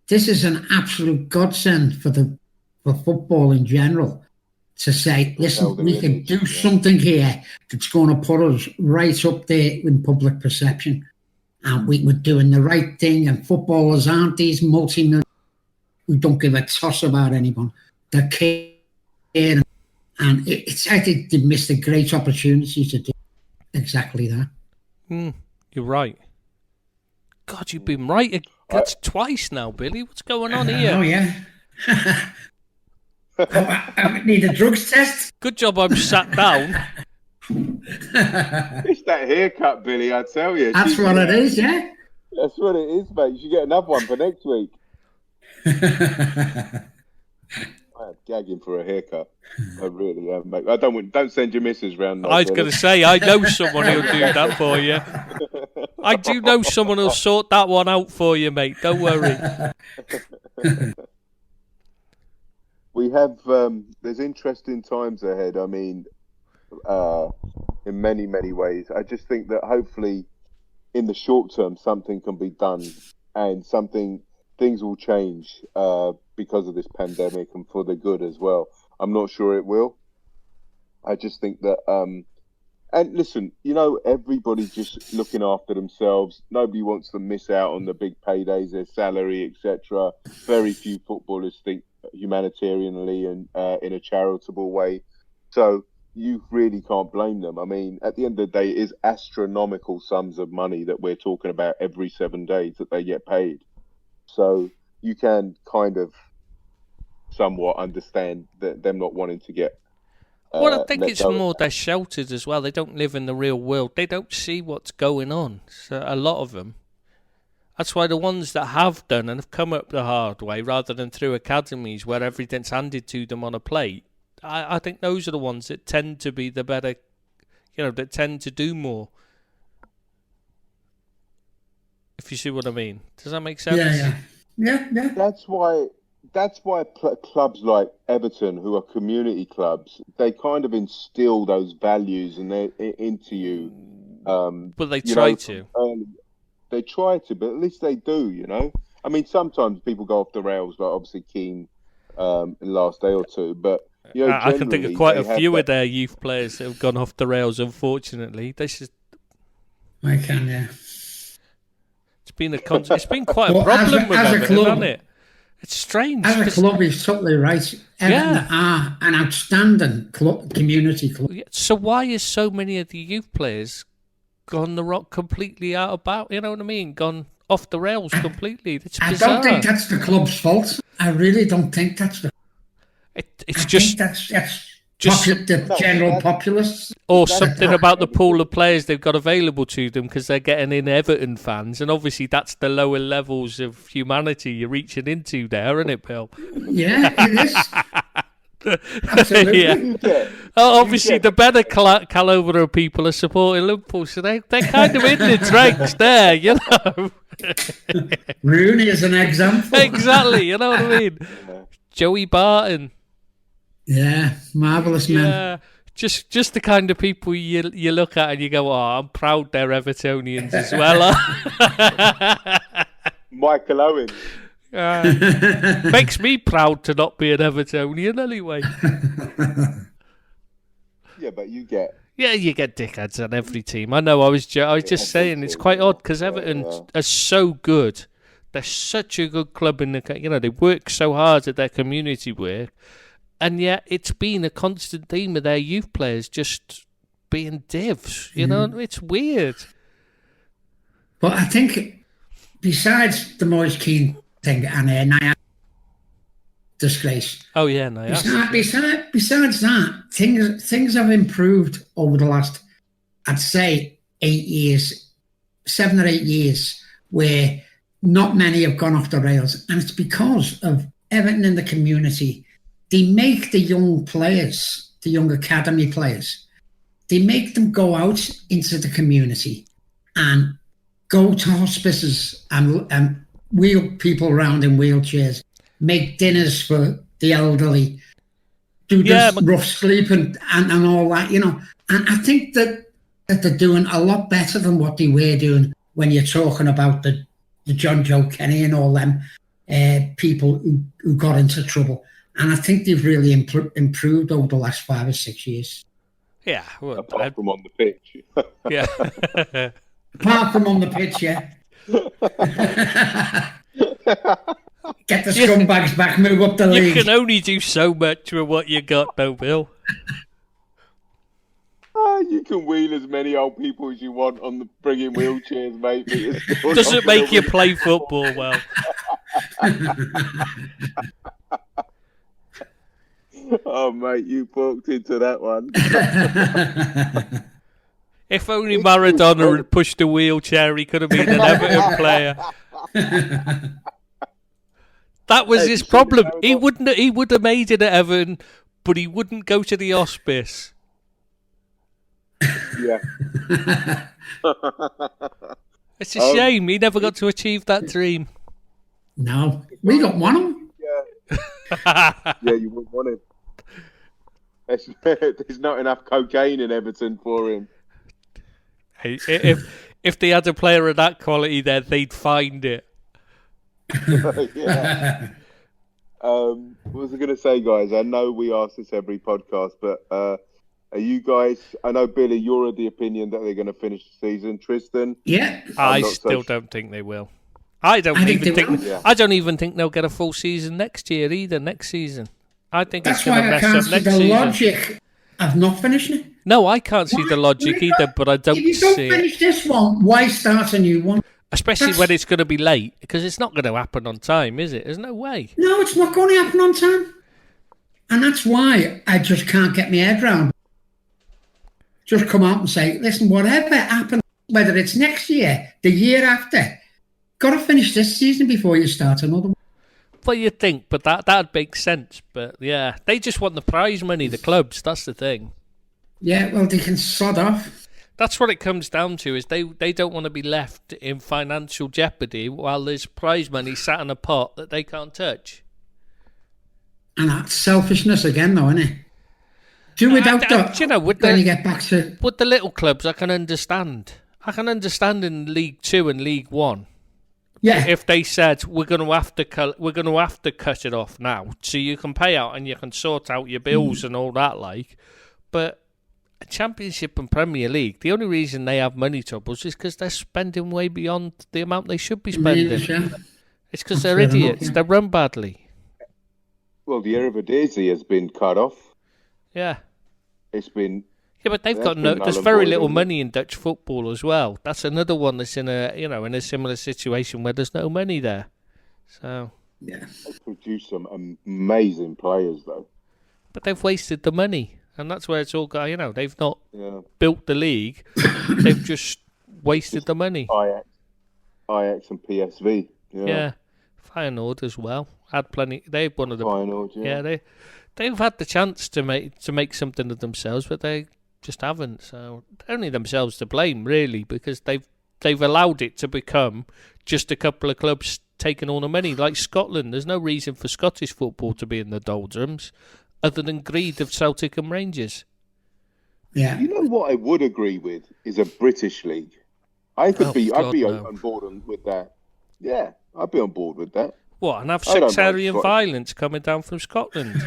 This is an absolute godsend for football in general, to say, listen, we can do something here that's going to put us right up there in public perception. And we're doing the right thing, and footballers aren't these multi-millionaires who don't give a toss about anyone. They're caring. And I think they missed a great opportunity to do exactly that. You're right. God, you've been right. That's twice now, Billy. What's going on here? Oh, yeah. I need a drugs test. Good job I'm sat down. It's that haircut, Billy, I tell you. That's what it is, yeah? That's what it is, mate. You should get another one for next week. I am gagging for a haircut. I really am, mate. Don't send your missus round. I was going to say, I know someone who'll do that for you. I do know someone who'll sort that one out for you, mate. Don't worry. We have, there's interesting times ahead. I mean, in many, many ways. I just think that hopefully in the short term, something can be done and things will change because of this pandemic and for the good as well. I'm not sure it will. I just think that, and listen, everybody's just looking after themselves. Nobody wants to miss out on the big paydays, their salary, etc. Very few footballers think humanitarianly and in a charitable way. So you really can't blame them. I mean, at the end of the day, it is astronomical sums of money that we're talking about every 7 days that they get paid. So you can kind of somewhat understand that them not wanting to get. Well, I think let it's go. more they're sheltered as well. They don't live in the real world. They don't see what's going on. So a lot of them. That's why the ones that have done and have come up the hard way, rather than through academies where everything's handed to them on a plate, I think those are the ones that tend to be the better, that tend to do more. If you see what I mean. Does that make sense? Yeah. That's why clubs like Everton, who are community clubs, they kind of instill those values into you. But they try to. They try to, but at least they do. I mean, sometimes people go off the rails, like obviously Keane in the last day or two. But I can think of quite a few of their youth players that have gone off the rails. Unfortunately, this is. I can, yeah. It's been quite a problem with Everton, hasn't it? It's strange. As a club, he's totally right. Everton are an outstanding community club. So why is so many of the youth players gone the rock completely out about? You know what I mean? Gone off the rails completely. It's bizarre. I don't think that's the club's fault. I really don't think that's the. I think that's the general populace. Or something about the pool of players they've got available to them because they're getting in Everton fans. And obviously that's the lower levels of humanity you're reaching into there, isn't it, Bill? Yeah, it is. Absolutely. Yeah. Obviously the better calibre of people are supporting Liverpool, so they're kind of in the dregs there, Rooney is an example. Exactly, you know what I mean? Joey Barton. Yeah, marvellous man. Yeah, just the kind of people you look at and you go, oh, I'm proud they're Evertonians as well. Michael Owen. Makes me proud to not be an Evertonian anyway. Yeah, but you get... Yeah, you get dickheads on every team. I know, I was just saying, it's quite odd because Everton are so good. They're such a good club in the... they work so hard at their community work. And yet it's been a constant theme of their youth players just being divs. It's weird. But I think besides the Moise Keane thing and Naya disgrace. Oh yeah, Naya. Besides that, things have improved over the last, I'd say, 7 or 8 years, where not many have gone off the rails, and it's because of Everton in the community. They make the young players, the young academy players, they make them go out into the community and go to hospices and wheel people around in wheelchairs, make dinners for the elderly, do this rough sleep and all that, And I think that they're doing a lot better than what they were doing when you're talking about the John Joe Kenny and all them people who got into trouble. And I think they've really improved over the last 5 or 6 years. Yeah. Well, apart from on the pitch. Yeah. Apart from on the pitch, yeah. Get the scumbags back, move up the league. You can only do so much with what you got, though, Bill. You can wheel as many old people as you want on the bringing wheelchairs, mate. Doesn't make you play football well. Oh, mate, you walked into that one. If only Maradona had pushed a wheelchair, he could have been an Everton player. That was his problem. He would have made it at Everton, but he wouldn't go to the hospice. Yeah. It's a shame. He never got to achieve that dream. No, we don't want him. Yeah, you wouldn't want him. There's not enough cocaine in Everton for him. Hey, if they had a player of that quality there, they'd find it. Yeah. What was I going to say, guys? I know we ask this every podcast, but are you guys... I know, Billy, you're of the opinion that they're going to finish the season. Tristan? Yeah. I still don't think they will. I don't even think they'll get a full season next year either, next season. I think it's going to mess up next season. That's why I can't see the logic of not finishing it. No, I can't see the logic either, but I don't see it. If you don't finish this one, why start a new one? Especially when it's going to be late, because it's not going to happen on time, is it? There's no way. No, it's not going to happen on time. And that's why I just can't get my head around. Just come out and say, listen, whatever happens, whether it's next year, the year after, got to finish this season before you start another one. Well, you'd think, but that'd make sense. But yeah, they just want the prize money, the clubs. That's the thing. Yeah, well, they can sod off. That's what it comes down to, is they don't want to be left in financial jeopardy while there's prize money sat in a pot that they can't touch. And that's selfishness again, though, isn't it? Do without that. You know, with then you get back to... With the little clubs, I can understand. I can understand in League 2 and League 1. Yeah. If they said we're going to have to cut it off now, so you can pay out and you can sort out your bills and all that, like. But a Championship and Premier League, the only reason they have money troubles is because they're spending way beyond the amount they should be spending. Yeah. It's because they're idiots. They run badly. Well, the Eredivisie has been cut off. Yeah. It's been. Yeah, but they've got there's very little money in Dutch football as well. That's another one that's in a similar situation where there's no money there. So yeah, they produce some amazing players though. But they've wasted the money, and that's where it's all got. They've not built the league; they've just wasted the money. Ajax and PSV. Yeah, Feyenoord as well had plenty. They've one of the Feyenoord. Yeah, they've had the chance to make something of themselves, but they just haven't. So only themselves to blame, really, because they've allowed it to become just a couple of clubs taking all the money. Like Scotland, there's no reason for Scottish football to be in the doldrums other than greed of Celtic and Rangers. Yeah. You know what I would agree with is a British league. I'd be on board with that. Yeah, I'd be on board with that. What, and have sectarian violence coming down from Scotland?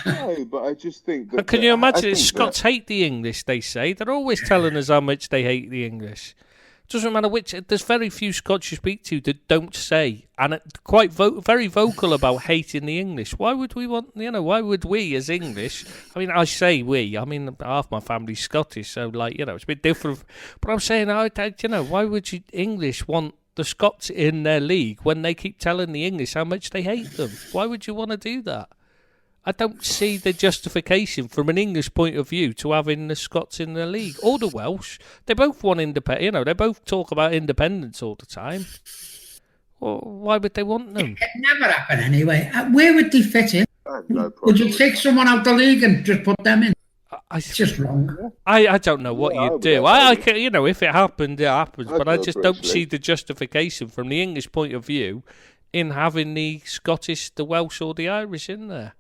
No, but I just think that... Can you imagine? Scots hate the English, they say. They're always telling us how much they hate the English. Doesn't matter which... There's very few Scots you speak to that don't say, and quite very vocal about hating the English. Why would we want... why would we as English... I mean, I say we. I mean, half my family's Scottish, so, it's a bit different. But I'm saying, why would you English want the Scots in their league when they keep telling the English how much they hate them? Why would you want to do that? I don't see the justification from an English point of view to having the Scots in the league or the Welsh. They both want independence. They both talk about independence all the time. Well, why would they want them? It never happened anyway. Where would they fit in? No would you take someone out the league and just put them in? It's just wrong. I don't know what you'd do. I if it happened, it happens. But I just don't see the justification from the English point of view in having the Scottish, the Welsh, or the Irish in there.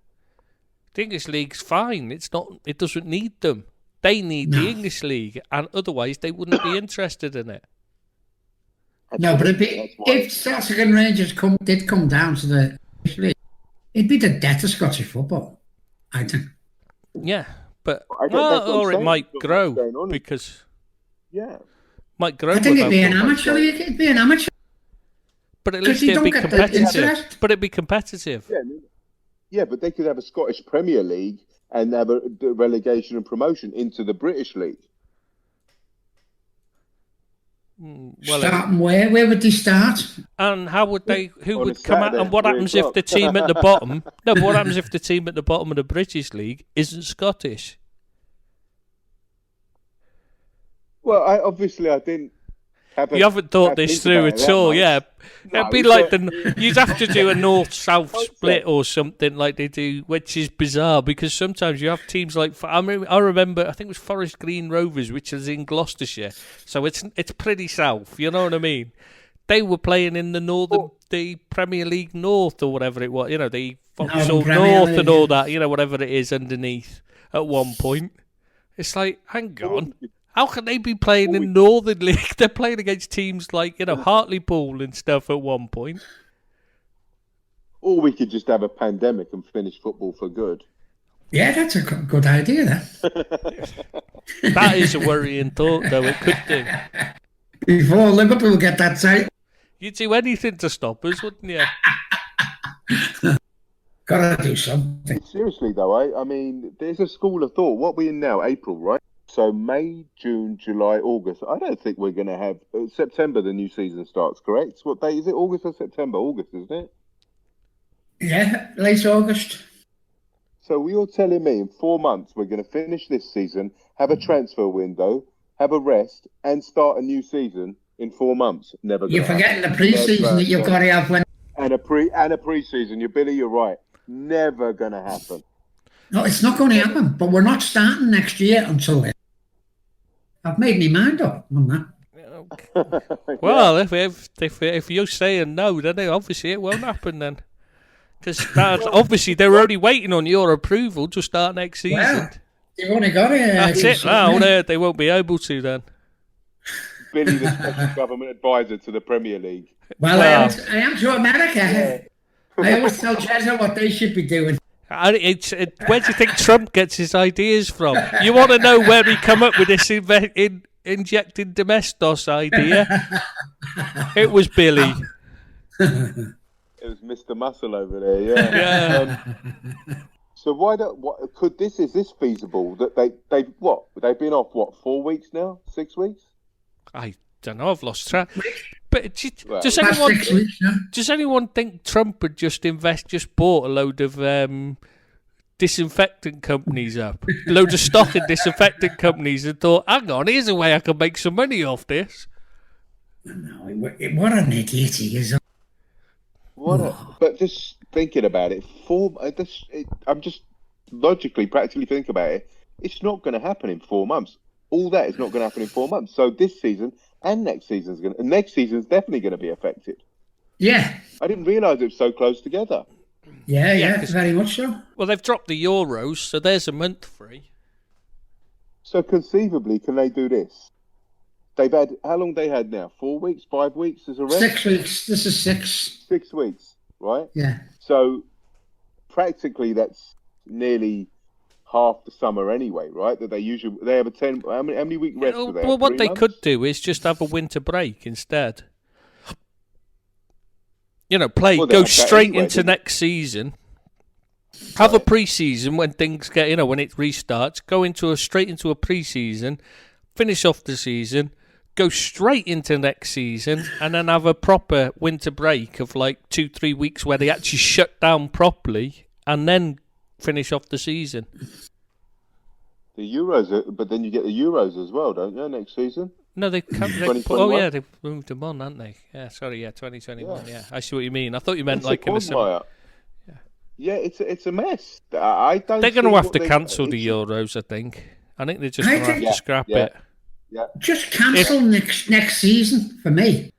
The English league's fine. It's not. It doesn't need them. They need the English league, and otherwise they wouldn't be interested in it. No, but if Celtic and Rangers did come down to the English league, it'd be the death of Scottish football, I think. Yeah. But or it might grow because might grow. I think it'd be an amateur league. It'd be an amateur. But at least it'd be competitive. But it'd be competitive. Yeah, but they could have a Scottish Premier League and have a relegation and promotion into the British League. Well, starting where would they start? And how would they? Who would come out? And what happens if the team at the bottom? No, but what happens if the team at the bottom of the British League isn't Scottish? Well, I didn't. You haven't thought this through at all, yeah. It'd be like you'd have to do a north-south split or something like they do, which is bizarre because sometimes you have teams like I remember I think it was Forest Green Rovers, which is in Gloucestershire, so it's pretty south. You know what I mean? They were playing in the Premier League North or whatever it was. The Vauxhall North and all that. Whatever it is underneath at one point. It's like, hang on. How can they be playing in Northern League? They're playing against teams like, Hartlepool and stuff at one point. Or we could just have a pandemic and finish football for good. Yeah, that's a good idea, That is a worrying thought, though. It could do. Before Liverpool get that site. You'd do anything to stop us, wouldn't you? Gotta do something. Seriously, though, I mean, there's a school of thought. What are we in now? April, right? So May, June, July, August. I don't think we're going to have September. The new season starts. Correct? What day is it? August or September? August, isn't it? Yeah, late August. So you're telling me in 4 months we're going to finish this season, have a transfer window, have a rest, and start a new season in 4 months? Never. You're forgetting the pre-season that you've got to have when. And a pre-season. Billy, you're right. Never going to happen. No, it's not going to happen. But we're not starting next year until then. I've made my mind up on that. Well, if you're saying no, then obviously it won't happen then. Because obviously they're only waiting on your approval to start next season. Well, you've only got it. That's it now. They won't be able to then. Billy, the special government advisor to the Premier League. Well, I am to America. Yeah. I always tell Jezza what they should be doing. Where do you think Trump gets his ideas from? You want to know where he come up with this injecting domestos idea? It was Billy. It was Mr. Muscle over there, yeah. So is this feasible? That they've been off 4 weeks now, 6 weeks? I don't know. I've lost track. But does anyone think Trump had just bought a load of disinfectant companies up, a load of stock in disinfectant companies, and thought, "Hang on, here's a way I can make some money off this." No, what an idiot he is. But just thinking about it, I'm just logically, practically thinking about it. It's not going to happen in 4 months. All that is not going to happen in 4 months. So this season and next season's definitely going to be affected. Yeah. I didn't realise it was so close together. Yeah, very much so. Well, they've dropped the Euros, so there's a month free. So conceivably, can they do this? They've had, how long they had now? 4 weeks, 5 weeks as a rest? 6 weeks. This is 6. 6 weeks, right? Yeah. So practically that's nearly half the summer anyway, right? That they have a 10. How many week rest do they have? Well, what 3 they months? could do is just have a winter break instead. Go straight into next season. Have a pre-season when things get, when it restarts. Go straight into a pre-season, finish off the season, go straight into next season, and then have a proper winter break of like 2-3 weeks where they actually shut down properly, and then finish off the season. The Euros, but then you get the Euros as well, don't you, next season? No, they can't. They've moved them on, haven't they? Yeah, sorry, 2021. Yeah, I see what you mean. I thought you meant like in the summer. Yeah, it's a mess. I don't. They're going to have to cancel the Euros. I think they're just going to have to scrap it. Yeah. Just cancel next season for me.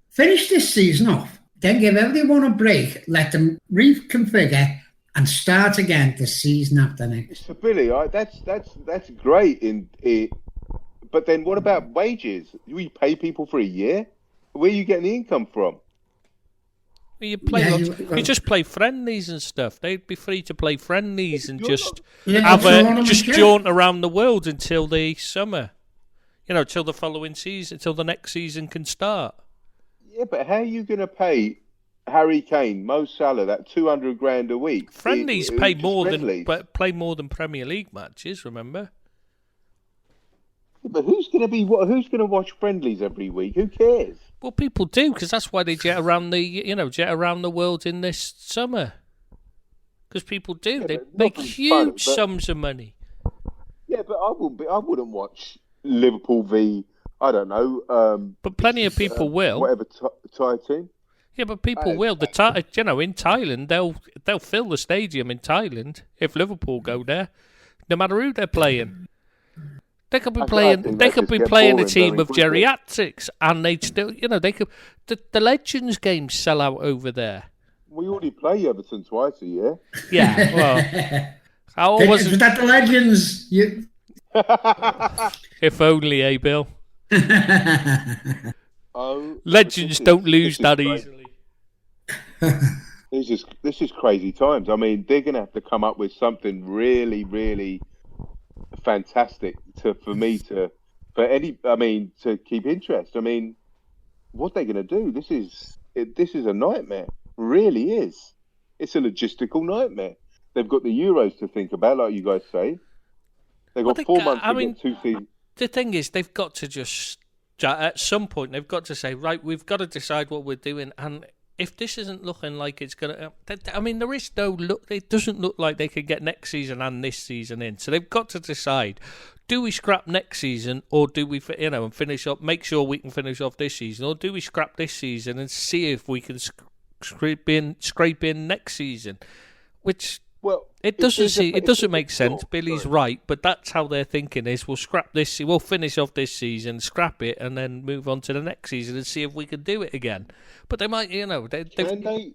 Finish this season off, then give everyone a break. Let them reconfigure and start again the season after next. So Billy, that's great. But then what about wages? Do we pay people for a year? Where are you getting the income from? You just play friendlies and stuff. They'd be free to play friendlies and just jaunt around the world until the summer. Till the following season, till the next season can start. Yeah, but how are you going to pay Harry Kane, Mo Salah that $200,000 a week? Friendlies play more than Premier League matches. Remember. But who's going to watch friendlies every week? Who cares? Well, people do, because that's why they jet around the world in this summer. Because people do, they make huge sums of money. Yeah, but I wouldn't watch Liverpool v I don't know. But plenty of people will. Whatever Thai team. Yeah, but people will. In Thailand, they'll fill the stadium in Thailand if Liverpool go there, no matter who they're playing. They could be playing. They could be playing a team of geriatrics, and they'd still, they could. The Legends games sell out over there. We already play Everton twice a year. Yeah, well, is that the Legends? If only, Bill. Oh, Legends don't lose that easily. This is crazy times. I mean, they're going to have to come up with something really, really fantastic to keep interest. I mean, what they're going to do? This is a nightmare. Really is. It's a logistical nightmare. They've got the Euros to think about, like you guys say. They've got 4 months to get 2 seasons. The thing is, they've got to just, at some point, they've got to say, right, we've got to decide what we're doing. And if this isn't looking like it's gonna, I mean, there is no look. It doesn't look like they could get next season and this season in. So they've got to decide: do we scrap next season, or do we, and finish up? Make sure we can finish off this season, or do we scrap this season and see if we can scrape in next season? Which. Well, it doesn't make sense. Billy's right, but that's how they're thinking is we'll scrap this, we'll finish off this season, scrap it, and then move on to the next season and see if we can do it again. But they might, can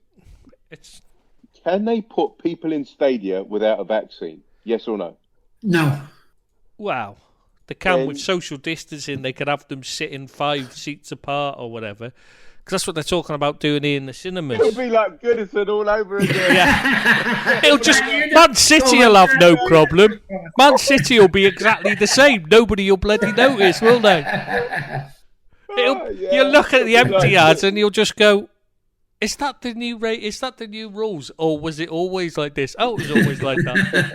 they put people in stadia without a vaccine? Yes or no? No. Wow. They can with social distancing. They could have them sitting 5 seats apart or whatever. Because that's what they're talking about doing here in the cinemas. It'll be like Goodison all over again. Yeah. It'll just Man City will have no problem. Man City will be exactly the same. Nobody will bloody notice, will they? You'll look at the empty ads and you'll just go, "Is that the new rate? Is that the new rules? Or was it always like this? Oh, it was always like that."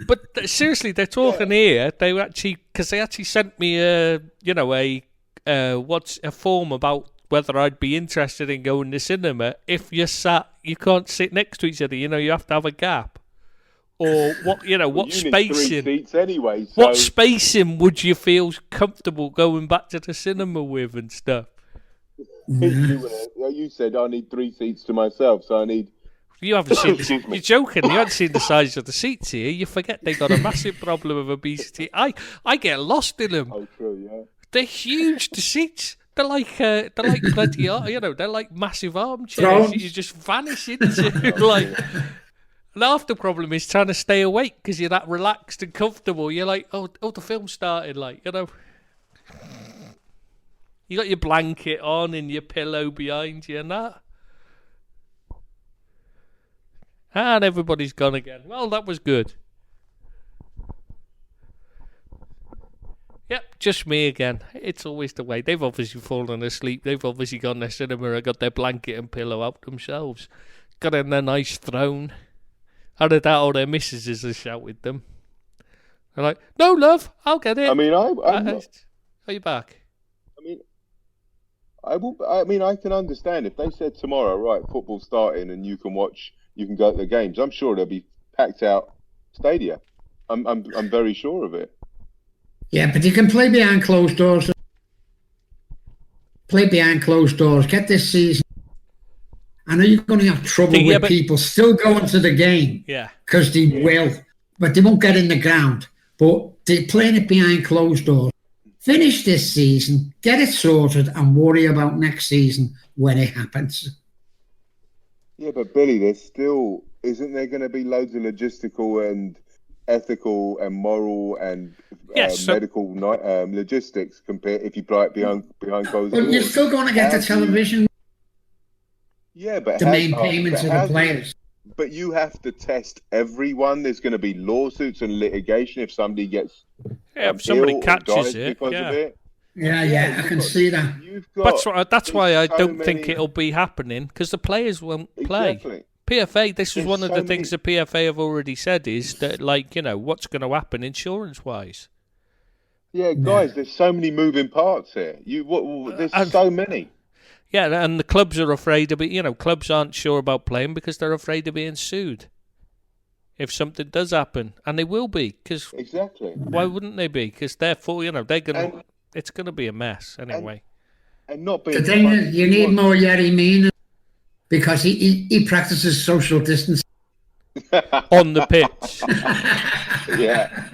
But seriously, they're talking here. They actually sent me a form about whether I'd be interested in going to cinema if you can't sit next to each other. You have to have a gap. Or what spacing? 3 seats anyway. So... What spacing would you feel comfortable going back to the cinema with and stuff? You said I need 3 seats to myself, so I need. You haven't seen. You're joking. You haven't seen the size of the seats here. You forget they've got a massive problem of obesity. I get lost in them. Oh, true. Yeah. They're huge. The seats. They're like bloody, they're like massive armchairs. You just vanish into like. And half the problem is trying to stay awake because you're that relaxed and comfortable. You're like, oh, the film started, You got your blanket on and your pillow behind you and that. And everybody's gone again. Well, that was good. Yep, just me again. It's always the way. They've obviously fallen asleep. They've obviously gone to cinema and got their blanket and pillow out themselves. Got in their nice throne. Out of that, all their missuses have shouted them. They're like, "No, love, I'll get it." I mean, Are you back? I can understand if they said tomorrow, right, football's starting and you can go to the games. I'm sure they'll be packed out stadia. I'm very sure of it. Yeah, but you can play behind closed doors. Get this season. I know you're going to have trouble with people still going to the game. Yeah. Because they will. But they won't get in the ground. But they're playing it behind closed doors. Finish this season, get it sorted, and worry about next season when it happens. Yeah, but Billy, isn't there going to be loads of logistical and ethical and moral and medical logistics compared if you play it behind closed doors? Well, you're still going to get the television. Yeah, but the main payments of the players. But you have to test everyone. There's going to be lawsuits and litigation if somebody gets if somebody catches it. Of it. Yeah, I can see that. That's why I don't think it'll be happening because the players won't play. PFA, this is one of the things the PFA have already said is that, what's going to happen insurance-wise. Yeah, guys, there's so many moving parts here. There's so many. Yeah, and the clubs are afraid of clubs aren't sure about playing because they're afraid of being sued if something does happen, and they will be. Cause exactly. Why wouldn't they be? Because therefore, it's going to be a mess anyway. And not being. The thing is, you need more Yerry Mina because he practices social distance on the pitch. Yeah.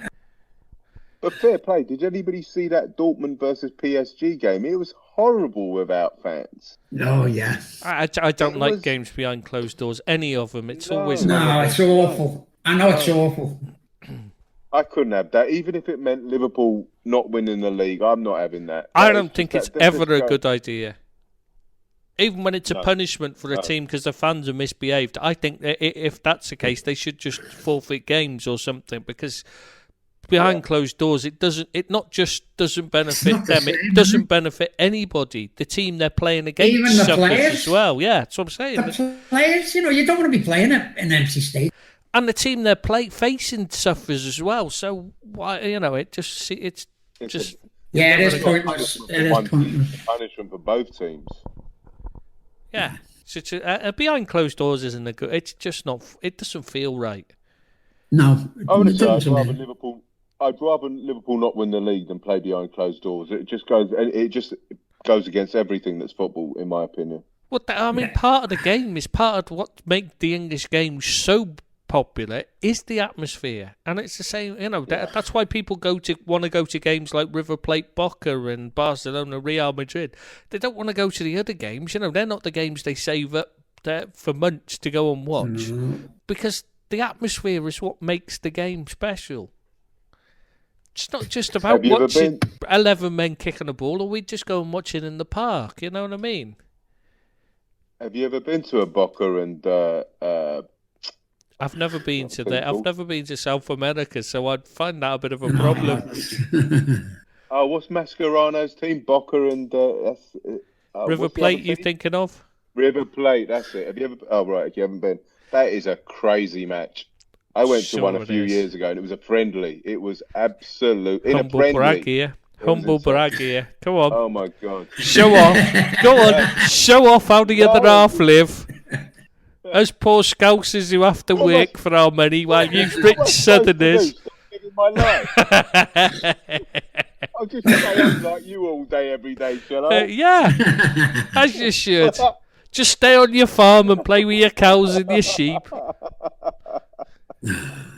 But fair play. Did anybody see that Dortmund versus PSG game? It was horrible without fans. Oh, yeah. I don't like games behind closed doors. Any of them. It's always... No, it's awful. I know it's awful. I couldn't have that. Even if it meant Liverpool not winning the league, I'm not having that. I don't think it's ever a good idea. Even when it's a punishment for a team because the fans are misbehaved. I think that if that's the case, they should just forfeit games or something because... behind closed doors, it not just doesn't benefit them, it doesn't benefit anybody. The team they're playing against even the suffers players as well. Yeah, that's what I'm saying. The players, you don't want to be playing at an empty stadium. And the team they're facing suffers as well. So why, it just it is pointless. It is pointless. Punishment for both teams. Yeah. So behind closed doors isn't a good. It's just not. It doesn't feel right. No, I would it say doesn't. I'd rather Liverpool not win the league than play behind closed doors. It just goes against everything that's football, in my opinion. Well, part of the game is part of what makes the English game so popular is the atmosphere, and it's the same. That's why people want to go to games like River Plate, Boca, and Barcelona, Real Madrid. They don't want to go to the other games. They're not the games they save up for months to go and watch because the atmosphere is what makes the game special. It's not just about watching 11 men kicking a ball, or we just go and watch it in the park. You know what I mean? Have you ever been to a Boca and? I've never been to there. I've never been to South America, so I'd find that a bit of a problem. What's Mascherano's team? Boca and River Plate. You thinking of? River Plate. That's it. Have you ever? Oh right, if you haven't been, that is a crazy match. I went to one a few years ago, and it was a friendly. It was absolute. Humble brag here. Humble brag here. Come on. Oh my God. Show off. Go on. Show off how the other half live. Us poor Scousers who have to work for our money while you rich Southerners. Living my life. I'll just stay up like you all day, every day, shall I? Yeah, as you should. Just stay on your farm and play with your cows and your sheep.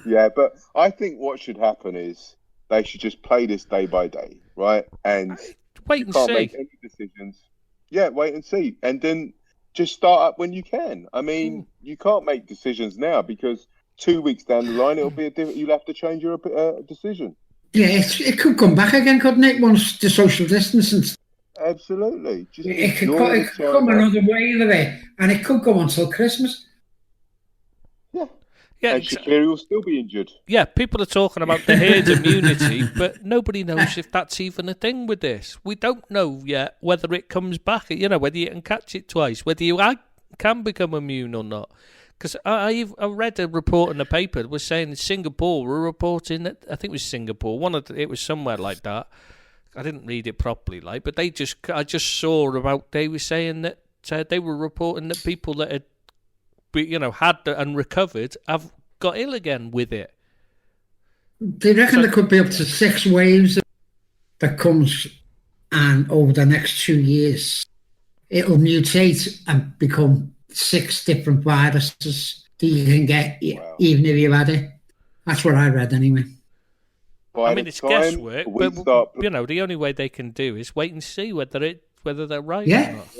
Yeah, but I think what should happen is they should just play this day by day, right? And wait and can't see. Make any decisions. Yeah, wait and see, and then just start up when you can. I mean, you can't make decisions now because 2 weeks down the line it'll be you'll have to change your decision. Yeah, it could come back again, couldn't it? Once the social distancing. Absolutely. It could come another wave of it, and it could go until Christmas. Yeah, and Shaqiri will still be injured. Yeah, people are talking about the herd immunity, but nobody knows if that's even a thing with this. We don't know yet whether it comes back, whether you can catch it twice, whether you can become immune or not. Because I read a report in the paper that was saying Singapore were reporting that, I think it was Singapore, it was somewhere like that. I didn't read it properly, but I just saw about, they were saying that they were reporting that people that had had and recovered have got ill again with it. They reckon there could be up to 6 waves that comes, and over the next 2 years it'll mutate and become 6 different viruses that you can get even if you had it. That's what I read anyway. It's guesswork, but the only way they can do is wait and see whether they're right or not.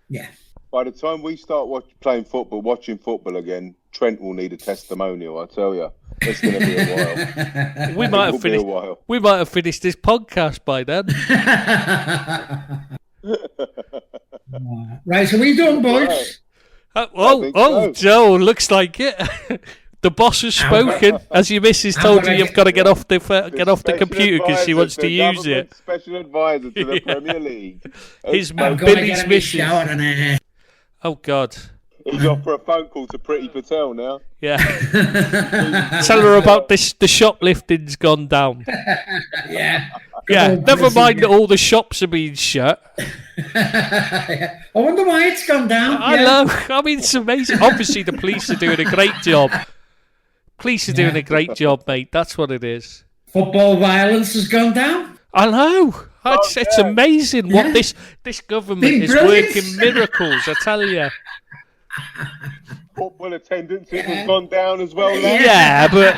Yeah. By the time we start watching football again, Trent will need a testimonial. I tell you, it's going to be a while. We might have finished this podcast by then. Right, so we done, boys. Joe, looks like it. The boss has spoken. As your missus told you, you've got to get off the computer because she wants to use it. Special advisor to the Premier League. His Billy's missus. Oh God. He's off for a phone call to Pretty Patel now. Yeah. Tell her about this. The shoplifting's gone down. Yeah. Yeah. Never mind that all the shops are being shut. I wonder why it's gone down. I know. I mean, it's amazing. Obviously, the police are doing a great job. Police are doing a great job, mate. That's what it is. Football violence has gone down. I know. It's amazing what this government is working miracles, I tell you. Football attendance has gone down as well. Yeah, but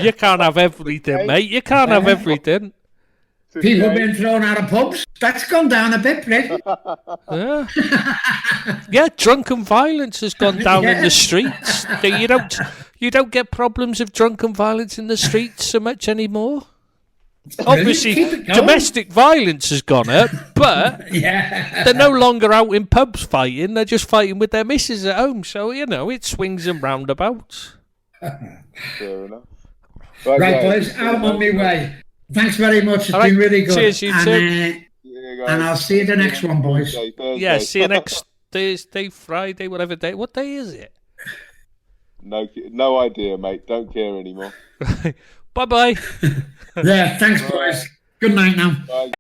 you can't have everything, mate. You can't have everything. People have been thrown out of pubs. That's gone down a bit, Rick. Yeah, drunken violence has gone down in the streets. You don't get problems of drunken violence in the streets so much anymore. Obviously, domestic violence has gone up, but they're no longer out in pubs fighting. They're just fighting with their missus at home. So, it swings and roundabouts. Fair enough. Right, boys, I'm on my way. Thanks very much. It's been really good. Cheers, you too. And I'll see you the next one, boys. Yeah, see you next Thursday, Friday, whatever day. What day is it? No idea, mate. Don't care anymore. Bye-bye. Yeah, thanks, boys. Good night now. Bye.